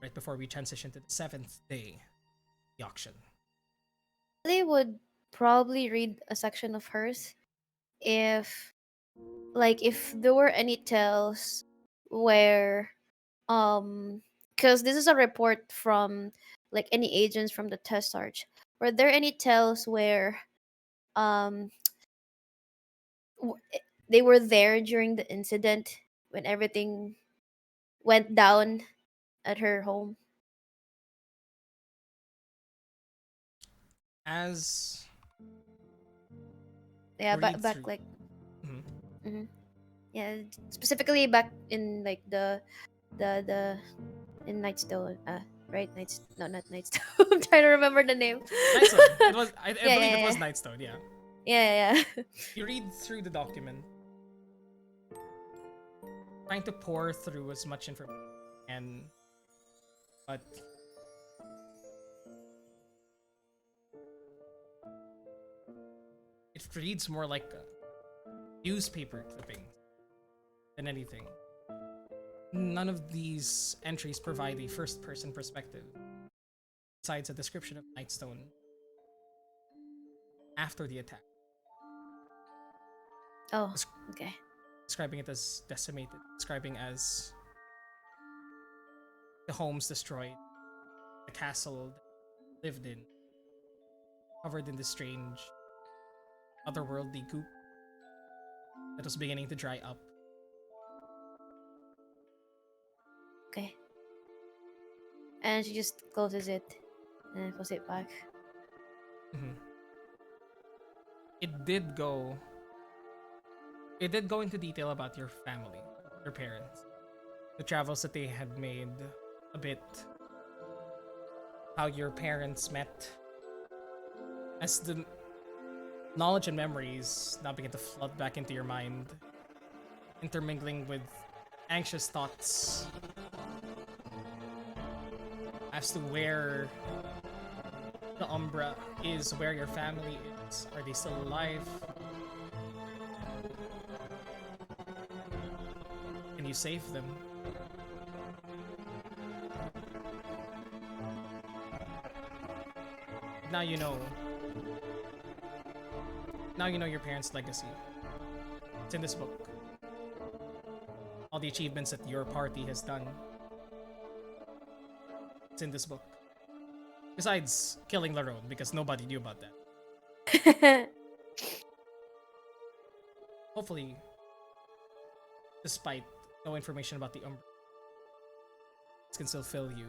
right before we transition to the 7th day, the auction. I would probably read a section of hers if there were any tells where because this is a report from like any agents from the test search. Were there any tells where um they were there during the incident when everything went down at her home? As Yeah, you back read back through- like Mhm. yeah, specifically back in like the in Nightstone. Right, no, not Nightstone. I'm trying to remember the name. Nightstone. It was. I Yeah, believe yeah, it was yeah. Nightstone. Yeah. Yeah. You read through the document, trying to pour through as much information, but it reads more like a newspaper clipping than anything. None of these entries provide a first-person perspective, besides a description of Nightstone after the attack, Oh, okay. describing it as decimated, describing as the homes destroyed, the castle they lived in, covered in this strange, otherworldly goop that was beginning to dry up. Okay. and she just closes it and puts it back. Mhm. It did go. It did go into detail about your family, your parents, the travels that they had made, a bit how your parents met, as the knowledge and memories now begin to flood back into your mind, intermingling with anxious thoughts as to where the Umbra is, where your family is. Are they still alive? Can you save them? Now you know. Now you know your parents' legacy. It's in this book. All the achievements that your party has done. It's in this book. Besides killing Larone, because nobody knew about that. Hopefully, despite no information about the Umbra, this can still fill you.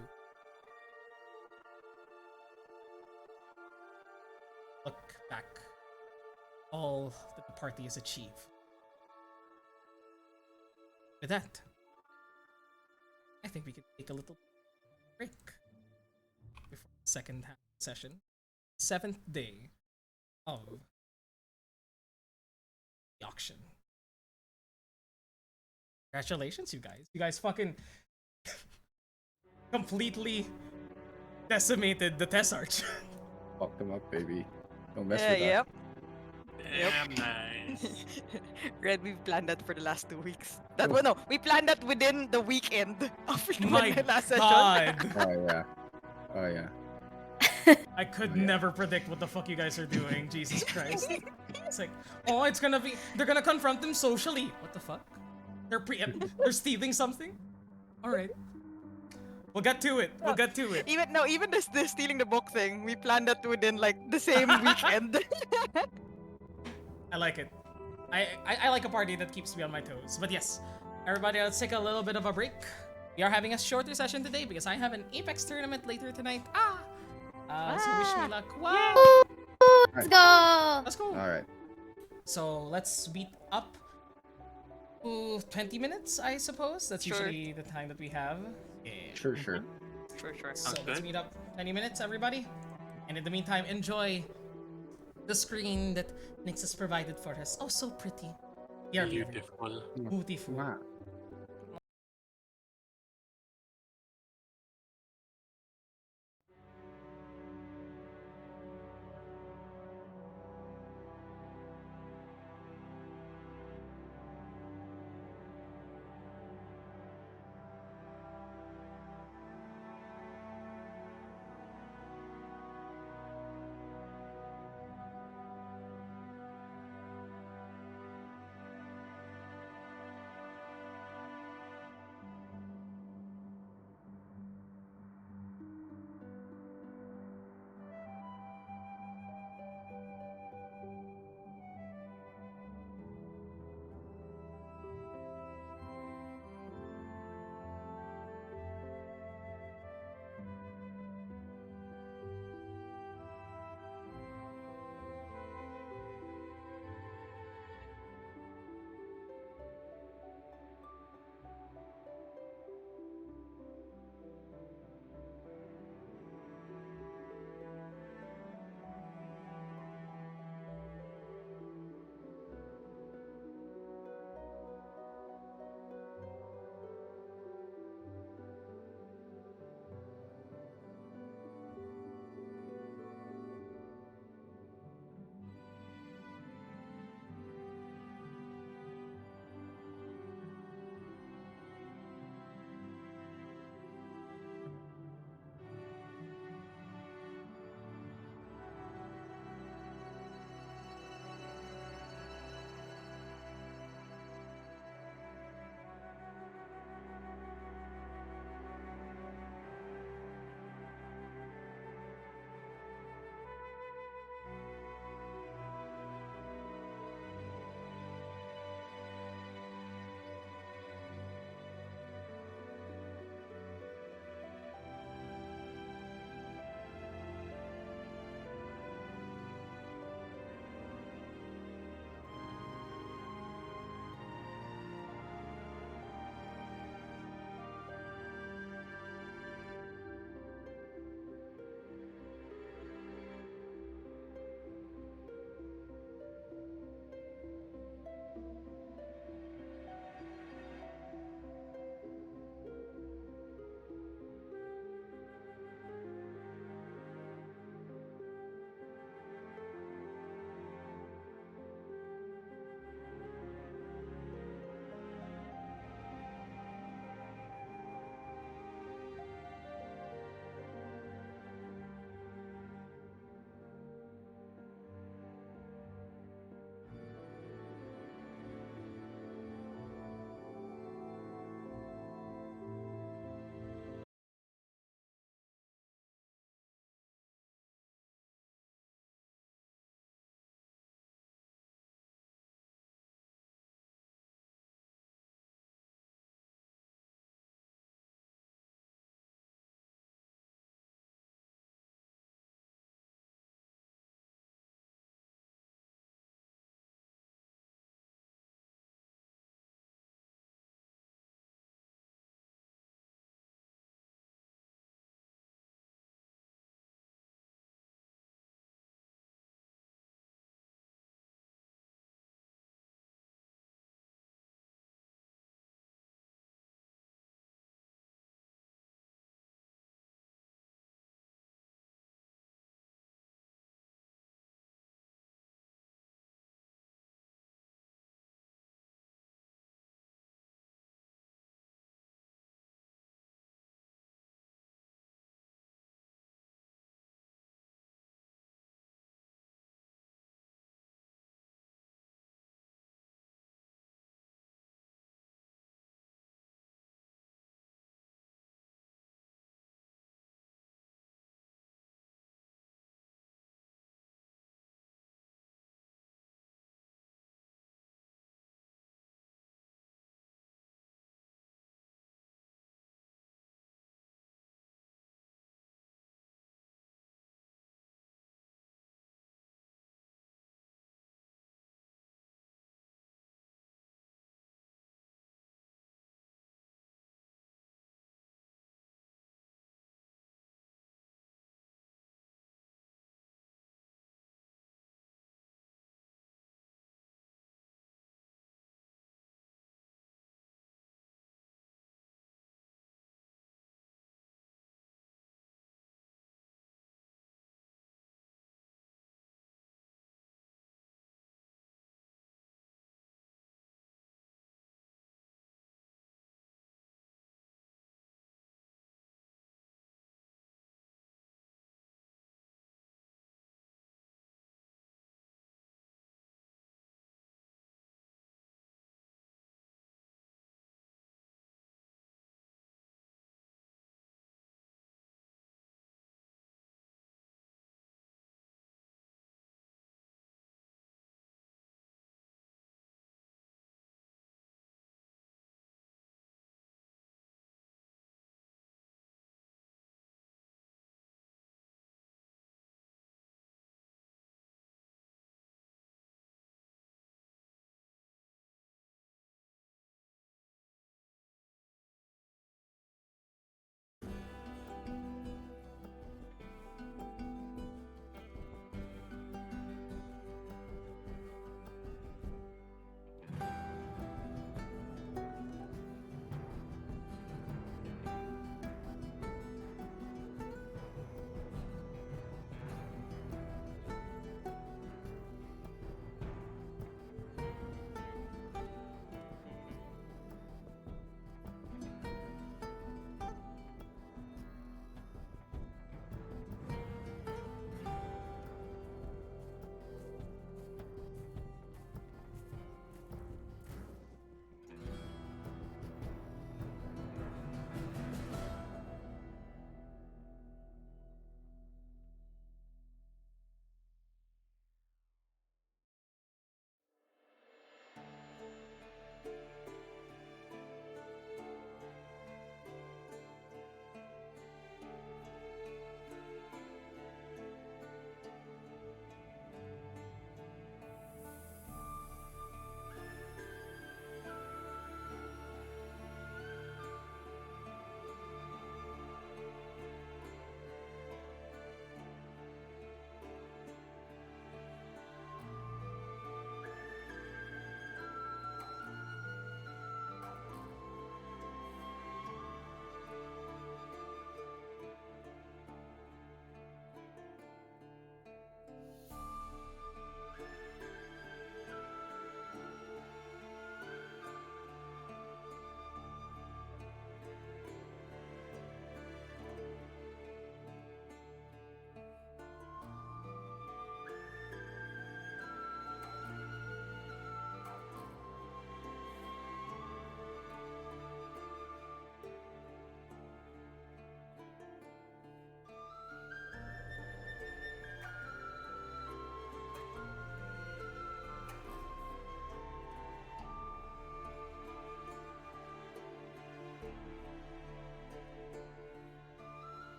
Look back. All that the party has achieved. With that, I think we can take a little break before the second half session. 7th day of the auction. Congratulations, you guys. You guys fucking completely decimated the Tessarch. Fuck them up, baby. Don't mess Yeah, with that. yep. Damn nice. Red, we've planned that for the last 2 weeks. That one, no, we planned that within the weekend of My the last session. god. Oh yeah. Oh yeah. I could Oh, yeah. never predict what the fuck you guys are doing. Jesus Christ. It's like, oh, it's gonna be. They're gonna confront them socially. What the fuck? They're stealing something? Alright. We'll get to it. We'll get to it. Even the stealing the book thing, we planned that within like the same weekend. I like it. I like a party that keeps me on my toes. But yes, everybody, let's take a little bit of a break. We are having a shorter session today because I have an Apex tournament later tonight. So wish me luck. Wow. Let's go. Let's go. All right. So let's beat up. 20 minutes, I suppose. That's Sure. usually the time that we have. Yeah. Sure. Sure. Sure. So Sounds let's good. meet up 20 minutes, everybody. And in the meantime, enjoy the screen that Nyx has provided for us. Oh, so pretty. Yeah, Beautiful. beautiful. Wow.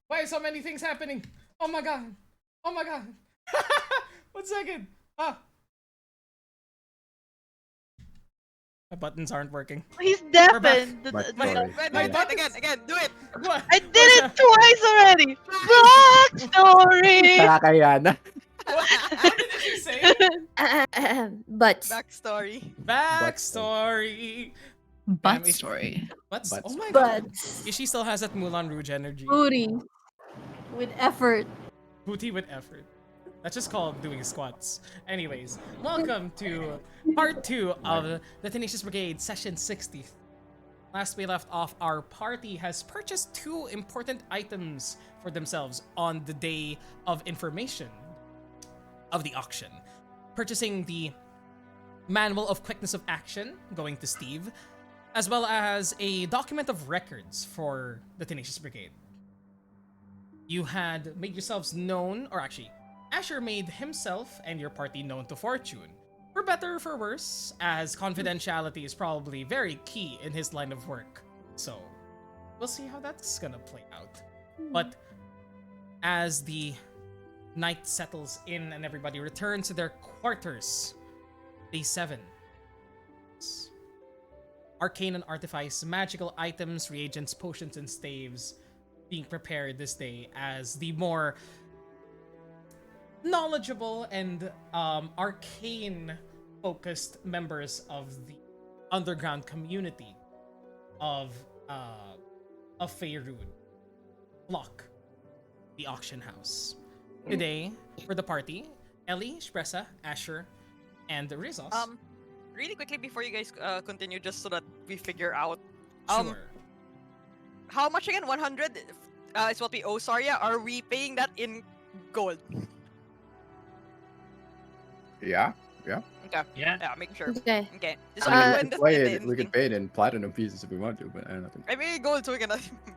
Why are so many things happening? Oh my god. Oh my god. 1 second. Ah. My buttons aren't working. He's We're back. deafened. My Wait, story. wait, My wait, buttons- again, do it. What? I did What's it twice already. Backstory. Nakakaya na. What did you say? But Backstory. Backstory. Butt Damn, story. What's But- oh my but god. She still has that Moulin Rouge energy. Booty. With effort. Booty with effort. That's just called doing squats. Anyways, welcome to part 2 of the Tenacious Brigade session 60. Last we left off, our party has purchased 2 important items for themselves on the day of information of the auction. Purchasing the Manual of Quickness of Action, going to Steve, as well as a document of records for the Tenacious Brigade. You had made yourselves known, or actually, Asher made himself and your party known to Fortune. For better or for worse, as confidentiality is probably very key in his line of work. So, we'll see how that's gonna play out. But as the night settles in and everybody returns to their quarters, day 7. Arcane and artifice, magical items, reagents, potions, and staves being prepared this day as the more knowledgeable and arcane focused members of the underground community of Faerun block the auction house. Today, for the party, Ellie, Shpressa, Asher, and Rizos. Really quickly before you guys continue, just so that we figure out. Sure. How much again? 100 is what we owe Saria. Are we paying that in gold? Yeah. Okay. Yeah. Yeah, making sure. okay. Okay. Just I mean, when we the- could pay the it. We could pay it in platinum pieces if we want to, but I don't know. I mean gold, so we can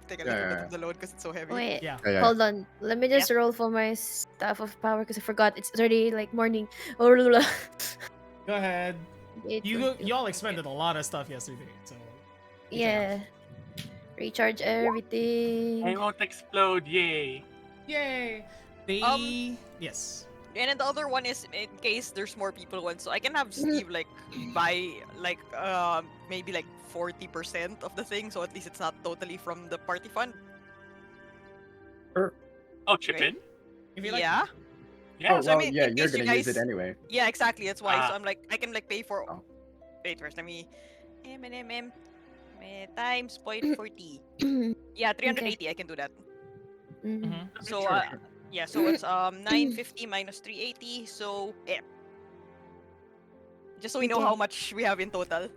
take a little Yeah, bit yeah, of the load because it's so heavy. Wait. Yeah. Yeah, yeah. Hold on. Let me just roll for my staff of power because I forgot it's already like morning. Oh, blah, blah. Go ahead. Eight, You 22. y'all expended a lot of stuff yesterday, so Yeah. Recharge everything. I won't explode, yay. yay! They yes. And then the other one is in case there's more people want, so I can have Steve like buy like maybe like 40% of the thing, so at least it's not totally from the party fund. Oh, chip Okay. in? If you like, Yeah. Yeah. Oh, so I well, mean, yeah, in you're case you gonna use guys- it anyway. Yeah, exactly. That's why. Ah. So I'm like, I can like pay for. Oh. Wait, first let me. Times 0.40. Yeah, 380. I can do that. Mhm. So Sure. yeah, so it's 950 minus 380. So yeah. Just so we know Okay. how much we have in total.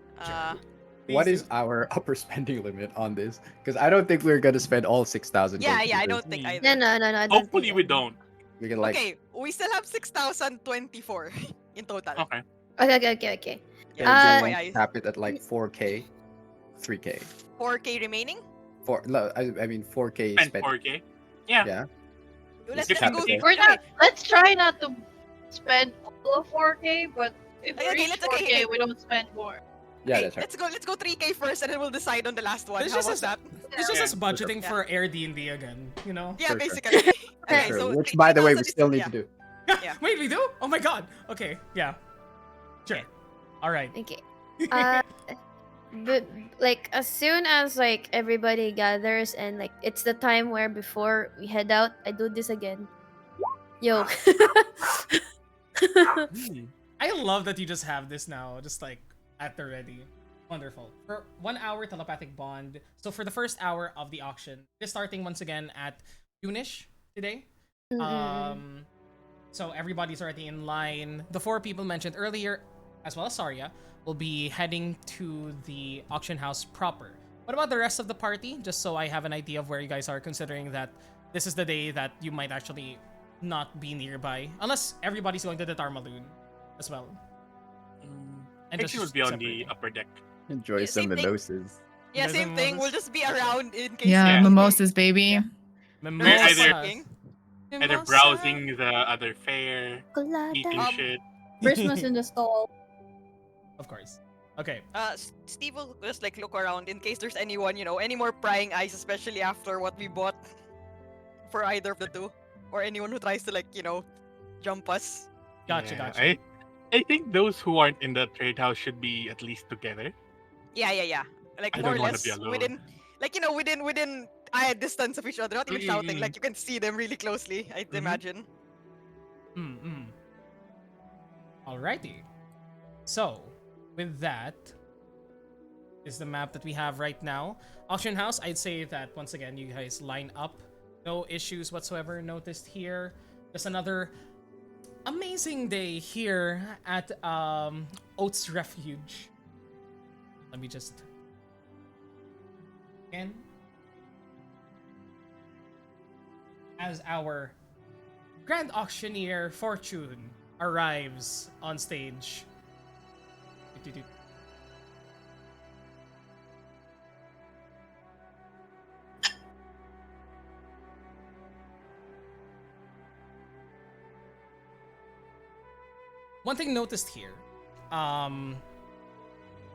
What please is our upper spending limit on this? Because I don't think we're gonna spend all 6,000. Yeah, gold yeah. I pieces. don't think Mm. either. No, I don't Hopefully think we that. don't. We can like. Okay, we still have 6,024 in total. Okay. Okay. Can Yeah, we FYI. just cap it at like 4K, 3K. 4K remaining. I mean 4K And spent. 4K. Yeah. Yeah. Let's Just just cap go. it there. We're not. Okay, Let's try not to spend all of 4K, but if we Okay, reach let's- 4K, okay. we don't spend more. Yeah, okay, that's right. let's go 3K first, and then we'll decide on the last one. It's How just about as- that? It's just Yeah. us budgeting Yeah. for Air D&D again, you know? Yeah, Sure. basically. For Okay, sure. so Which, by the way, we 3,000 still need yeah. to do. Yeah. Wait, we do? Oh my god. Okay, yeah. Sure. Okay. All right. Okay. But like as soon as like everybody gathers and like it's the time where before we head out, I do this again. Yo. Hmm. I love that you just have this now, just like at the ready. Wonderful. For 1 hour telepathic bond. So for the first hour of the auction, it's starting once again at noonish today. So everybody's already in line. The 4 people mentioned earlier, as well as Saria, will be heading to the auction house proper. What about the rest of the party? Just so I have an idea of where you guys are, considering that this is the day that you might actually not be nearby, unless everybody's going to the Tarmaloon as well. And Actually, would be on the separating. upper deck. Enjoy Yeah, some same thing. mimosas. Yeah, There's same a thing. mimosas. We'll just be around in case. Yeah, Yeah. mimosas, baby. Mimosas. Either- Either browsing the other fair, eating Um, shit. Christmas in the stall. Of course. Okay. Steve will just like look around in case there's anyone, any more prying eyes, especially after what we bought for either of the two, or anyone who tries to jump us. Gotcha, Yeah, gotcha. I think those who aren't in the trade house should be at least together. Yeah. Like I more or don't want to less be alone. within eye distance of each other, not even shouting. Mm-mm. Like you can see them really closely. I'd imagine. Mm-mm. Alrighty. So, with that, is the map that we have right now. Auction house, I'd say that once again, you guys line up. No issues whatsoever noticed here. Just another amazing day here at Oats Refuge. Let me just again, as our grand auctioneer Fortune arrives on stage. One thing noticed here,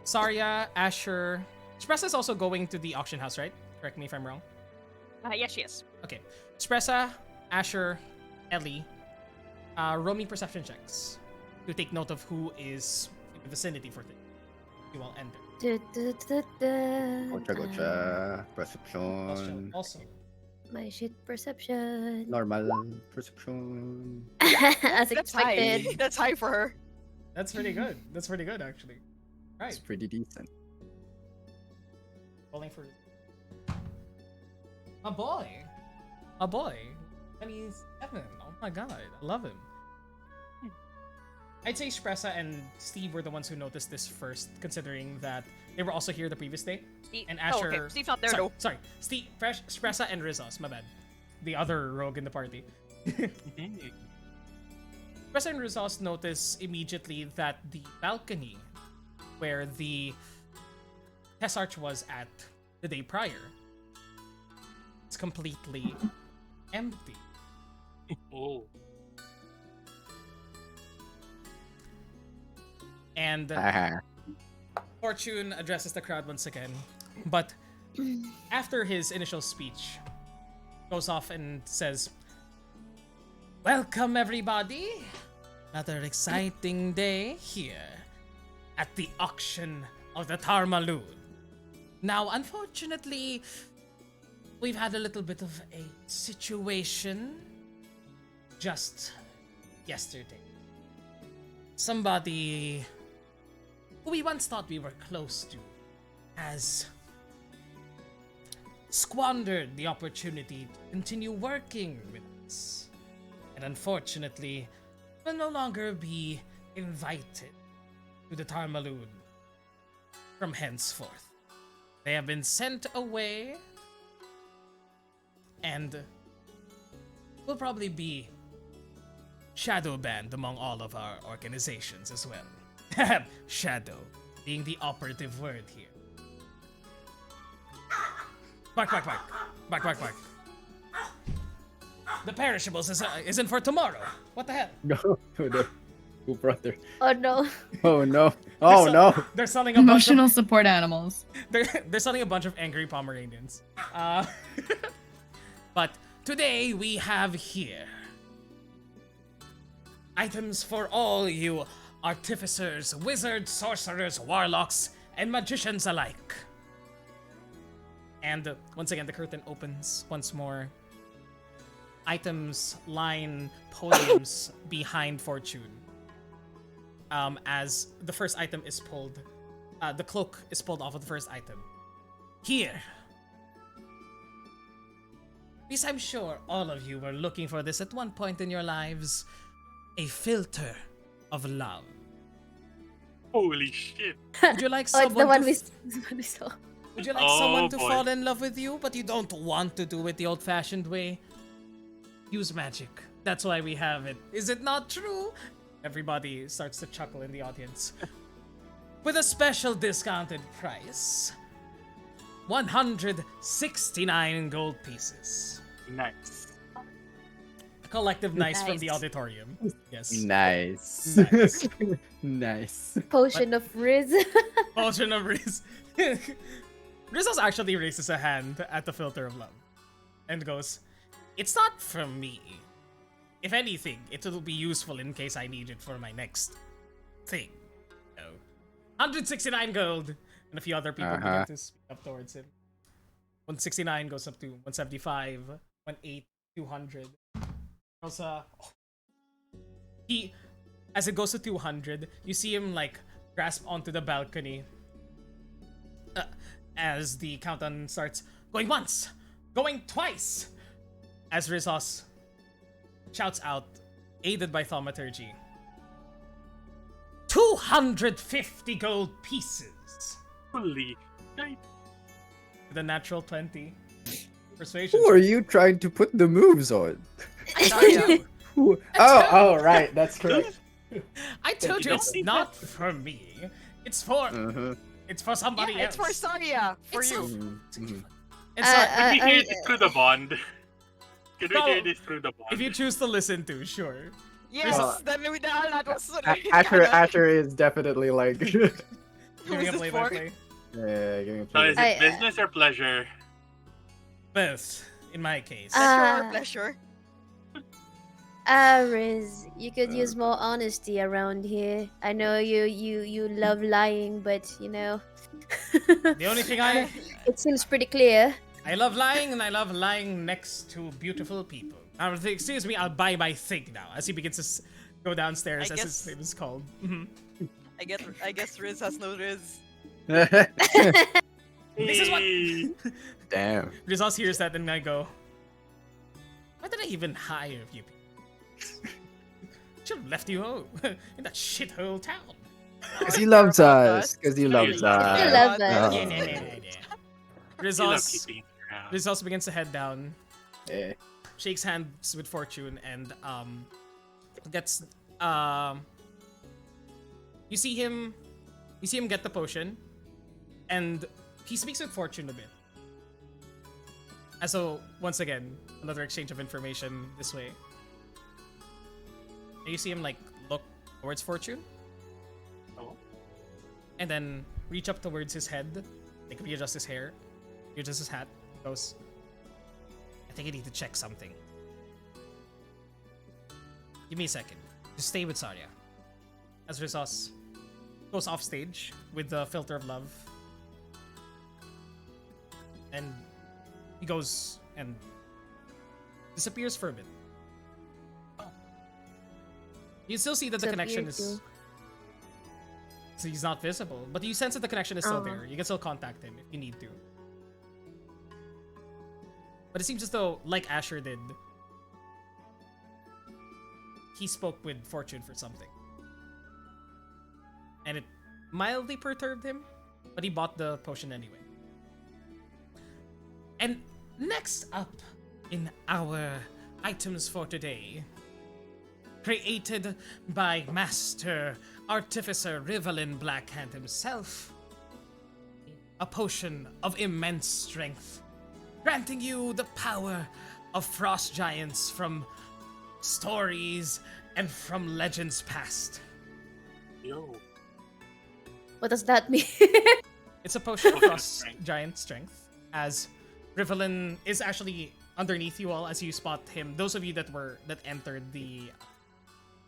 Saria, Asher, Espressa is also going to the auction house, right? Correct me if I'm wrong. Yes, she is. Okay. Espressa, Asher, Ellie, roll me perception checks to take note of who is in the vicinity for this. You will enter. Gotcha. Perception. Also, My shit perception. Normal perception. As That's high. expected. That's high for her. that's pretty good. That's pretty good, actually. Right. It's pretty decent. Rolling for a boy. A boy. 27. Oh my god, I love him. I'd say Espressa and Steve were the ones who noticed this first, considering that they were also here the previous day. And Asher. Okay. Steve's not there sorry, though. sorry. Steve, Espressa, and Rizos. My bad. The other rogue in the party. Espressa and Rizos notice immediately that the balcony where the Test Arch was at the day prior, it's completely empty. Oh. And Haha. Fortune addresses the crowd once again, but after his initial speech, goes off and says, "Welcome everybody! Another exciting day here at the auction of the Tarmaloon. Now, unfortunately, we've had a little bit of a situation just yesterday. Somebody who we once thought we were close to has squandered the opportunity to continue working with us. And unfortunately, will no longer be invited to the Tarmaloon from henceforth. They have been sent away and will probably be shadow banned among all of our organizations as well. Shadow being the operative word here. Bark. The perishables isn't for tomorrow. What the hell? No, who brought their? Oh no. Oh no! Oh no! They're selling a bunch Emotional support animals. they're selling a bunch of angry Pomeranians. But today we have here items for all you artificers, wizards, sorcerers, warlocks, and magicians alike. And once again, the curtain opens once more. Items line podiums behind Fortune. As the first item is pulled, the cloak is pulled off of the first item. Here. Because I'm sure all of you were looking for this at one point in your lives. A filter of love. Holy shit. Would you like Oh, it's the someone one to we saw. Would you like Oh, someone to boy. fall in love with you, but you don't want to do it the old-fashioned way? Use magic. That's why we have it. Is it not true? Everybody starts to chuckle in the audience. With a special discounted price. 169 gold pieces. Nice. A collective nice from Nice. the auditorium. Yes. Nice. Nice. Nice. Potion of Riz. Potion of Riz. Rizos actually raises a hand at the filter of love and goes, It's not from me. If anything, it will be useful in case I need it for my next thing. So, 169 gold, and a few other people begin to speak up towards him. 169 goes up to 175, 180, 200. Also, he, as it goes to 200, you see him like grasp onto the balcony. As the countdown starts, going once, going twice. As Rizos shouts out, aided by thaumaturgy, 250 gold pieces. Holy shit. With a natural 20. Persuasion. Who are you trying to put the moves on? Saria. Oh, right, that's correct. I told you it's not for me. It's for it's for somebody Yeah, else. it's for Saria. For It's you. It's not- Can we hear this through the bond? Can we No. hear this through the bond? if you choose to listen to, sure. Yes, then we that was Asher is definitely like, yeah, Giving a this for? play-by-play. giving a So is play. it business or pleasure? Both, in my case. Pleasure. Riz, you could use more honesty around here. I know you love lying, but you know, The only thing I it seems pretty clear. love lying, and I love lying next to beautiful people. Now, excuse me, I'll buy my thing now. As he begins to go downstairs, I as his guess- name is called. I guess Riz has no Riz. This is what- Hey. Damn. Rizos hears that, and I go, why did I even hire you? Should have left you home in that shithole town. Because he loves us. Because he loves I us. I love Oh. us. Yeah. You love Rizos keeping around. Rizos begins to head down, Yeah. shakes hands with Fortune, and gets you see him get the potion, and he speaks with Fortune a bit. And so once again, another exchange of information this way. And you see him like look towards Fortune, Oh. and then reach up towards his head, like readjust his hair, readjust his hat, goes, I think I need to check something. Give me a second. Just stay with Saria. As Rizos goes off stage with the filter of love. And he goes and disappears for a bit. You still see that the connection is... Disappeared So he's not visible, but you sense that the connection is still Uh-huh. there. You can still contact him if you need to. But it seems as though, like Asher did, he spoke with Fortune for something. And it mildly perturbed him, but he bought the potion anyway. And next up in our items for today, created by Master Artificer Rivelin Blackhand himself, a potion of immense strength, granting you the power of frost giants from stories and from legends past. Yo. What does that mean? It's a potion of Potion of frost strength. giant strength, as Rivelin is actually underneath you all as you spot him. Those of you that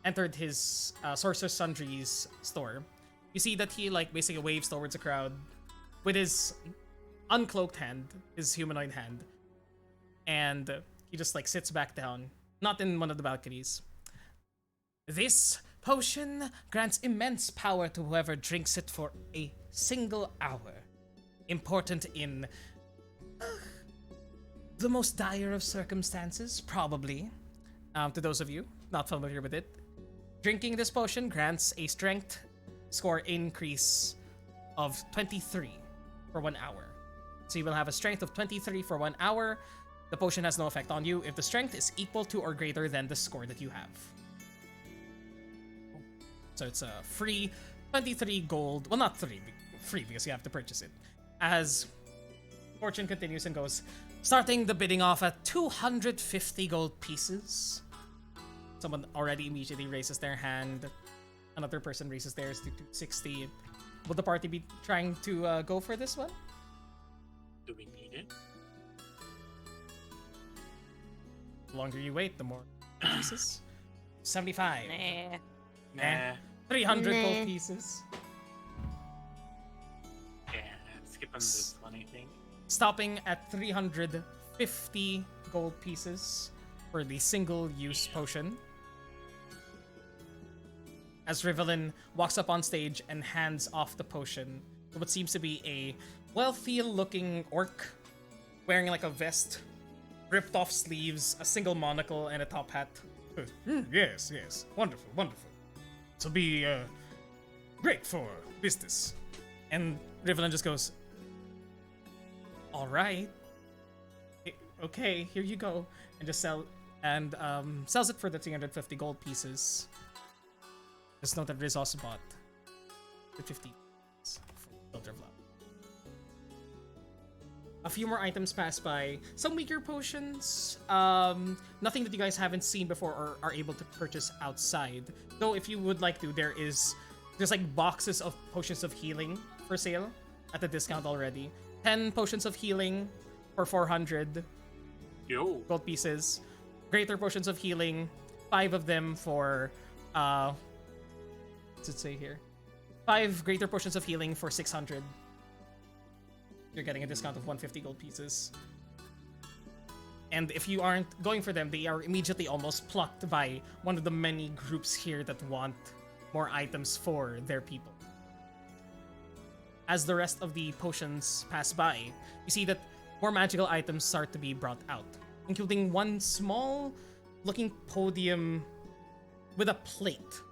entered his Sorcerer's Sundry's store, you see that he like basically waves towards the crowd with his uncloaked hand, his humanoid hand, and he just like sits back down, not in one of the balconies. This potion grants immense power to whoever drinks it for a single hour. Important in the most dire of circumstances, probably. To those of you not familiar with it, drinking this potion grants a strength score increase of 23 for 1 hour. So you will have a strength of 23 for 1 hour. The potion has no effect on you if the strength is equal to or greater than the score that you have. So it's a free 23 gold. Well, not free because you have to purchase it. As Fortune continues and goes, starting the bidding off at 250 gold pieces. Someone already immediately raises their hand. Another person raises theirs to 260. Will the party be trying to go for this one? Do we need it? The longer you wait, the more pieces. 75. Nah. Nah. 300 Nah. gold pieces. Yeah, skip on this one, I think. Stopping at 350 gold pieces for the single-use potion. As Rivelin walks up on stage and hands off the potion to what seems to be a wealthy-looking orc wearing like a vest, ripped-off sleeves, a single monocle, and a top hat. Yes, yes. Wonderful, wonderful. This will be great for business. And Rivelin just goes, all right. Okay, here you go. And just sells it for the 350 gold pieces. Just note that Riz also bought the 50 for Filter of Love. A few more items pass by. Some weaker potions. Nothing that you guys haven't seen before or are able to purchase outside. Though if you would like to, there's like boxes of potions of healing for sale at the discount already. 10 potions of healing for 400 Yo. gold pieces. Greater potions of healing, 5 of them for what's it say here? 5 greater potions of healing for 600. You're getting a discount of 150 gold pieces. And if you aren't going for them, they are immediately almost plucked by one of the many groups here that want more items for their people. As the rest of the potions pass by, you see that more magical items start to be brought out, including one small looking podium with a plate.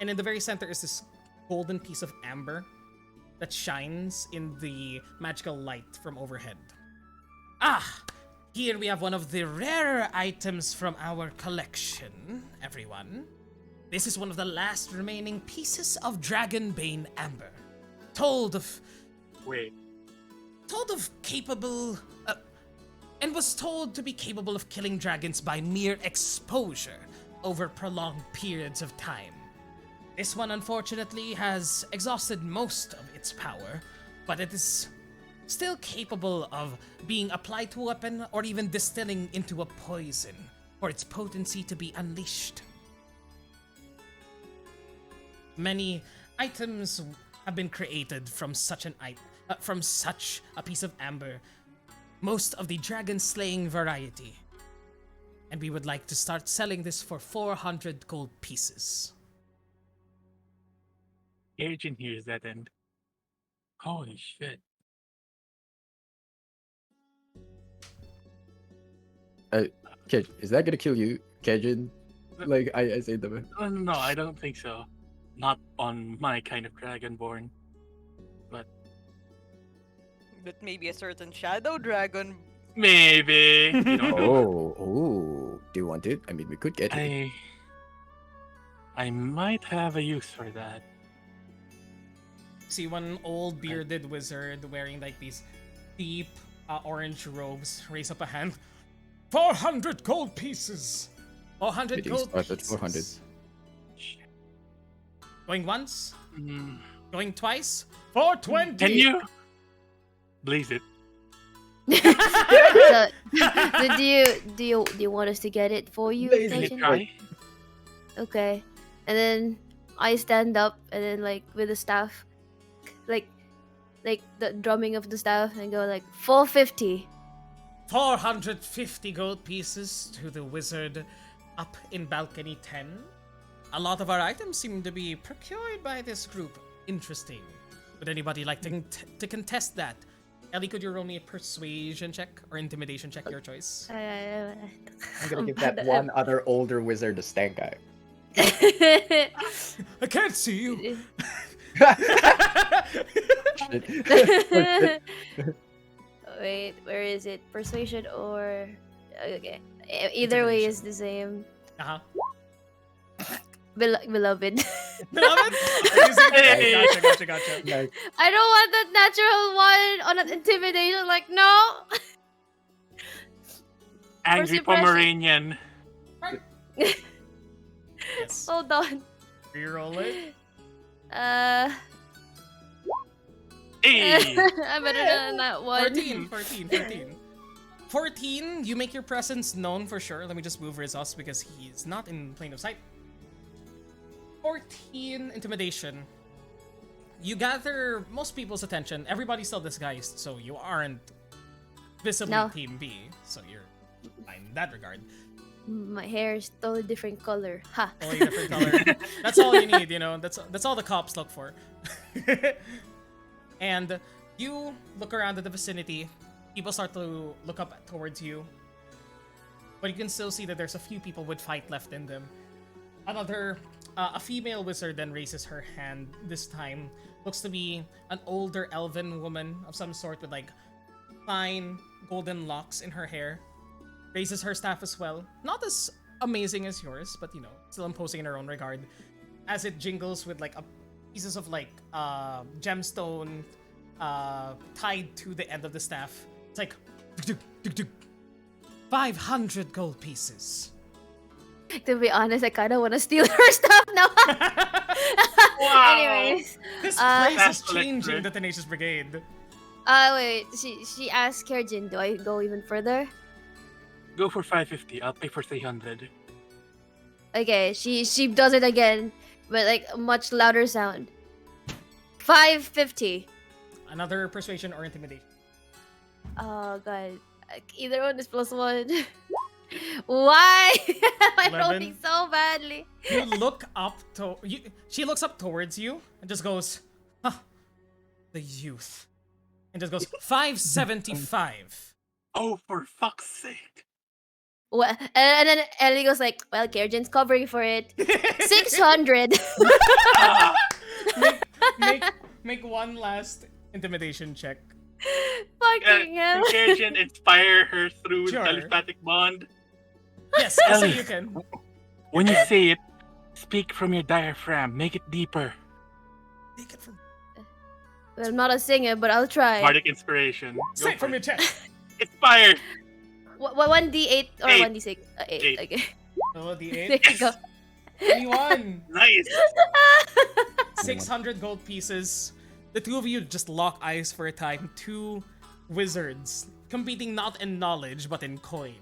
And in the very center is this golden piece of amber that shines in the magical light from overhead. Ah! Here we have one of the rarer items from our collection, everyone. This is one of the last remaining pieces of Dragonbane amber. Told of capable... and was told to be capable of killing dragons by mere exposure over prolonged periods of time. This one, unfortunately, has exhausted most of its power, but it is still capable of being applied to a weapon or even distilling into a poison for its potency to be unleashed. Many items have been created from such a piece of amber, most of the dragon-slaying variety. And we would like to start selling this for 400 gold pieces. Agent hears that and holy shit. Okay, is that gonna kill you, Kejin? Like I say the No, I don't think so. Not on my kind of dragonborn. But maybe a certain shadow dragon. Maybe. You don't know. Oh, do you want it? I mean, we could get it. I might have a use for that. See one old bearded wizard wearing like these deep orange robes raise up a hand. 400 gold pieces! 400 It gold starts at pieces. 400. Going once? Mm, Going twice? 420! Can you blaze it? So, do you want us to get it for you? Lazy Can you Station? try? Okay. And then I stand up and then like with the staff, like the drumming of the staff and go like 450. 450 gold pieces to the wizard up in balcony 10. A lot of our items seem to be procured by this group. Interesting. Would anybody like to contest that? Ellie, could you roll me a persuasion check or intimidation check, your choice? I'm gonna give that one other older wizard a stank eye. I can't see you. Wait, where is it? Persuasion or okay? Either way is the same. Uh-huh. Beloved. Beloved? Hey. Gotcha. Like, I don't want that natural one on an intimidation. Like no. Angry suppression. Pomeranian. Yes. Hold on. Reroll it. Hey! I'm better than that one. 14. 14, you make your presence known for sure. Let me just move Rizos because he's not in plane of sight. 14 intimidation. You gather most people's attention. Everybody's still disguised, so you aren't visibly No. Team B. So you're fine in that regard. My hair is totally different color. Ha. Totally different color. That's all you need, you know. That's all the cops look for. And you look around at the vicinity. People start to look up towards you. But you can still see that there's a few people with fight left in them. A female wizard then raises her hand this time. Looks to be an older elven woman of some sort with like fine golden locks in her hair. Raises her staff as well. Not as amazing as yours, but you know, still imposing in her own regard. As it jingles with like pieces of like gemstone tied to the end of the staff. It's like 500 gold pieces. To be honest, I kind of want to steal her stuff now. Wow. Anyways, This Uh, place is That's changing electric. the Tenacious Brigade. wait. She asked Kerjin, do I go even further? Go for 550. I'll pay for 300. Okay, she does it again, but like a much louder sound. 550. Another persuasion or intimidation. Oh god, either one is +1. Why am I 11. rolling so badly? You look up to she looks up towards you and just goes, huh, the youth. And just goes 575. Oh, for fuck's sake. Well, and then Ellie goes like, well, Kerjin's covering for it. 600. Ah, Make one last intimidation check. Fucking hell. Encourage and inspire her through Sure. telepathic bond. Yes, I'll say Ellie. you can. When you say it, speak from your diaphragm. Make it deeper. Take it from Well, I'm not a singer, but I'll try. Bardic inspiration. Go say it for from your chest. Inspire. 1d8 or Eight. 1d6? 8. Eight. Okay. Oh, the There 8. you go. 21. Nice. 600 gold pieces. The two of you just lock eyes for a time. Two wizards competing not in knowledge but in coin.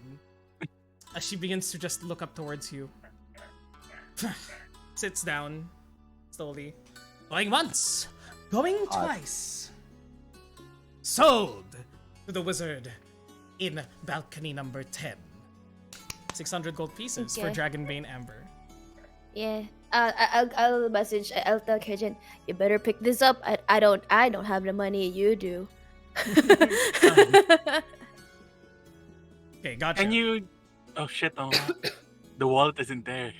As she begins to just look up towards you. Sits down slowly. Going once. Going twice. Sold to the wizard in balcony number 10. 600 gold pieces for Okay. Dragonbane Amber. Yeah. I'll message. I'll tell Kerjin, you better pick this up. I don't have the money. You do. Okay, gotcha. And you... Oh shit, oh. The wallet isn't there.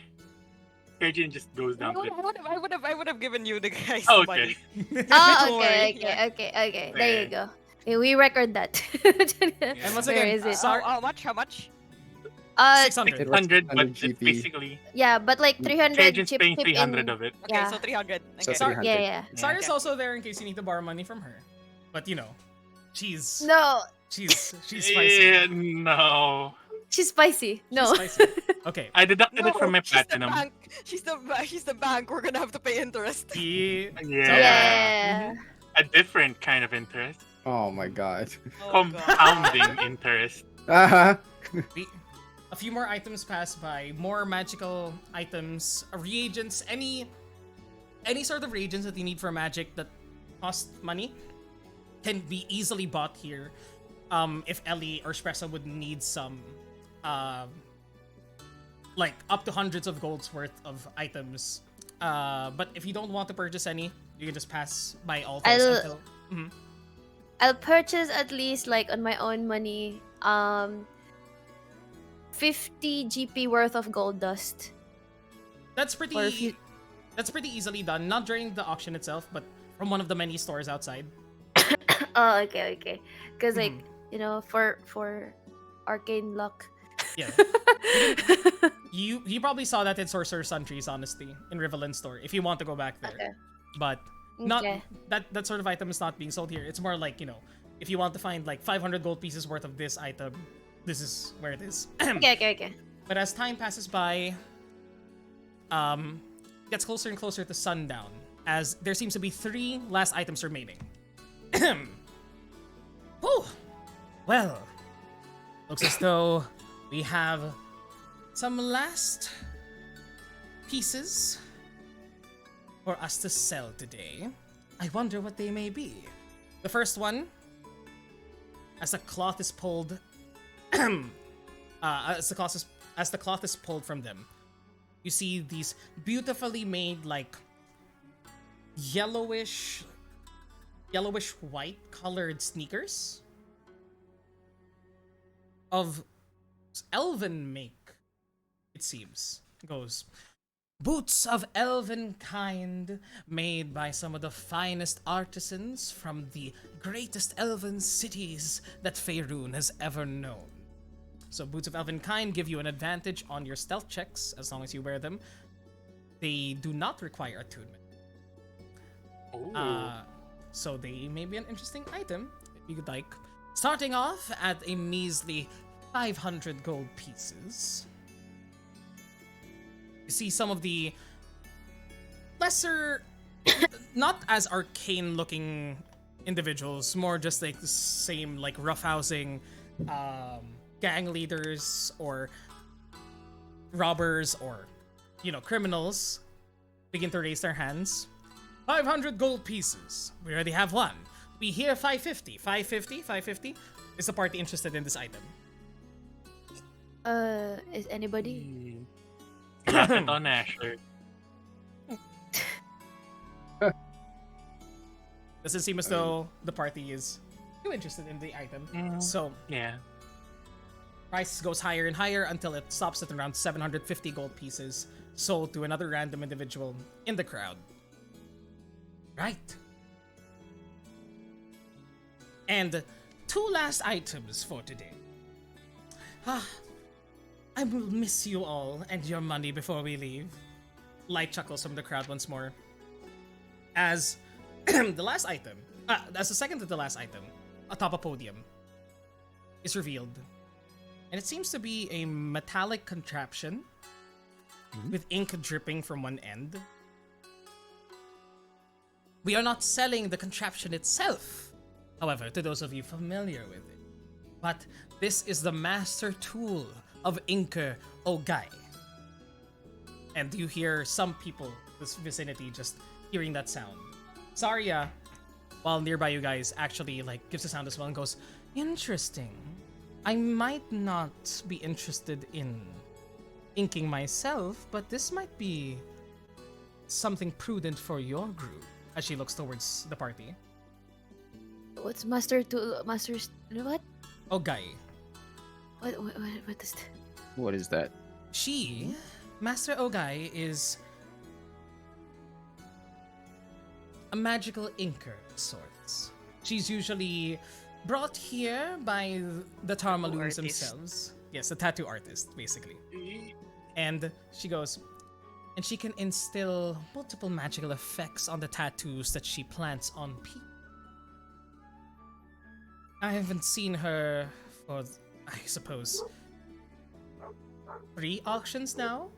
Virgin just goes down to it. I would have given you the guy's Oh, money. okay. Oh, Don't worry. okay. There you Fair. go. Okay, we record that. And once Where again, is it? sorry, How much? How much? 600. 600, but 600 it's GP. basically... Yeah, but like 300 Virgin's chip paying chip 300 in. of it. Okay, Yeah. so 300. So Okay. 300. Yeah. Sarah's Okay. also there in case you need to borrow money from her. But you know, she's No, she's spicy. Yeah, no. she's spicy. No. She's spicy. Okay. I deducted it from my she's the platinum. bank. She's the bank. We're gonna have to pay interest. Yeah. Yeah. A different kind of interest. Oh my god. Oh, Compounding interest. Uh-huh. A few more items pass by. More magical items, reagents, any sort of reagents that you need for magic that cost money can be easily bought here. If Ellie or Spressa would need some, like up to hundreds of golds worth of items. But if you don't want to purchase any, you can just pass by all those I'll- until. Mhm. I'll purchase at least like on my own money 50 GP worth of gold dust. That's pretty. Or if you- That's pretty easily done. Not during the auction itself, but from one of the many stores outside. Oh, okay. Cuz like, Mhm. you know, for arcane luck. Yeah. You probably saw that in Sorcerer's Sundries, honestly, in Rivelin store. If you want to go back there, Okay. but not Okay. that sort of item is not being sold here. It's more like, you know, if you want to find like 500 gold pieces worth of this item, this is where it is. Okay. But as time passes by, gets closer and closer to sundown, as there seems to be 3 last items remaining. Whew. Well, Looks as though we have some last pieces for us to sell today. I wonder what they may be. The first one, as the cloth is pulled, as the cloth is pulled from them, you see these beautifully made, like yellowish white colored sneakers of elven make, it seems. It goes, boots of elven kind, made by some of the finest artisans from the greatest elven cities that Faerun has ever known. So boots of elven kind give you an advantage on your stealth checks as long as you wear them. They do not require attunement. Ooh. So they may be an interesting item if you would like. Starting off at a measly 500 gold pieces. You see some of the lesser, not as arcane looking individuals, more just like the same like roughhousing gang leaders or robbers or, you know, criminals begin to raise their hands. 500 gold pieces. We already have one. We hear 550. 550? 550? Is the party interested in this item? Is anybody? Slap it on Asher. Doesn't seem as though the party is too interested in the item. So, Yeah. price goes higher and higher until it stops at around 750 gold pieces, sold to another random individual in the crowd. Right. And two last items for today. I will miss you all and your money before we leave. Light chuckles from the crowd once more. As the last item, as the second to the last item, atop a podium, is revealed. And it seems to be a metallic contraption with ink dripping from one end. We are not selling the contraption itself, however, to those of you familiar with it. But this is the master tool of Inker Ogai. And you hear some people in this vicinity just hearing that sound. Saria, while nearby you guys, actually like gives a sound as well and goes, interesting. I might not be interested in inking myself, but this might be something prudent for your group. As she looks towards the party. What's master's what? Ogai. What is that? What is that? Master Ogai, is a magical inker of sorts. She's usually brought here by the Tarmaloons Artist. themselves. Yes, the tattoo artist, basically. And she goes, and she can instill multiple magical effects on the tattoos that she plants on people. I haven't seen her for, I suppose, 3 auctions now?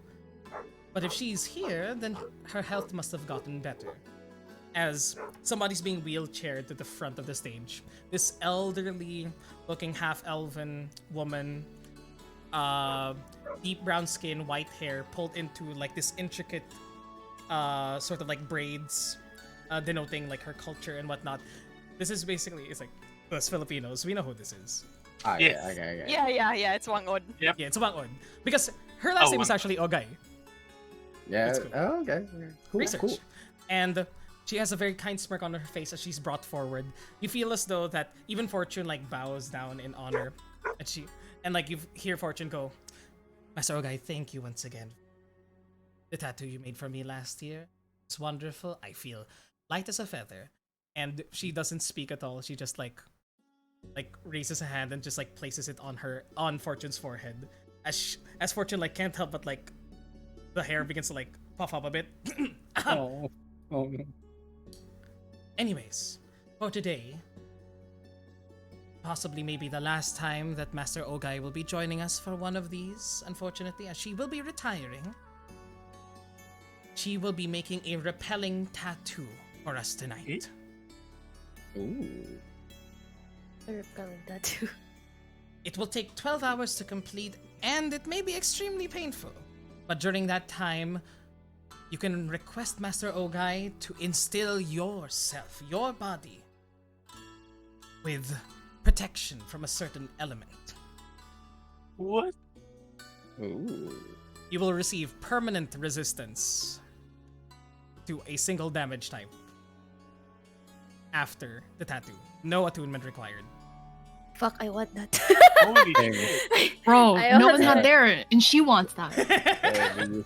But if she's here, then her health must have gotten better. As somebody's being wheelchaired to the front of the stage. This elderly looking half-elven woman, deep brown skin, white hair, pulled into like this intricate sort of like braids, denoting like her culture and whatnot. This is basically, it's like, us Filipinos, we know who this is. Yes. Okay. Yeah, it's Wangod. Yeah, it's Wangod. Because her last name is Wang. actually Ogay. Yeah. That's cool. Oh, okay. Cool. Research. Cool. And she has a very kind smirk on her face as she's brought forward. You feel as though that even Fortune like bows down in honor. And like you hear Fortune go, Master Ogay, thank you once again. The tattoo you made for me last year, it's wonderful. I feel light as a feather. And she doesn't speak at all. She just like raises a hand and just like places it on Fortune's forehead. As Fortune like can't help but like the hair begins to like puff up a bit. Oh. Oh. Anyways, for today, possibly maybe the last time that Master Ogay will be joining us for one of these, unfortunately, as she will be retiring. She will be making a repelling tattoo for us tonight. Ooh. A repellent tattoo. It will take 12 hours to complete, and it may be extremely painful. But during that time, you can request Master Ogai to instill yourself, your body, with protection from a certain element. What? Ooh. You will receive permanent resistance to a single damage type after the tattoo. No attunement required. Fuck, I want that. Holy Dang. shit. Bro, I no want one's not that. there, and she wants that.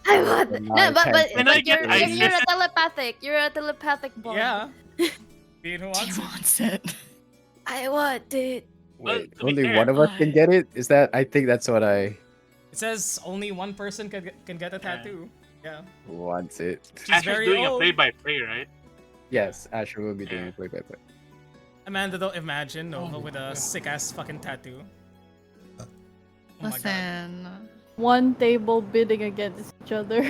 I want that. No, but Can I get you're ice? a telepathic. You're a telepathic bond. Yeah. Being who wants She it. wants it. I want it. Wait, to be only fair, one of us can get it? Is that? I think that's what I It says only one person can get a tattoo. Yeah. want it. She's Asher's very doing old. a play-by-play, right? Yes, Asher will be doing Yeah. it play-by-play. Amanda, though, imagine Nova with a sick-ass fucking tattoo. Oh my god. Listen, One table bidding against each other.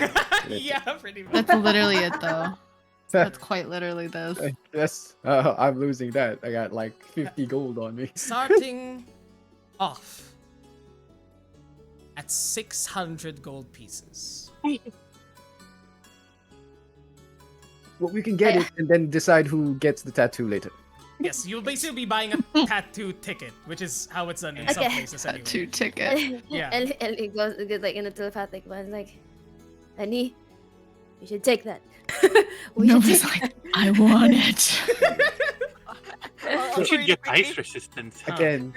Yeah, pretty much. that's literally it, though. That's quite literally this. Yes, I'm losing that. I got like 50 gold on me. Starting off at 600 gold pieces. Well, we can get it and then decide who gets the tattoo later. Yes, you'll basically be buying a tattoo ticket, which is how it's done in some Okay. places anyway. Tattoo ticket. Yeah. And it goes like in a telepathic one, like, honey, you should take that. We should Nova's take like, I want it. We should get ice resistance. Huh? Again,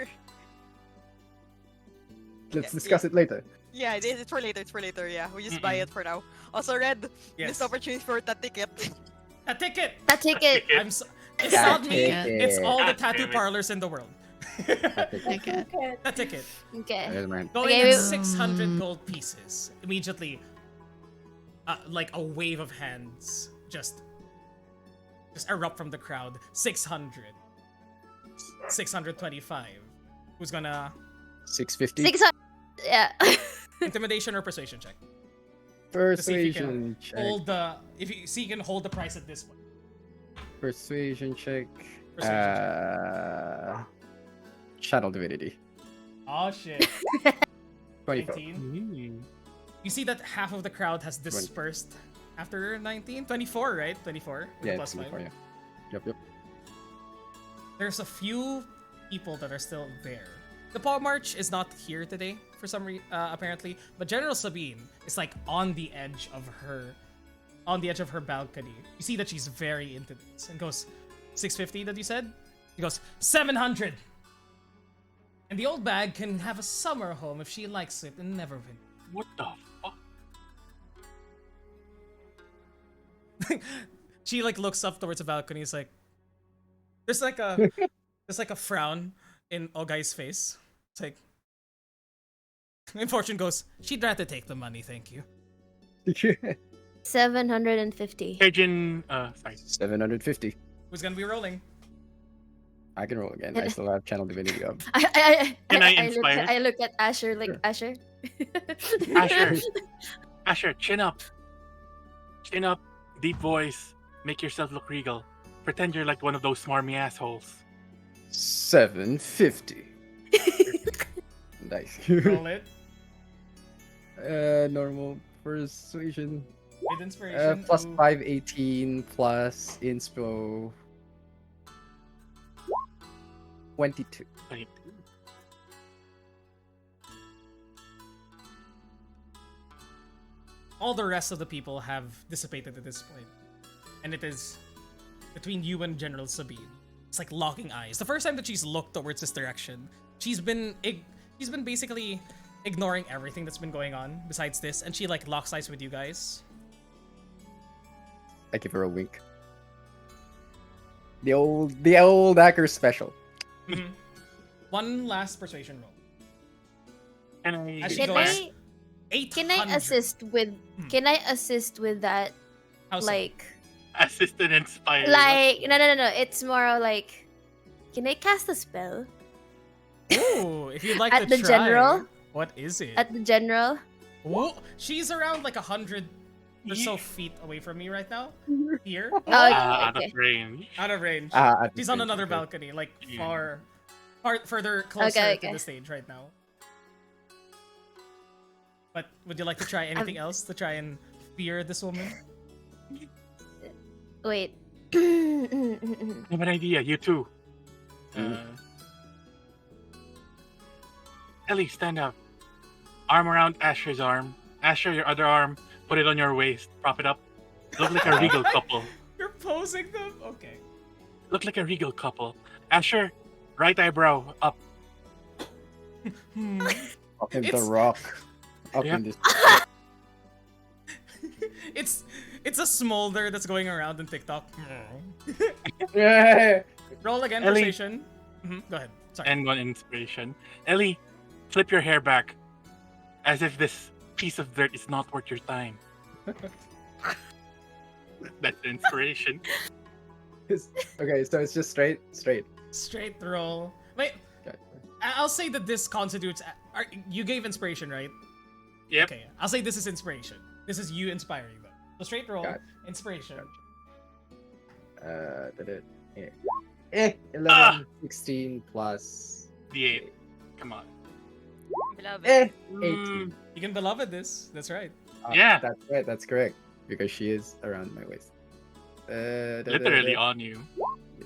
let's discuss it later. Yeah, it's for later. It's for later. Yeah, we just buy it for now. Also, Red, Yes. this opportunity for that ticket. A ticket! that ticket. It's not me. ticket. It's all the God tattoo damn it. parlors in the world. Ticket. A ticket. Okay. Never mind. Going Okay, at we- 600 gold pieces. Immediately, like a wave of hands just erupt from the crowd. 600. 625. Who's gonna 650. 600. Yeah. intimidation or persuasion check? To see if you can Persuasion check. hold the you can hold the price at this point. Persuasion check. Persuasion Channel Divinity. Oh shit. 24. 19. Mm. You see that half of the crowd has dispersed after 19? 24, right? 24 with a Yeah, plus 24, 5. yeah. Yep. There's a few people that are still there. The Paw March is not here today for some apparently, but General Sabine is like on the edge of her balcony. You see that she's very into this and goes, 650 that you said? He goes, 700! And the old bag can have a summer home if she likes it and never win. What the fuck? She like looks up towards the balcony. It's like there's like a frown in Ogai's face. It's like, and Fortune goes, she'd rather take the money, thank you. 750. Kejin, sorry. 750. Who's gonna be rolling? I can roll again. I still have Channel Divinity up. Can I inspire? I look at Asher like, Sure. Asher? Asher, Asher, chin up. Chin up, deep voice. Make yourself look regal. Pretend you're like one of those smarmy assholes. 750. Nice. Roll it Normal persuasion. with inspiration. Plus Ooh. 518 plus inspo. 22. 22. All the rest of the people have dissipated at this point, and it is between you and General Sabine. It's like locking eyes. The first time that she's looked towards this direction, she's been basically ignoring everything that's been going on besides this, and she like locks eyes with you guys. I give her a wink. The old Acker special. Mhm. One last persuasion roll. Can I? As she Can goes, I 800. can I assist with Hmm. can I assist with that How so? like Assist and inspire. no, it's more of like, can I cast a spell Ooh, if you'd like at to the try. general? What is it? At the general? Whoa, she's around like 100 or so Yeah. feet away from me right now. Here, Oh, Out okay. of range. out of range. At She's the on same another time. balcony, like Yeah. far further closer Okay, to okay. the stage right now. But would you like to try anything else to try and fear this woman? Wait. I have an idea. You too. Ellie, stand up. Arm around Asher's arm. Asher, your other arm. Put it on your waist. Prop it up. Look like a regal couple. You're posing them? Okay. Look like a regal couple. Asher, right eyebrow up. Up in the It's- rock. Up Yeah. in this. It's a smolder that's going around in TikTok. Yeah. Roll again, Ellie. persuasion. Go ahead. Sorry. And one inspiration. Ellie, flip your hair back. As if this piece of dirt is not worth your time. That's the inspiration. Okay, so it's just straight. Straight roll. Wait, Okay. I'll say that this constitutes. You gave inspiration, right? Yep. Okay, I'll say this is inspiration. This is you inspiring them. So straight roll, Got it. inspiration. Did it? 11, 16 plus. D8. Come on. Beloved. 18. You can beloved this. That's right. Yeah. That's right. That's correct. Because she is around my waist. Literally on you.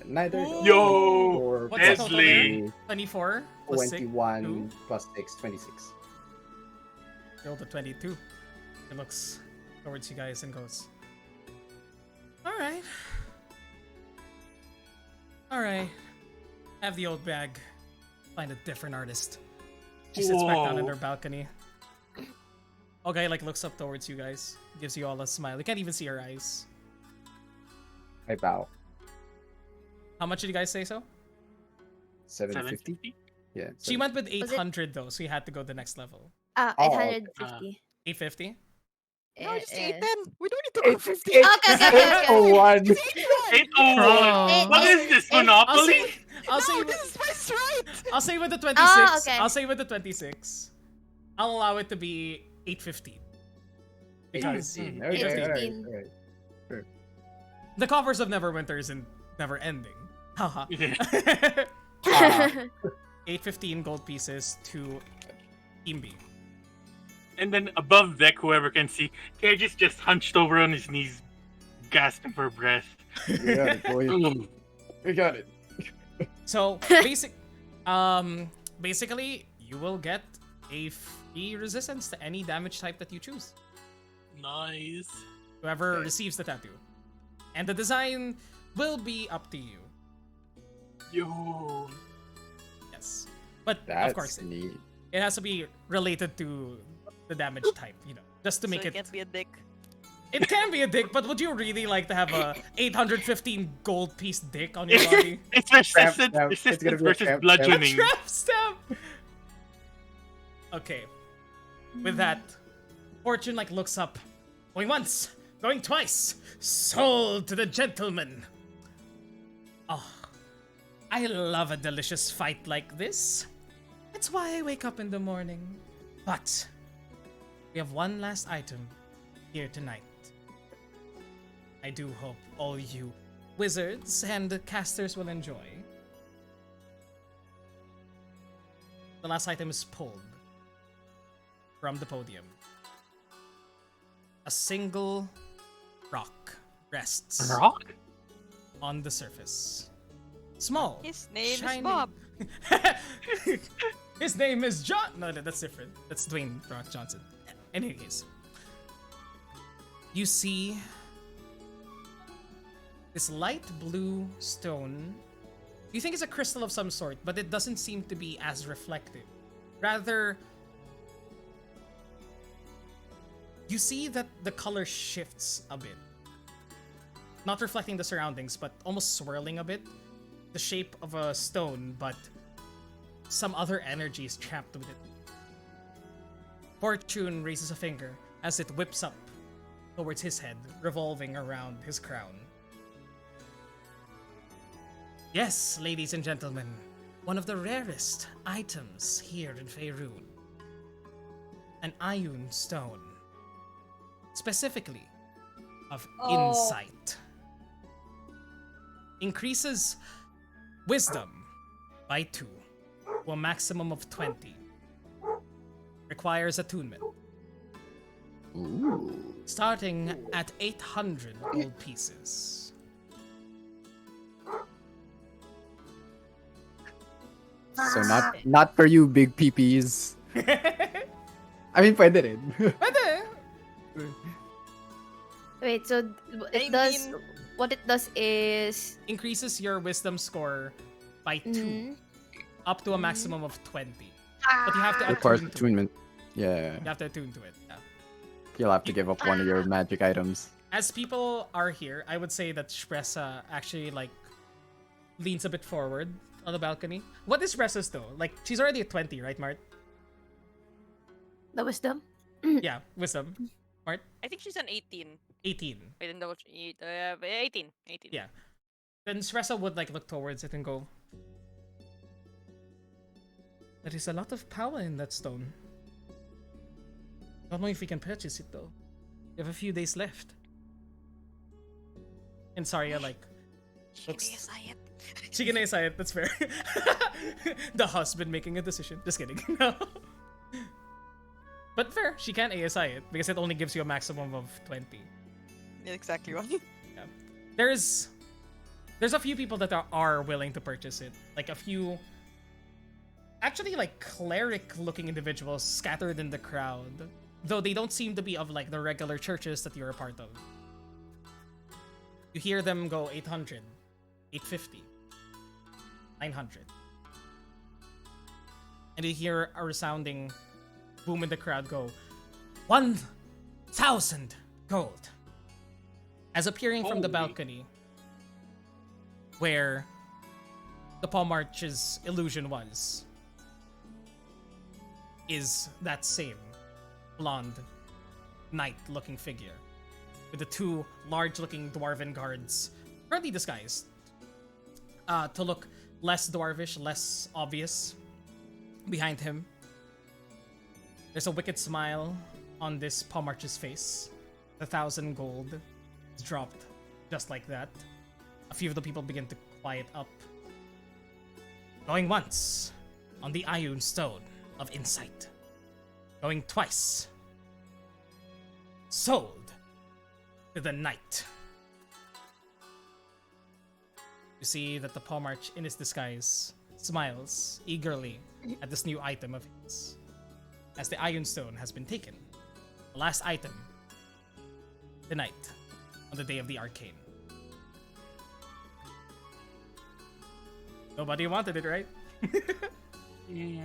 Neither. Ooh. Yo, Four What's the plus total there? Leslie. 24 plus 6. 21 plus 6, 26. Rolled a 22. It looks towards you guys and goes. Alright. Alright. Have the old bag. Find a different artist. She sits back down on Whoa. her balcony. Okay, like looks up towards you guys. Gives you all a smile. You can't even see her eyes. I bow. How much did you guys say so? 750? 750? Yeah. She went with it- 800 though, so you had to go the next level. Oh, 850. 850? No, just Eh, 810. We don't need to go to 50. Okay, okay. Oh, one. 801. What is this, Monopoly? I'll say No, with, this is price right. I'll say with the 26. okay. I'll say with the 26. I'll allow it to be 815. Because 815. Okay, Okay, alright, 815. alright. the coffers of Neverwinter isn't never ending. Haha. Yeah. 815 gold pieces to Imbi. And then above deck, whoever can see, Cage is just hunched over on his knees, gasping for breath. We got it, boy. We got it. So basically you will get a free resistance to any damage type that you choose. Nice. Whoever receives the tattoo. And the design will be up to you. Yo. Yes. But That's of course neat. it has to be related to the damage type, just to make So it. can't be a dick. It can be a dick, but would you really like to have a 815 gold piece dick on your body? It's resistance, Tramp. It's gonna resistance be a versus tramp. bludgeoning. Trap stamp. Okay. With that, Fortune looks up, going once, going twice. Sold to the gentleman. Oh, I love a delicious fight like this. That's why I wake up in the morning. But we have one last item here tonight. I do hope all you wizards and casters will enjoy. The last item is pulled from the podium. A single rock rests Rock? on the surface. Small. His name shiny. is Bob. His name is John. No, that's different. That's Dwayne The Rock Johnson. In any case, you see this light blue stone. You think it's a crystal of some sort, but it doesn't seem to be as reflective. Rather, you see that the color shifts a bit. Not reflecting the surroundings, but almost swirling a bit. The shape of a stone, but some other energy is trapped with it. Fortune raises a finger as it whips up towards his head, revolving around his crown. Yes, ladies and gentlemen, one of the rarest items here in Faerun. An Ioun stone. Specifically, of insight. Increases wisdom by 2. to a maximum of 20. Requires attunement. Ooh. Starting at 800 gold pieces. So not for you, big peepees. I mean, pwede rin. Pwede. Wait, so I it does. mean- What it does is. Increases your wisdom score by 2, Mhm. up to a maximum of 20. Ah, But you have to Requires attune to it. attunement. Yeah. You have to attune to it. Yeah. You'll have to give up one of your magic items. As people are here, I would say that Shpressa actually like leans a bit forward on the balcony. What is Shpressa's though? Like she's already at 20, right, Mart? The wisdom. Yeah, wisdom. Mart, I think she's an 18. 18. Wait, no, 18. 18. Yeah. Then Shpressa would like look towards it and go, there is a lot of power in that stone. Don't know if we can purchase it though. We have a few days left. And Saria like looks. She can say it, that's fair. The husband making a decision. Just kidding. No. But fair, she can ASI it because it only gives you a maximum of 20. Exactly right. Yeah. There's a few people that are willing to purchase it. Like a few actually like cleric looking individuals scattered in the crowd. Though they don't seem to be of like the regular churches that you're a part of. You hear them go 800, 850, 900. And you hear a resounding boom in the crowd go, 1,000 gold. As appearing from the Holy. balcony, where the Paul March's illusion was, is that same blonde knight-looking figure with the two large-looking dwarven guards, currently disguised to look less dwarvish, less obvious. Behind him, there's a wicked smile on this Paul March's face. The 1,000 gold is dropped just like that. A few of the people begin to quiet up. Going once on the Iron Stone of Insight. Going twice. Sold to the knight. You see that the Paul March in his disguise smiles eagerly at this new item of his. As the Iron Stone has been taken. The last item. The night. On the day of the Arcane. Nobody wanted it, right? Yeah.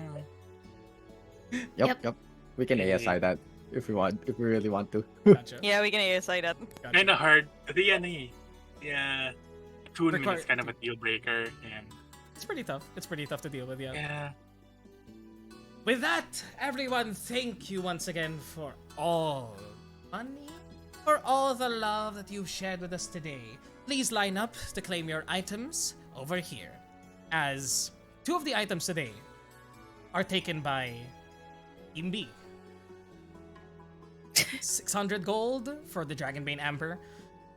Yep. We can ASI that if we really want to. Gotcha. Yeah, we can ASI that. Gotcha. Kind of hard. Yeah. Attunement Require- is kind of a deal breaker. And It's pretty tough. It's pretty tough to deal with, yeah. yeah. With that, everyone, thank you once again for all money, for all the love that you've shared with us today. Please line up to claim your items over here, as 2 of the items today are taken by Team B. 600 gold for the Dragonbane Amber,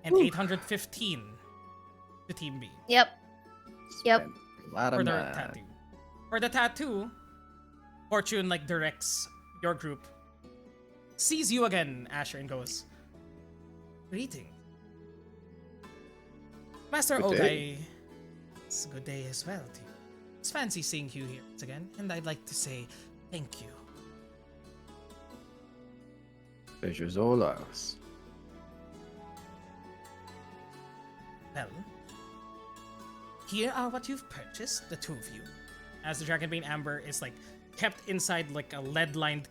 and 815 to Team B Yep. Yep. Spend a lot for of their money. tattoo. For the tattoo, Fortune like directs your group, sees you again, Asher, and goes, "Greeting, Master Good day. Ogai. It's a good day as well to you. It's fancy seeing you here once again, and I'd like to say thank you." Pleasure's all ours. Well, here are what you've purchased, the 2 of you. As the Dragonbane Amber is like kept inside like a lead-lined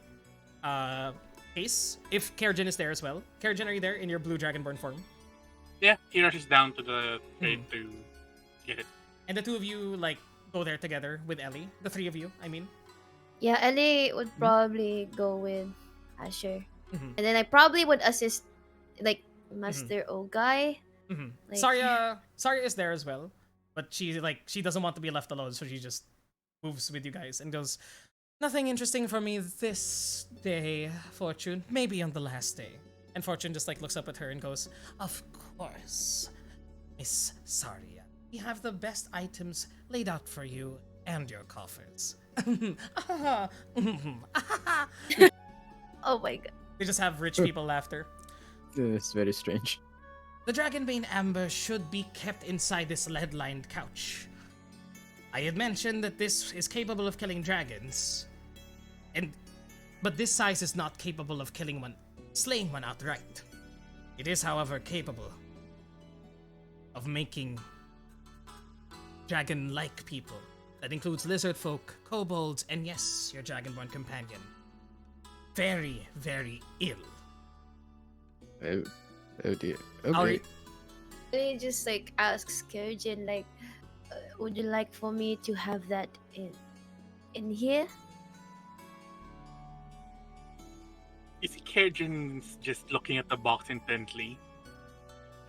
case. If Kerrigan is there as well. Kerrigan, are you there in your blue Dragonborn form? Yeah, he rushes down to the trade to get it. And the 2 of you like go there together with Ellie. The 3 of you, I mean. Yeah, Ellie would probably go with Asher. Mhm. And then I probably would assist like Master Ogai. Mm-hmm. Like- Saria is there as well, but she doesn't want to be left alone, so she just moves with you guys and goes, "Nothing interesting for me this day, Fortune. Maybe on the last day." And Fortune just like looks up at her and goes, "Of course, Miss Saria. We have the best items laid out for you and your coffers. Oh my god. They just have rich people laughter. It's very strange. The Dragonbane Amber should be kept inside this lead-lined couch. I had mentioned that this is capable of killing dragons, but this size is not capable of slaying one outright. It is, however, capable of making dragon-like people. That includes lizard folk, kobolds, and yes, your dragonborn companion. Very, very ill. Oh dear. I'll Okay. re- They just like ask Scourgeon like, would you like for me to have that in here? You see Kerjin's just looking at the box intently,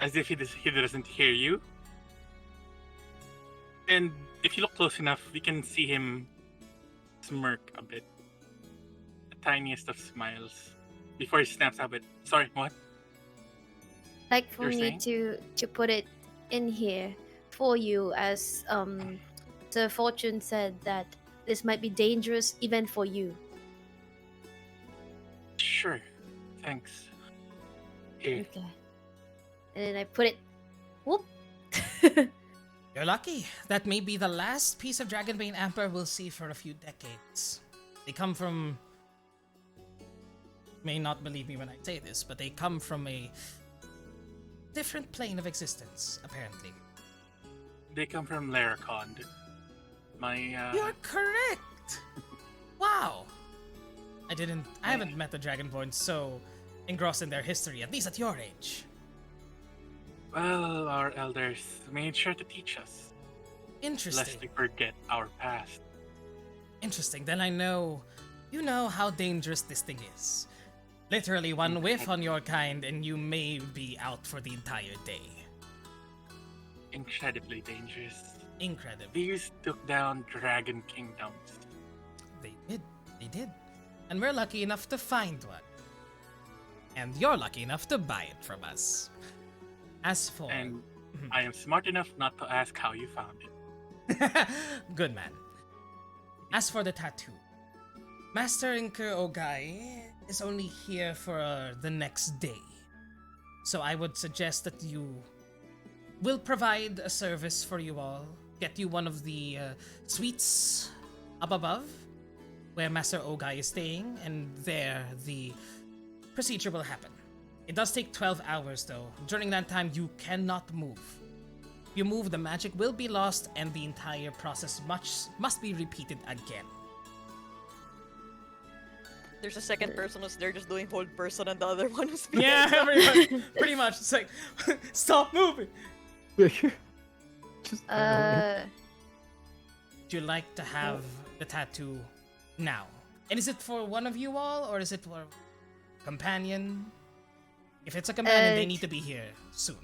as if he doesn't hear you. And if you look close enough, you can see him smirk a bit. The tiniest of smiles. Before he snaps out with, sorry, what? Like for You're me to put it in here for you, as Sir Fortune said that this might be dangerous even for you. Sure. Thanks. Here. Okay. And then I put it. Whoop. You're lucky. That may be the last piece of Dragonbane Amber we'll see for a few decades. They come from... May not believe me when I say this, but they come from a different plane of existence, apparently. They come from Laracond. You're correct! Wow! I haven't met the Dragonborn so engrossed in their history, at least at your age. Well, our elders made sure to teach us, lest Interesting. we forget our past. Interesting. Then you know how dangerous this thing is. Literally one whiff on your kind and you may be out for the entire day. Incredibly dangerous. Incredible. These took down dragon kingdoms. They did. And we're lucky enough to find one. And you're lucky enough to buy it from us. As for... And I am smart enough not to ask how you found it. Good man. As for the tattoo, Master Inker Ogai is only here for the next day. So I would suggest that you will provide a service for you all. Get you one of the suites up above, where Master Ogai is staying, and there the procedure will happen. It does take 12 hours though. During that time, you cannot move. If you move, the magic will be lost, and the entire process must be repeated again. There's a second person who's there just doing hold person and the other one who's being Yeah, pretty much. It's like, stop moving. Just Uh, Would you like to have the tattoo now? And is it for one of you all, or is it for a companion? If it's a companion, they need to be here soon.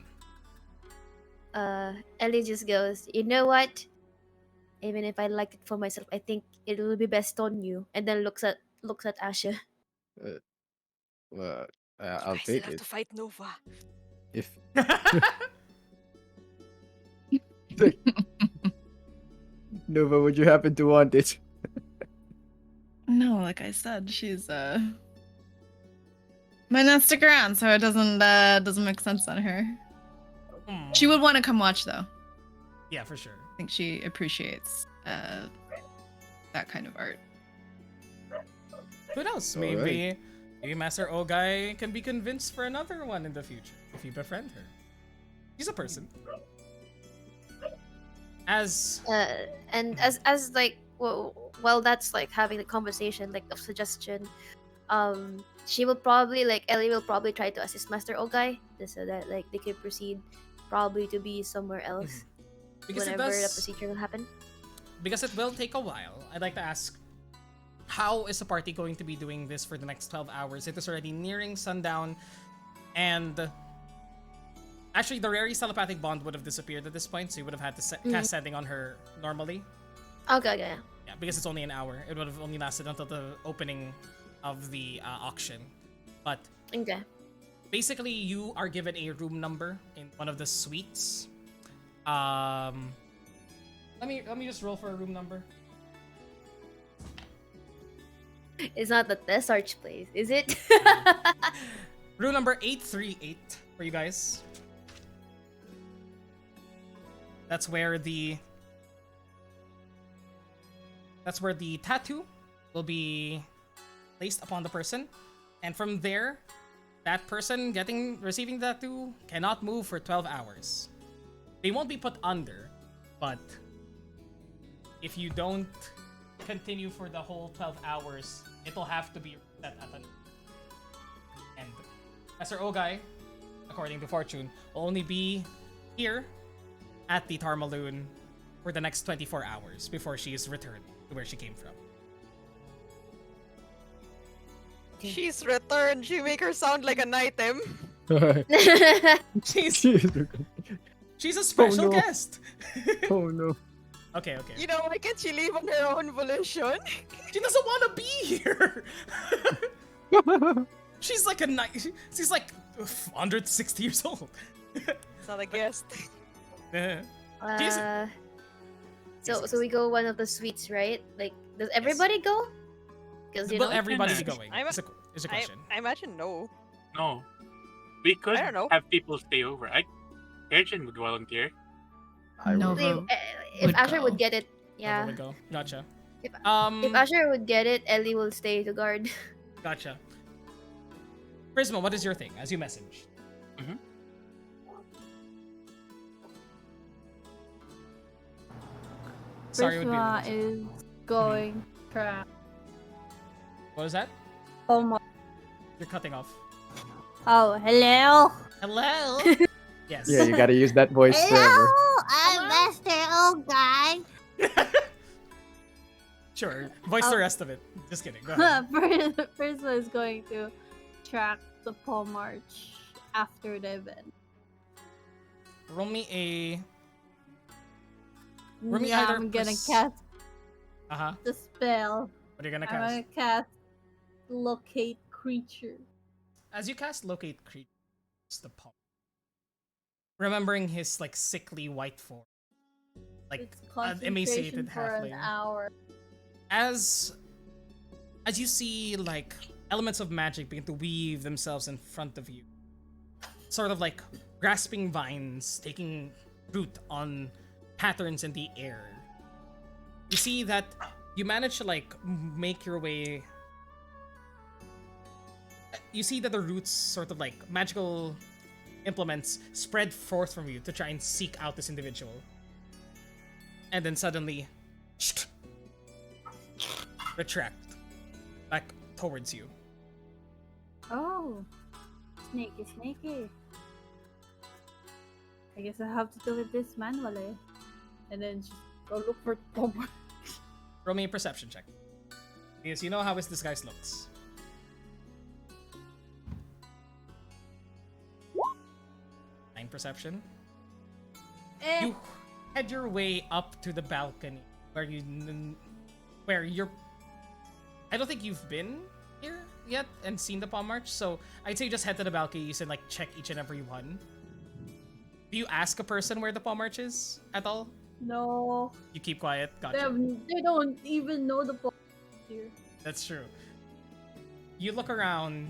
Ellie just goes, you know what? Even if I like it for myself, I think it will be best on you. And then looks at Asha. well, You I'll guys still take have it to fight Nova. if Nova. Would you happen to want it? No, like I said, she's might not stick around, so it doesn't make sense on her. She would want to come watch though. Yeah, for sure. I think she appreciates that kind of art. Who knows? All Maybe Master Ogai can be convinced for another one in the future if you befriend her. She's a person. As And as like well that's like having the conversation like of suggestion. She will probably like Ellie will probably try to assist Master Ogai so that like they can proceed probably to be somewhere else because whenever the procedure will happen. because it will take a while, I'd like to ask, how is the party going to be doing this for the next 12 hours? It is already nearing sundown, and actually the Rary's telepathic bond would have disappeared at this point, so you would have had to cast sending on her normally. Okay. Yeah, because it's only an hour. It would have only lasted until the opening of the auction. But Okay. basically, you are given a room number in one of the suites. Let me just roll for a room number. It's not the Tesarch place, is it? Rule number 838 for you guys. That's where the tattoo will be placed upon the person, and from there, that person receiving the tattoo cannot move for 12 hours. They won't be put under, but if you don't continue for the whole 12 hours, it'll have to be reset at an end. Master Ogai, according to Fortune, will only be here at the Tarmaloon for the next 24 hours before she is returned to where she came from. She's returned. She make her sound like an item. She's Jeez. a special no. guest. Oh no. Okay. You know, why can't she leave on her own volition? She doesn't want to be here. She's like she's like 160 years old. It's not a guest. So we go one of the suites, right? Like, does everybody go? Because Will everybody be going? I'm a- Is a question. I imagine no. No. We could I don't know. have people stay over. Erjin would volunteer. I No. will. if, if Would Asher go. would get it, Over yeah. we go. Gotcha. If Um, Asher would get it, Ellie will stay to guard. gotcha. Prisma, what is your thing as you message? Sorry, would be Prisma rude. is going crap. What was that? Oh my. You're cutting off. Oh, hello. Hello. Yes. Yeah, you gotta use that voice forever. I'm Master Ogai. Sure. Voice the rest of it. Just kidding. Go ahead. Prisma is going to track the Paul March after the event. Roll me a. Roll me Yeah, either I'm gonna pers- cast Uh-huh. the spell. What are you gonna I'm cast? gonna cast Locate Creature. As you cast Locate Creature, the palm. Remembering his like sickly white form. Like It's an emaciated concentration for an halfling. hour. As you see like elements of magic begin to weave themselves in front of you. Sort of like grasping vines taking root on patterns in the air. You see that you manage to like make your way. You see that the roots, sort of like magical implements, spread forth from you to try and seek out this individual. And then suddenly retract back towards you. Oh, snaky. I guess I have to do with this manually. And then just go look for Paul March. Roll me a perception check. Because you know how his disguise looks. 9 perception. You head your way up to the balcony where you're. I don't think you've been here yet and seen the palm march, so I'd say you just head to the balconies and like check each and every one. Do you ask a person where the palm march is at all? No, You keep quiet. they, Gotcha. they don't even know the Paul March here. That's true. You look around,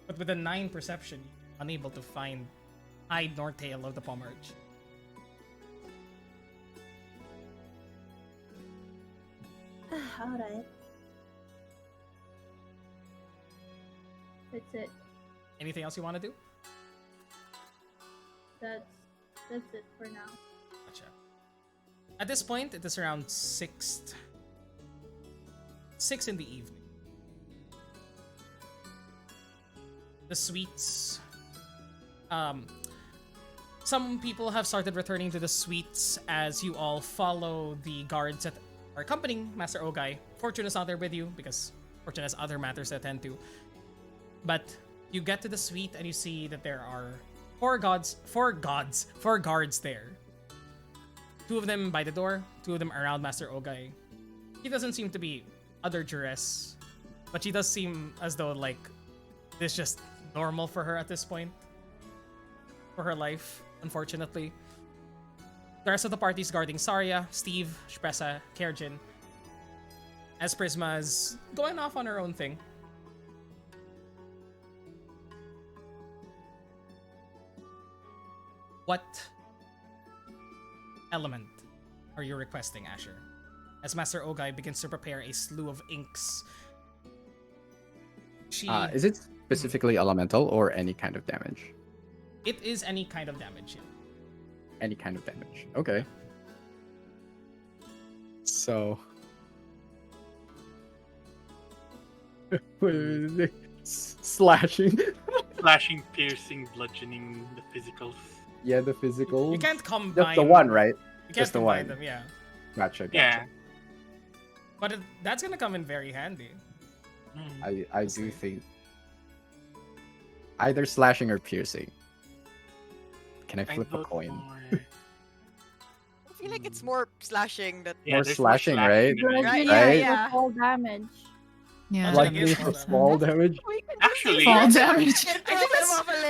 but with a 9 perception, you're unable to find hide nor tail of the palm march. Alright. That's it. Anything else you want to do? That's it for now. Gotcha. At this point, it is around 6 in the evening. The suites. Some people have started returning to the suites as you all follow the guards that are accompanying Master Ogai. Fortune is not there with you because Fortune has other matters to attend to. But you get to the suite and you see that there are four guards there. 2 of them by the door, 2 of them around Master Ogai. He doesn't seem to be under duress, but she does seem as though like this is just normal for her at this point. For her life, unfortunately. The rest of the party is guarding Saria, Steve, Shpressa, Kerjin. as Prisma is going off on her own thing. What element are you requesting, Asher? As Master Ogai begins to prepare a slew of inks, she... Is it specifically elemental or any kind of damage? It is any kind of damage. Yeah. Any kind of damage. Okay. So. Slashing. Slashing, piercing, bludgeoning, the physicals. Yeah, the physical. You can't combine... Just the one, right? You can't Just the combine one. them, yeah. Gotcha. Yeah. But that's gonna come in very handy. I do think either slashing or piercing. Can I flip a vote coin? for- I feel like it's more slashing that. Yeah, More there's slashing, right? than anything. Right, Bludgeoning yeah, for fall damage. Yeah. Like- Bludgeoning for small damage. Actually, Fall damage.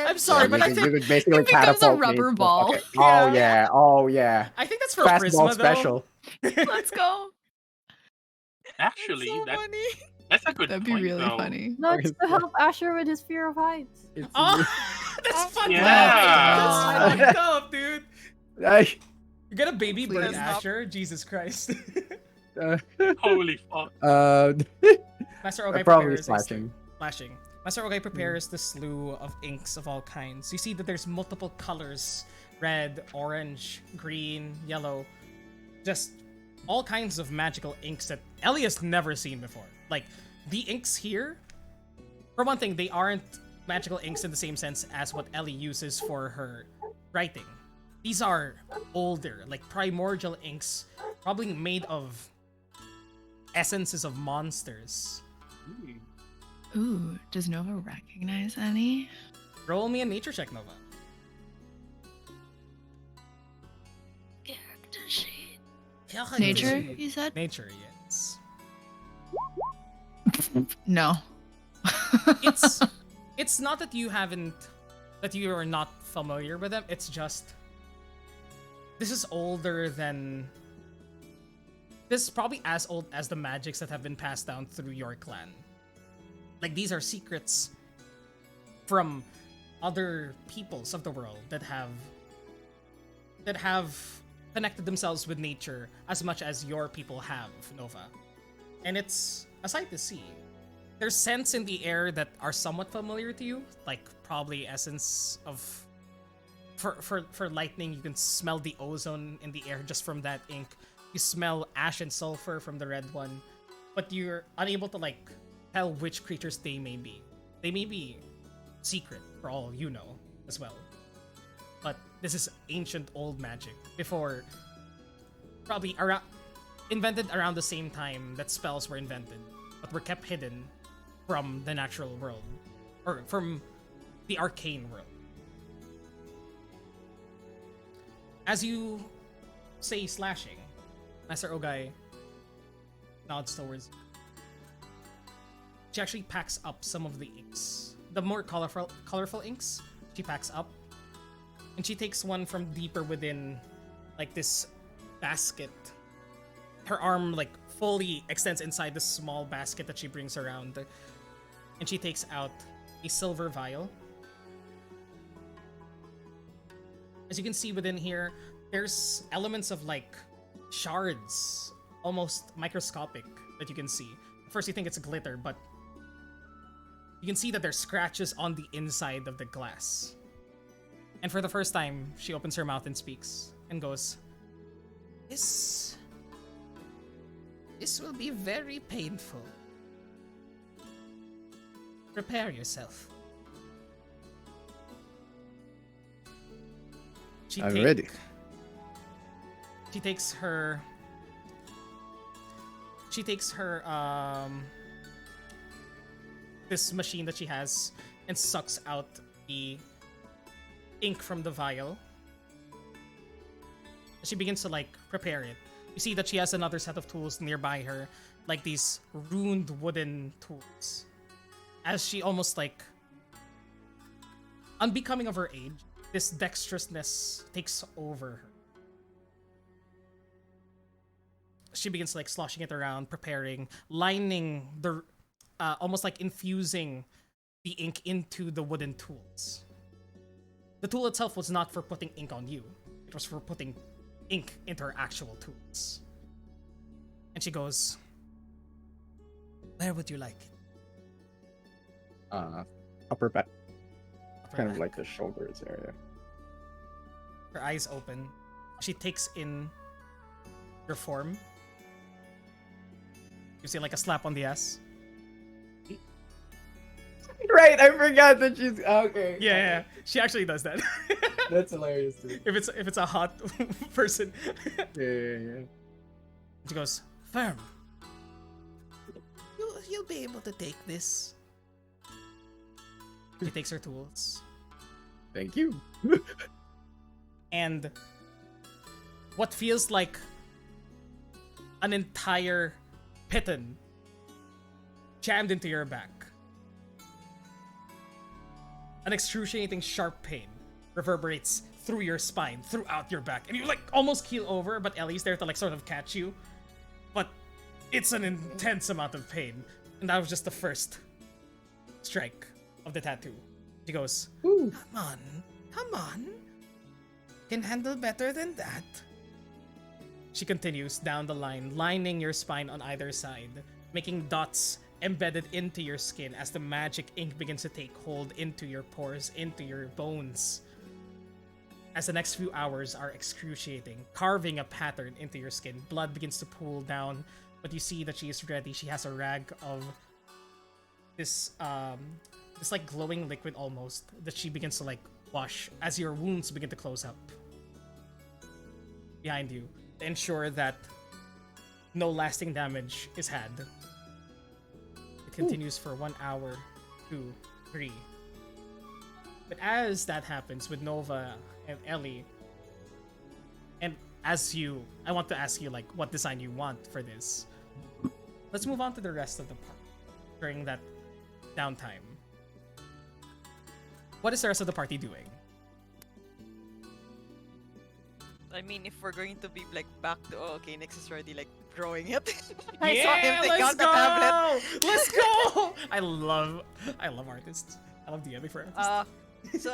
I'm sorry, but I you think could basically It becomes a catapult me. rubber ball. Okay. Oh yeah. Oh yeah. I think that's for Fastball Prisma though. special. Let's go. actually, so that, funny. that's a good That'd be point, really though. funny. No, it's to help Asher with his fear of heights. It's Oh, that's fucked Yeah. up. That's fucked up, dude. I, You got a baby Please bird, stop. Asher? Jesus Christ. Holy fuck. Master Ogai probably prepares slashing. Slashing. Master Ogai prepares the slew of inks of all kinds. You see that there's multiple colors: red, orange, green, yellow. Just all kinds of magical inks that Ellie has never seen before. Like, the inks here, for one thing, they aren't magical inks in the same sense as what Ellie uses for her writing. These are older, like primordial inks, probably made of essences of monsters. Ooh, does Nova recognize any? Roll me a nature check, Nova. Character sheet. Nature, you said? Nature, yes. No. It's not that you are not familiar with them. It's just this is older than this is probably as old as the magics that have been passed down through your clan. Like, these are secrets from other peoples of the world that have connected themselves with nature as much as your people have, Nova. And it's a sight to see. There's scents in the air that are somewhat familiar to you, like probably essence of... For lightning, you can smell the ozone in the air just from that ink. You smell ash and sulfur from the red one, but you're unable to, like, tell which creatures they may be. They may be secret, for all you know, as well. But this is ancient old magic, before... Probably invented around the same time that spells were invented, but were kept hidden from the natural world, or from the arcane world. As you say slashing, Master Ogai nods towards you. She actually packs up some of the inks. The more colorful inks, she packs up. And she takes one from deeper within, like, this basket. Her arm, like, fully extends inside this small basket that she brings around. And she takes out a silver vial. As you can see within here, there's elements of, like, shards, almost microscopic, that you can see. At first you think it's glitter, but you can see that there's scratches on the inside of the glass. And for the first time, she opens her mouth and speaks, and goes, This will be very painful. Prepare yourself. I'm ready. She takes her this machine that she has and sucks out the ink from the vial. She begins to, like, prepare it. You see that she has another set of tools nearby her, like these runed wooden tools. As she almost, like, unbecoming of her age, this dexterousness takes over her. she begins like sloshing it around, preparing, lining the, almost like infusing the ink into the wooden tools. The tool itself was not for putting ink on you. It was for putting ink into her actual tools. And she goes, "Where would you like it?" Upper back, Upper kind of back. like the shoulders area. Her eyes open. She takes in your form. You see like a slap on the ass. Right, I forgot that she's okay. Yeah. She actually does that. That's hilarious, dude. if it's a hot person. Yeah. She goes, "Firm. You'll be able to take this." She takes her tools. Thank you. And what feels like an entire piton jammed into your back. An excruciating sharp pain reverberates through your spine, throughout your back, and you like almost keel over, but Ellie's there to like sort of catch you. But it's an intense amount of pain, and that was just the first strike of the tattoo. She goes, Ooh. Come on. Can handle better than that." She continues down the line, lining your spine on either side, making dots embedded into your skin as the magic ink begins to take hold into your pores, into your bones. As the next few hours are excruciating, carving a pattern into your skin, blood begins to pool down, but you see that she is ready. She has a rag of this like glowing liquid almost that she begins to like wash as your wounds begin to close up behind you to ensure that no lasting damage is had. It continues for 1 hour, 2, 3. But as that happens with Nova and Ellie, and I want to ask you like what design you want for this. Let's move on to the rest of the party during that downtime. What is the rest of the party doing? I mean, if we're going to be like back to okay, Nix is already like drawing it. I saw him take out the tablet. Let's go! I love artists. I love DMing for artists. So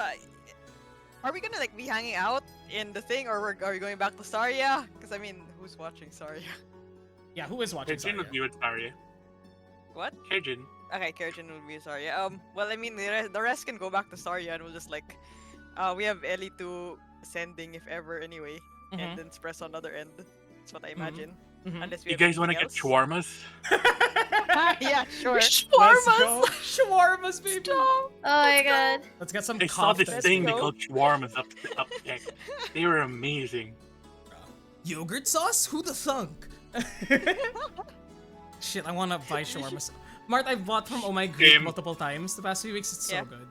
are we gonna like be hanging out in the thing, or are we going back to Saria? Because I mean, who's watching Saria? Yeah, who is watching Kejin would Zarya? be with Arya. What? Kejin. Okay, Kerjin will be Saria. Well, I mean, the rest can go back to Saria, and we'll just like, we have Ellie to sending if ever anyway, Mhm. and then Spress on the other end. That's what I imagine. Mhm. Unless we You have guys want to anything get else. shawarmas? Yeah, sure. Let's Shawarmas. go! Shawarmas, baby! Oh my god. Let's get some I saw this coffee. thing they go. called shawarmas up tech. They were amazing. Yogurt sauce? Who the thunk? Shit, I wanna buy shawarmas. Mart, I've bought from Oh My Greek Same. multiple times the past few weeks. It's Yeah. so good.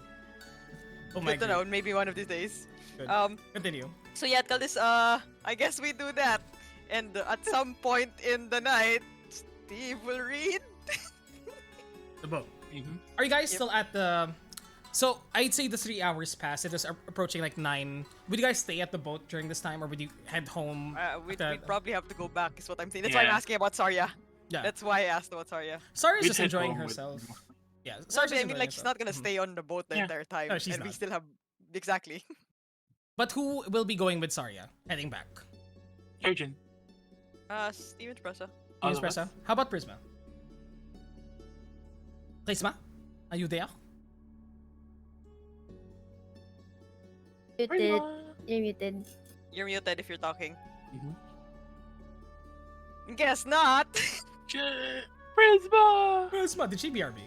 Oh my Good to Greek. know. Maybe one of these days. Good. Um. Continue. So yeah, Kalis, I guess we do that, and at some point in the night, Steve will read. The boat. Mhm. Are you guys Yep. still at the... So, I'd say the 3 hours passed. It was approaching like 9. Would you guys stay at the boat during this time, or would you head home? We'd at the- probably have to go back, is what I'm saying. That's why I'm Yeah. asking about Saria. Yeah. That's why I asked about Saria. Sarah's We'd just head enjoying home with- herself. Yeah, No, Sarah's I just mean, enjoying like, she's not gonna herself. stay on the boat the Yeah. entire time. No, she's and we not. still have... Exactly. But who will be going with Saria, heading back? Kejin. Steven Spressa. All Miss of us. Prisma? How about Prisma? Prisma? Are you there? Muted. You're muted. You're muted if you're talking. Mhm. Guess not. Prisma! Prisma, did she BRB?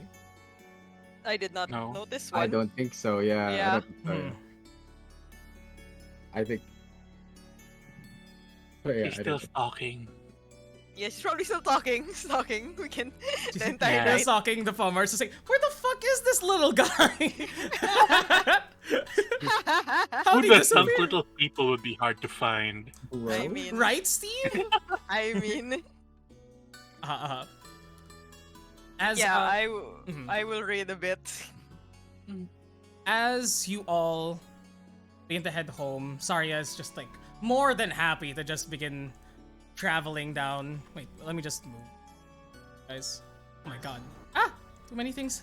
I did not No. notice one. I don't think so. Yeah. Yeah. I, don't think so, Hmm. yeah. I think. But yeah, She's I still don't think. stalking. Yeah, she's probably still talking. Stalking. We can... She's the entire Yeah. night. stalking the farmers to say, where the fuck is this little guy? How Who did he the thunk disappear? little people would be hard to find. I Bro? mean... Right, Steve? I mean... As Yeah, mhm. I will read a bit. as you all begin to head home, Saria is just like more than happy to just begin traveling down. Wait, let me just move, guys. Oh my god. Ah, too many things.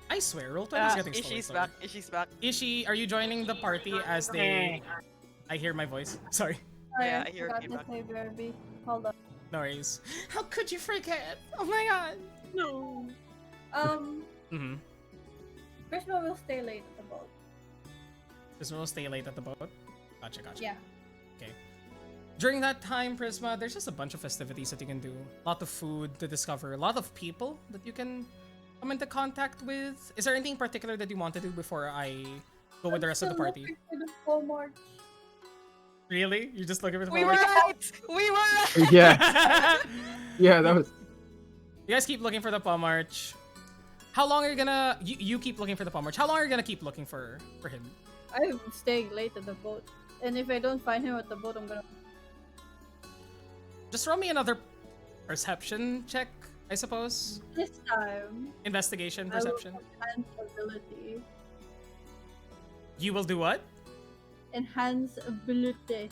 I swear, roll 20 is getting slower. Ishi's back. Ishi's back. Ishi, are you joining the party as they? I hear my voice. Sorry. Sorry, Yeah, I I hear forgot you to back. say BRB. Hold on. No worries. How could you forget? Oh my god. No. Mm-hmm. Krishna will stay late at the boat. Prisma will stay late at the boat. Gotcha. Yeah. Okay. During that time, Prisma, there's just a bunch of festivities that you can do. A lot of food to discover. A lot of people that you can come into contact with. Is there anything particular that you want to do before I go with the rest of the party? Looking for the full march. Really? You're just looking for the We were moment? right. We were right. Yeah, yeah, that was. You guys keep looking for the Palm March. How long are you gonna... You keep looking for the Palm March. How long are you gonna keep looking for him? I'm staying late at the boat. And if I don't find him at the boat, I'm gonna... Just roll me another perception check, I suppose. This time, Investigation, I will perception. enhance ability. You will do what? Enhance ability.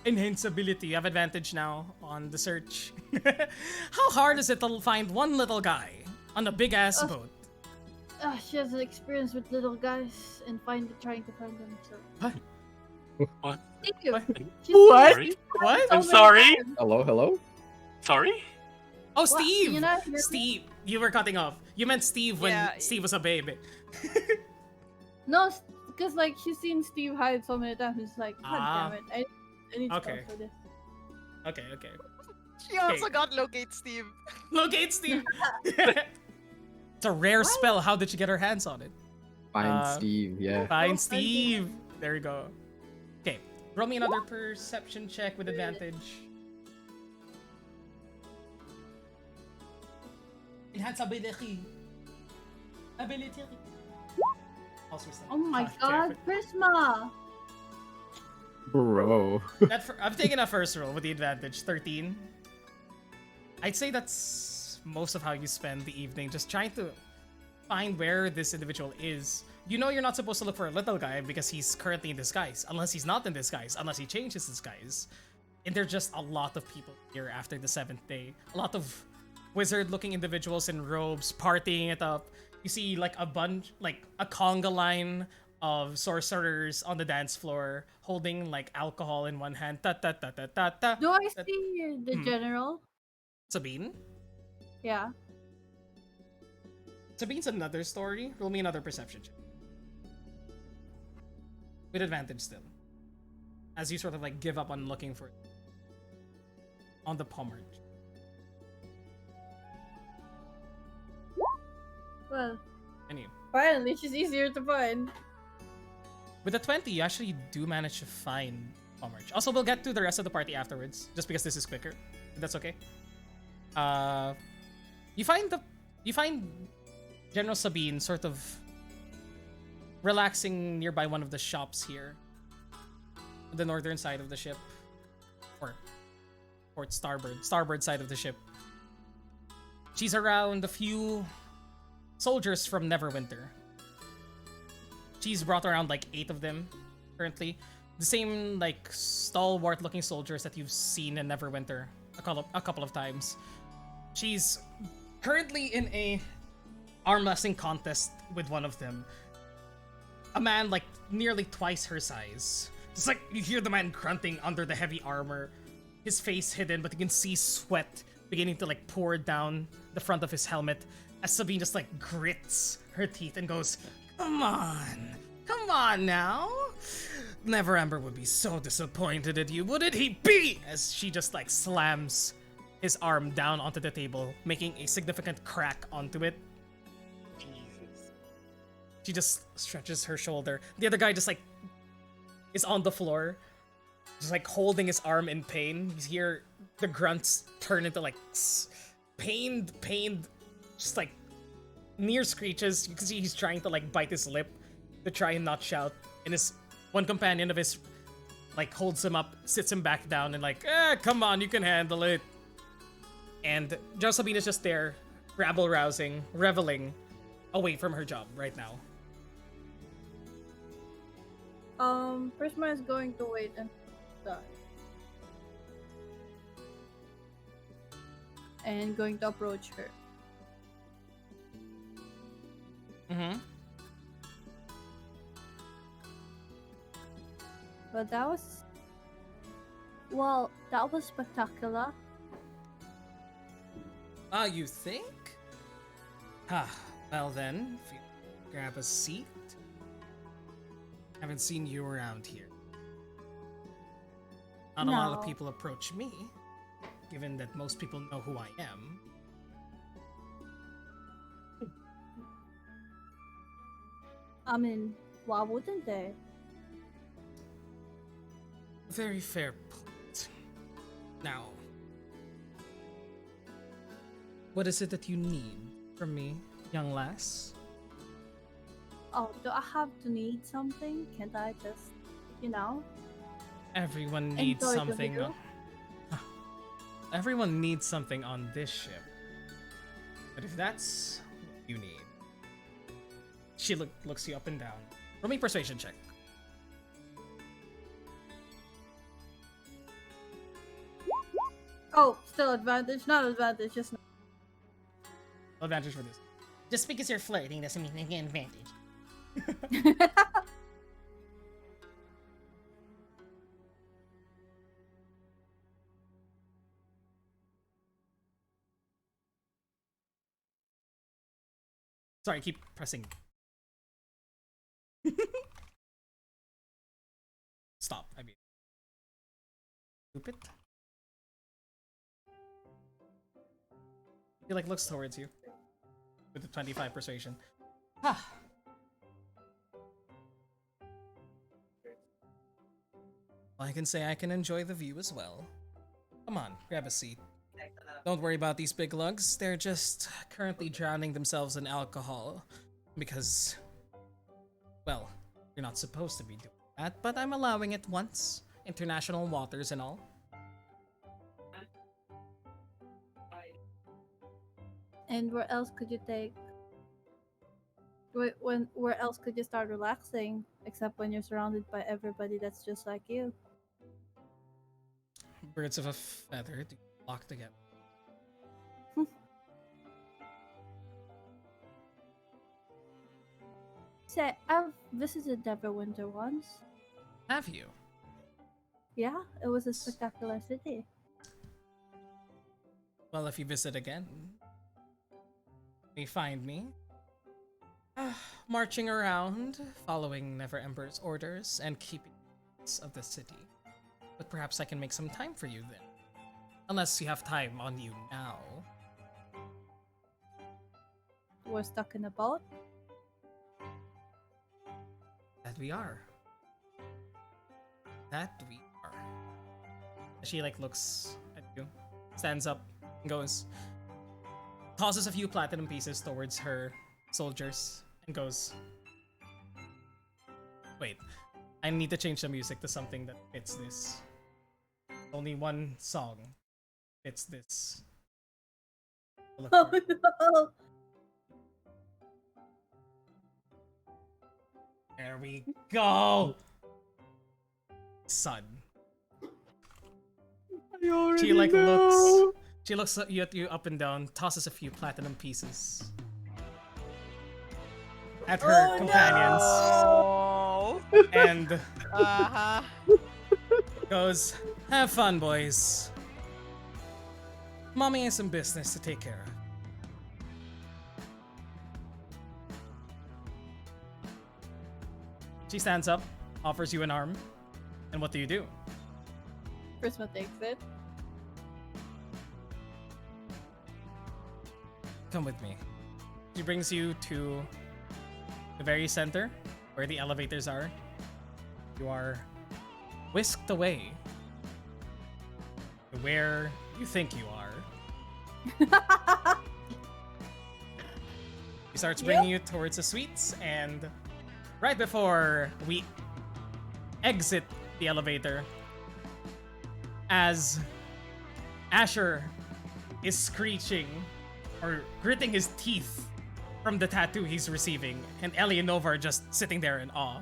Enhance ability. You have advantage now on the search. How hard is it to find one little guy on a big ass boat? She has experience with little guys and trying to find them. So. What? Thank you. What? She's What? Sorry? What? so I'm many sorry? times. Hello? Sorry? Oh, What? Steve! You not hear me? Steve! You were cutting off. You meant Steve when Yeah. Steve was a baby. No, because like she's seen Steve hide so many times. It's like, God Ah. damn it! I need Okay. spells for this. Okay. She also got locate Steve. Locate Steve! It's a rare spell. How did she get her hands on it? Find Steve, yeah. Find Oh, Steve! There we go. Okay. Roll me another perception check with advantage. Enhance ability. Ability. Also, Oh my damn God, it. Prisma! Bro. I've taken a first roll with the advantage, 13. I'd say that's most of how you spend the evening, just trying to find where this individual is. You know you're not supposed to look for a little guy because he's currently in disguise, unless he's not in disguise, unless he changes disguise. And there's just a lot of people here after the 7th day. A lot of wizard-looking individuals in robes partying it up. You see like a bunch, like a conga line of sorcerers on the dance floor holding like alcohol in one hand. Ta ta ta ta ta ta. Do I see the general? Sabine? Yeah. Sabine's another story. Roll me another perception check. With advantage still. As you sort of like give up on looking for it. On the Pommard. Well, And you. finally, she's easier to find. With a 20, you actually do manage to find Pommard. Also, we'll get to the rest of the party afterwards, just because this is quicker. If that's okay. You find General Sabine sort of relaxing nearby one of the shops here. On the northern side of the ship. Or port starboard side of the ship. She's around a few soldiers from Neverwinter. She's brought around like 8 of them currently. The same like stalwart looking soldiers that you've seen in Neverwinter a couple of times. She's currently in a arm wrestling contest with one of them. A man like nearly twice her size. It's like you hear the man grunting under the heavy armor, his face hidden, but you can see sweat beginning to like pour down the front of his helmet as Sabine just like grits her teeth and goes, Come on now. Never Ember would be so disappointed at you, wouldn't he be? As she just like slams his arm down onto the table, making a significant crack onto it. Jesus. She just stretches her shoulder. The other guy just like is on the floor, just like holding his arm in pain. You hear the grunts turn into like pained, just like near screeches. You can see he's trying to like bite his lip to try and not shout. And his one companion of his like holds him up, sits him back down, and like, come on, you can handle it. And Josephine is just there, rabble-rousing, reveling, away from her job right now. Prisma is going to wait and die. and going to approach her. Mm-hmm. But that was spectacular. Ah, you think? Ah, well then, grab a seat. Haven't seen you around here. Not a lot of No. people approach me, given that most people know who I am. I mean, why wouldn't they? Very fair point. Now, what is it that you need from me, young lass? Oh, do I have to need something? Can't I just, you know? Everyone needs Enjoy the something. view? Everyone needs something on this ship. But if that's what you need, she looks you up and down. Roll me persuasion check. Oh, still advantage, not advantage, just Advantage for this. Just because you're flirting doesn't mean you get advantage. Sorry, keep pressing. Stop, I mean. Stupid. He like looks towards you. With the 25 persuasion. Ah. Well, I can say I can enjoy the view as well. Come on, grab a seat. Don't worry about these big lugs. They're just currently drowning themselves in alcohol. Because, well, you're not supposed to be doing that, but I'm allowing it once. International waters and all. And where else could you take? Where else could you start relaxing except when you're surrounded by everybody that's just like you? Birds of a feather do flock together. Say, I've visited Neverwinter once. Have you? Yeah, it was a spectacular city. Well, if you visit again, you find me marching around, following Never Ember's orders, and keeping peace of the city. But perhaps I can make some time for you then. Unless you have time on you now. We're stuck in a boat. That we are. That we are. She like looks at you, stands up, and goes, tosses a few platinum pieces towards her soldiers, and goes, wait, I need to change the music to something that fits this. Only one song fits this. Look Oh for it. no! There we go! Son. She like looks at you up and down, tosses a few platinum pieces at her companions, Oh. and Uh-huh. goes, "Have fun, boys. Mommy has some business to take care of." She stands up, offers you an arm, and what do you do? Prisma takes it. Come with me. She brings you to the very center, where the elevators are. You are whisked away to where you think you are. He starts bringing you towards the suites, and right before we exit the elevator, as Asher is screeching or gritting his teeth from the tattoo he's receiving, and Ellie and Nova are just sitting there in awe.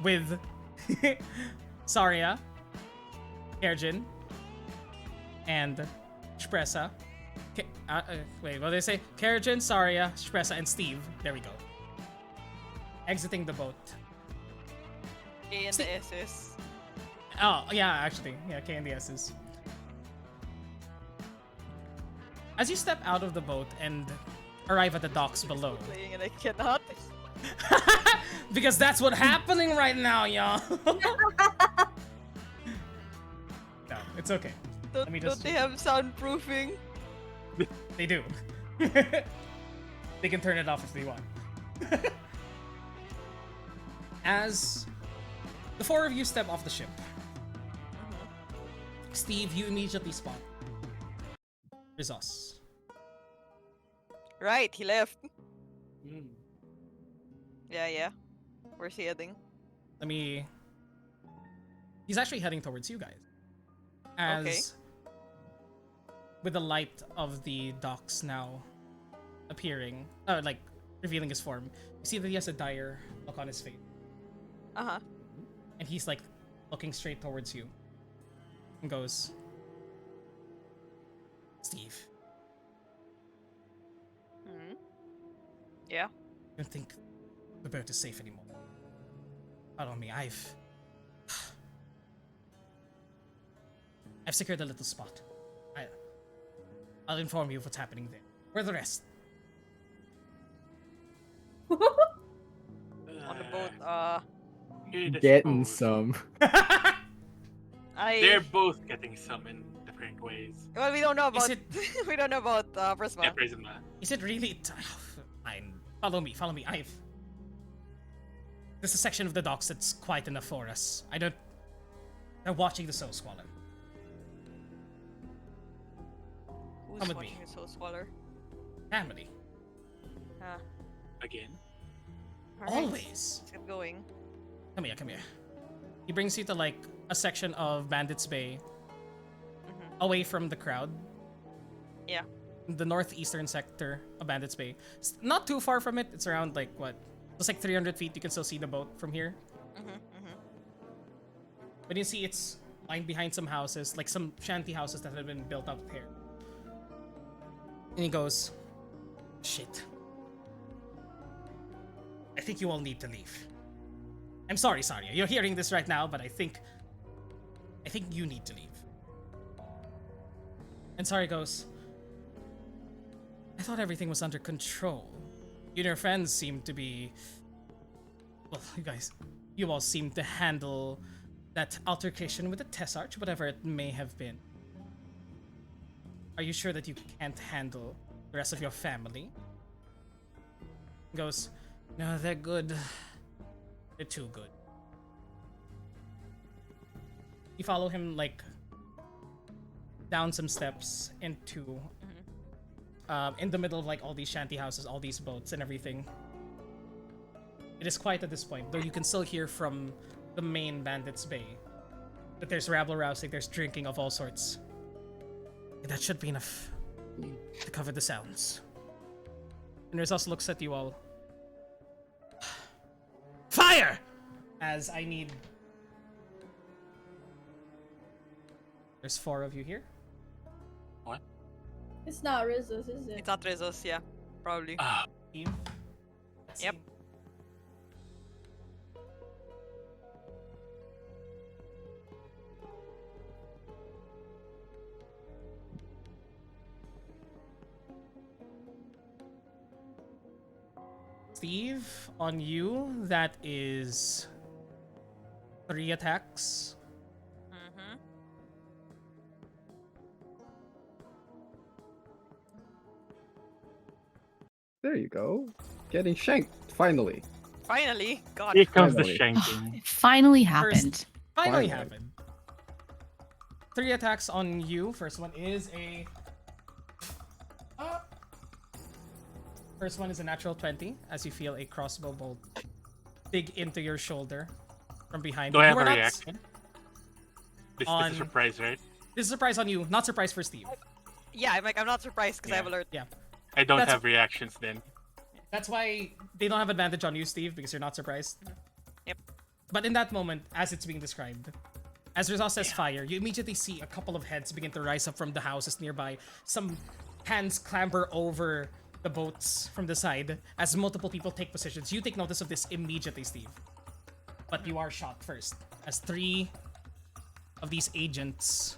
With Saria, Erjin, and Shpressa. Wait, what did they say? Karajan, Saria, Shpressa, and Steve. There we go. Exiting the boat. A and the S's. Oh, yeah, actually. Yeah, K and the S's. As you step out of the boat and arrive at the docks below. Playing and I cannot. Because that's what's happening right now, y'all. No, it's okay. Let me Don't just- they have soundproofing? They do. They can turn it off if they want. As the four of you step off the ship, Steve, you immediately spot Rizos. Right, he left. Hmm. Yeah. Where's he heading? He's actually heading towards you guys. As Okay. with the light of the docks now appearing, like revealing his form, you see that he has a dire look on his face. Uh-huh. And he's like looking straight towards you and goes, Steve, Hmm. Yeah. I don't think the boat is safe anymore. Follow me. I've secured a little spot. I'll inform you of what's happening there. Where are the rest? On the boat, Here to Getting suppose. some. They're both getting some in different ways. Well, we don't know Is about it- we don't know about Prisma. Yeah, Prisma. Is it really? Fine. Follow me. There's a section of the docks that's quiet enough for us. They're watching the Soul Squalor. Who's Come with watching me. the Soul Squalor? Family. Again. Alright, Always. Let's get going. Come here. He brings you to like a section of Bandits Bay, away from the crowd. Yeah. The northeastern sector of Bandits Bay. It's not too far from it. It's around like what? It's like 300 feet. You can still see the boat from here. But you see it's lined behind some houses, like some shanty houses that have been built up here. And he goes, shit. I think you all need to leave. I'm sorry, Saria. You're hearing this right now, but I think you need to leave. And Saria goes, I thought everything was under control. You and your friends seem to be... Well, you all seem to handle that altercation with the Tessarch, whatever it may have been. Are you sure that you can't handle the rest of your family? He goes, no, they're good. They're too good. You follow him, like, down some steps into... in the middle of, like, all these shanty houses, all these boats and everything. It is quiet at this point, though you can still hear from the main Bandits Bay that there's rabble-rousing, there's drinking of all sorts. And that should be enough to cover the sounds. And Rizos looks at you all. Fire! As I need... There's 4 of you here. It's not Rizos, is it? It's not Rizos, yeah. Probably. Team. Let's Yep. see. Steve, on you, that is 3 attacks. There you go. Getting shanked, finally. Finally, God. Here comes the Finally. shanking. It finally happened. Finally Finally. happened. 3 attacks on you. First one is a... First one is a natural 20, as you feel a crossbow bolt dig into your shoulder from behind. Do I You have were a not- reaction? This is on- a surprise, right? This is a surprise on you, not surprise for Steve. Yeah, I'm not surprised because I have Yeah. alert. Yeah. I don't That's- have reactions then. That's why they don't have advantage on you, Steve, because you're not surprised. Yep. But in that moment, as it's being described, As Rizal says fire, you immediately see a couple of heads begin to rise up from the houses nearby. Some hands clamber over the boats from the side as multiple people take positions. You take notice of this immediately, Steve. But you are shot first. As 3 of these agents...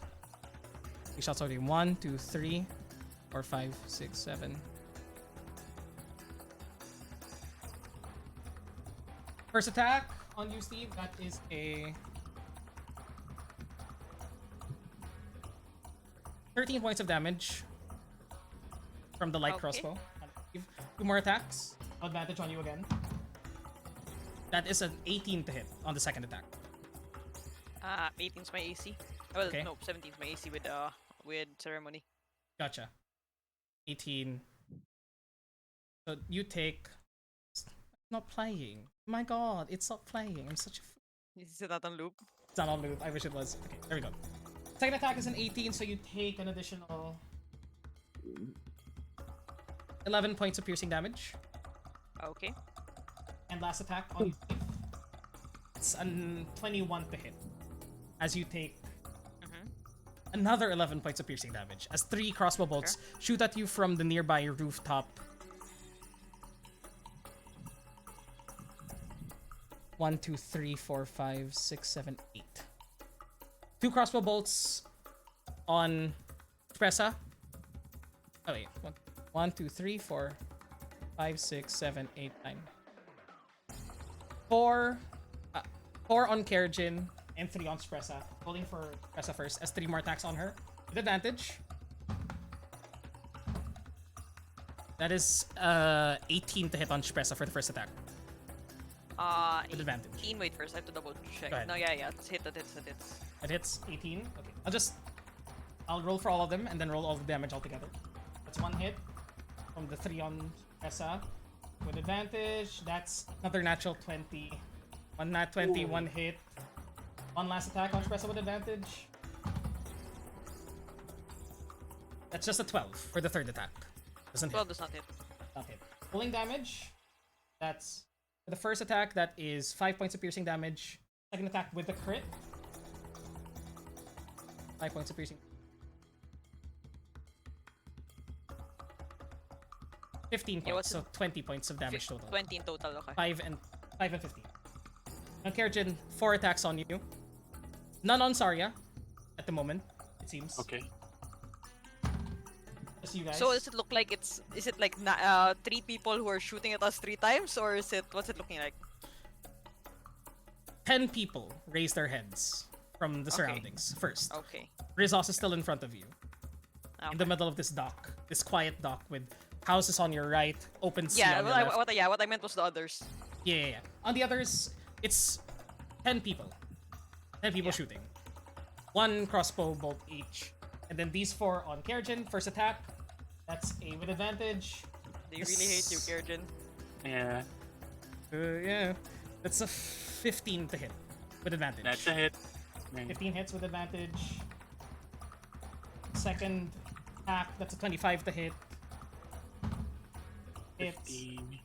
3 shots already. 1, 2, 3, 4, 5, 6, 7. First attack on you, Steve. That is a 13 points of damage from the light Okay. crossbow. 2 more attacks. Advantage on you again. That is an 18 to hit on the second attack. 18's my AC. Well, Okay. no, 17's my AC with ceremony. Gotcha. 18. So you take... It's not playing. My god, it's not playing. I'm such a... Is it not on loop? It's not on loop. I wish it was. Okay, there we go. Second attack is an 18, so you take an additional 11 points of piercing damage. Okay. And last attack on you. It's a 21 to hit. As you take another 11 points of piercing damage. As 3 crossbow bolts shoot at you from the nearby rooftop. 1, 2, 3, 4, 5, 6, 7, 8. 2 crossbow bolts on Pressa. Oh wait, 1, 2, 3, 4, 5, 6, 7, 8, 9. 4 on Kerjin and 3 on Spressa. Rolling for Spressa first as 3 more attacks on her. With advantage. That is 18 to hit on Spressa for the first attack. With advantage. 18. Wait, first I have to double check. Go ahead. No, yeah, it's hit, it hits. It hits 18. Okay. I'll roll for all of them and then roll all the damage altogether. That's 1 hit from the 3 on Spressa. With advantage, that's another natural 20. 1 nat 20, 1 hit. 1 last attack on Spressa with advantage. That's just a 12 for the third attack. Doesn't hit. 12 does not hit. Not hit. Pulling damage. That's for the first attack. That is 5 points of piercing damage. Second attack with the crit. 5 points of piercing. 15 Yeah, points, what's so 20 points of damage total. 20 in total, okay. 5 and 15. On Kerjin, 4 attacks on you. None on Zarya at the moment, it seems. Okay. Just you guys. So does it look like is it like 3 people who are shooting at us 3 times, or what's it looking like? 10 people raise their heads from the surroundings first. Okay. Rizos is still in front of you. In the middle of this dock. This quiet dock with houses on your right, open sea Yeah, on your left. what I meant was the others. Yeah. On the others, it's 10 people. 10 people shooting. 1 crossbow bolt each. And then these 4 on Kerjin. First attack. That's a with advantage. They really hate you, Kerjin. Yeah. Yeah. That's a 15 to hit with advantage. That's a hit. 15 hits with advantage. Second attack, that's a 25 to hit. Hits. 15.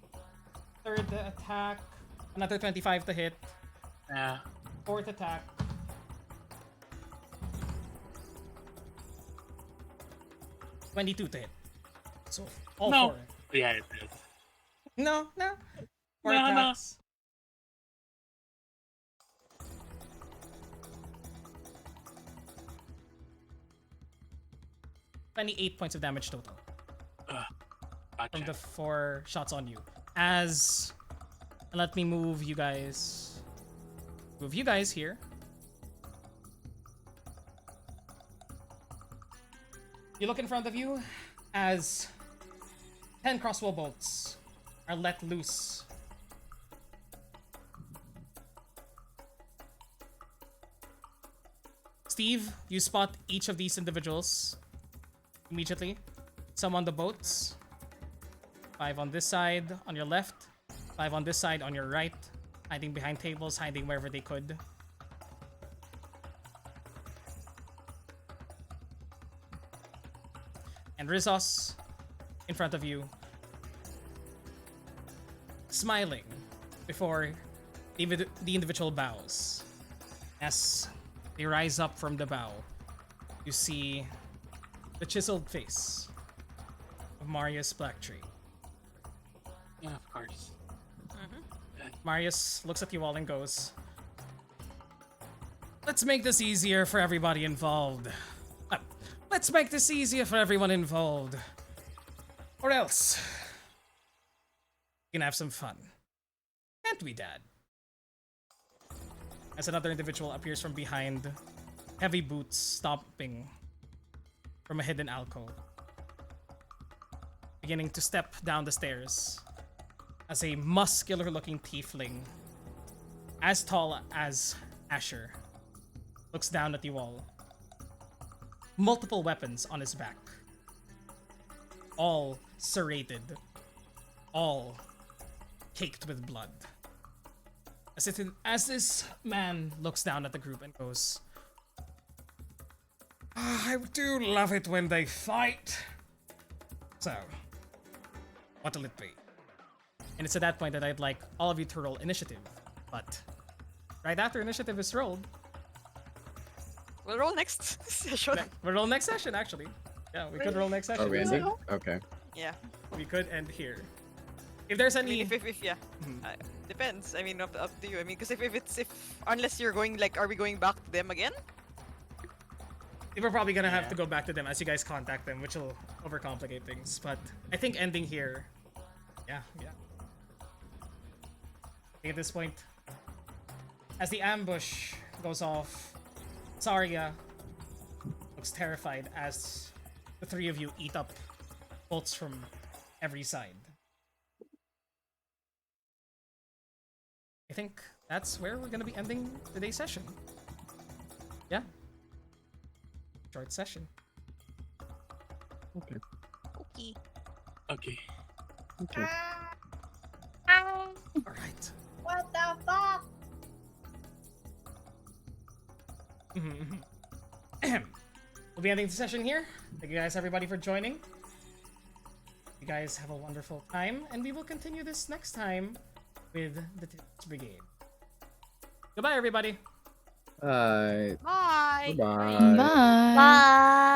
Third attack, another 25 to hit. Yeah. Fourth attack. $22 to hit. So all No. 4. Yeah, it is. No. 4 No, no. attacks. $28 points of damage total from Gotcha. the 4 shots on you. As let me move you guys here. You look in front of you as 10 crossbow bolts are let loose. Steve, you spot each of these individuals immediately. Some on the boats. 5 on this side, on your left. 5 on this side, on your right. Hiding behind tables, hiding wherever they could. And Rizos, in front of you. Smiling before the individual bows. As they rise up from the bow. You see the chiseled face of Marius Blacktree. Yeah, of course. Marius looks at you all and goes, "Let's make this easier for everybody involved. Let's make this easier for everyone involved. Or else, we can have some fun. Can't we, Dad?" As another individual appears from behind, heavy boots stomping from a hidden alcove, beginning to step down the stairs as a muscular-looking tiefling, as tall as Asher, looks down at you all. Multiple weapons on his back, all serrated, all caked with blood. As this man looks down at the group and goes, "I do love it when they fight. So, what'll it be?" And it's at that point that I'd like all of you to roll initiative. But right after initiative is rolled, We'll roll next session. we'll roll next session, actually. Yeah, we could roll next session. Are we ending? Okay. Yeah. We could end here. If there's I any... mean, if yeah. Depends. I mean, up to you. I mean, because if unless you're going, like, are we going back to them again? We're probably gonna have to go back to them as you guys contact them, which will overcomplicate things. But I think ending here... Yeah. I think at this point, as the ambush goes off, Saria looks terrified as the three of you eat up bolts from every side. I think that's where we're gonna be ending today's session. Yeah. Short session. Okay. Okay. Okay. Okay. Alright. What the fuck? We'll be ending the session here. Thank you guys, everybody, for joining. You guys have a wonderful time, and we will continue this next time with the Tenacious Brigade. Goodbye, everybody. Bye. Bye. Bye. Bye. Bye.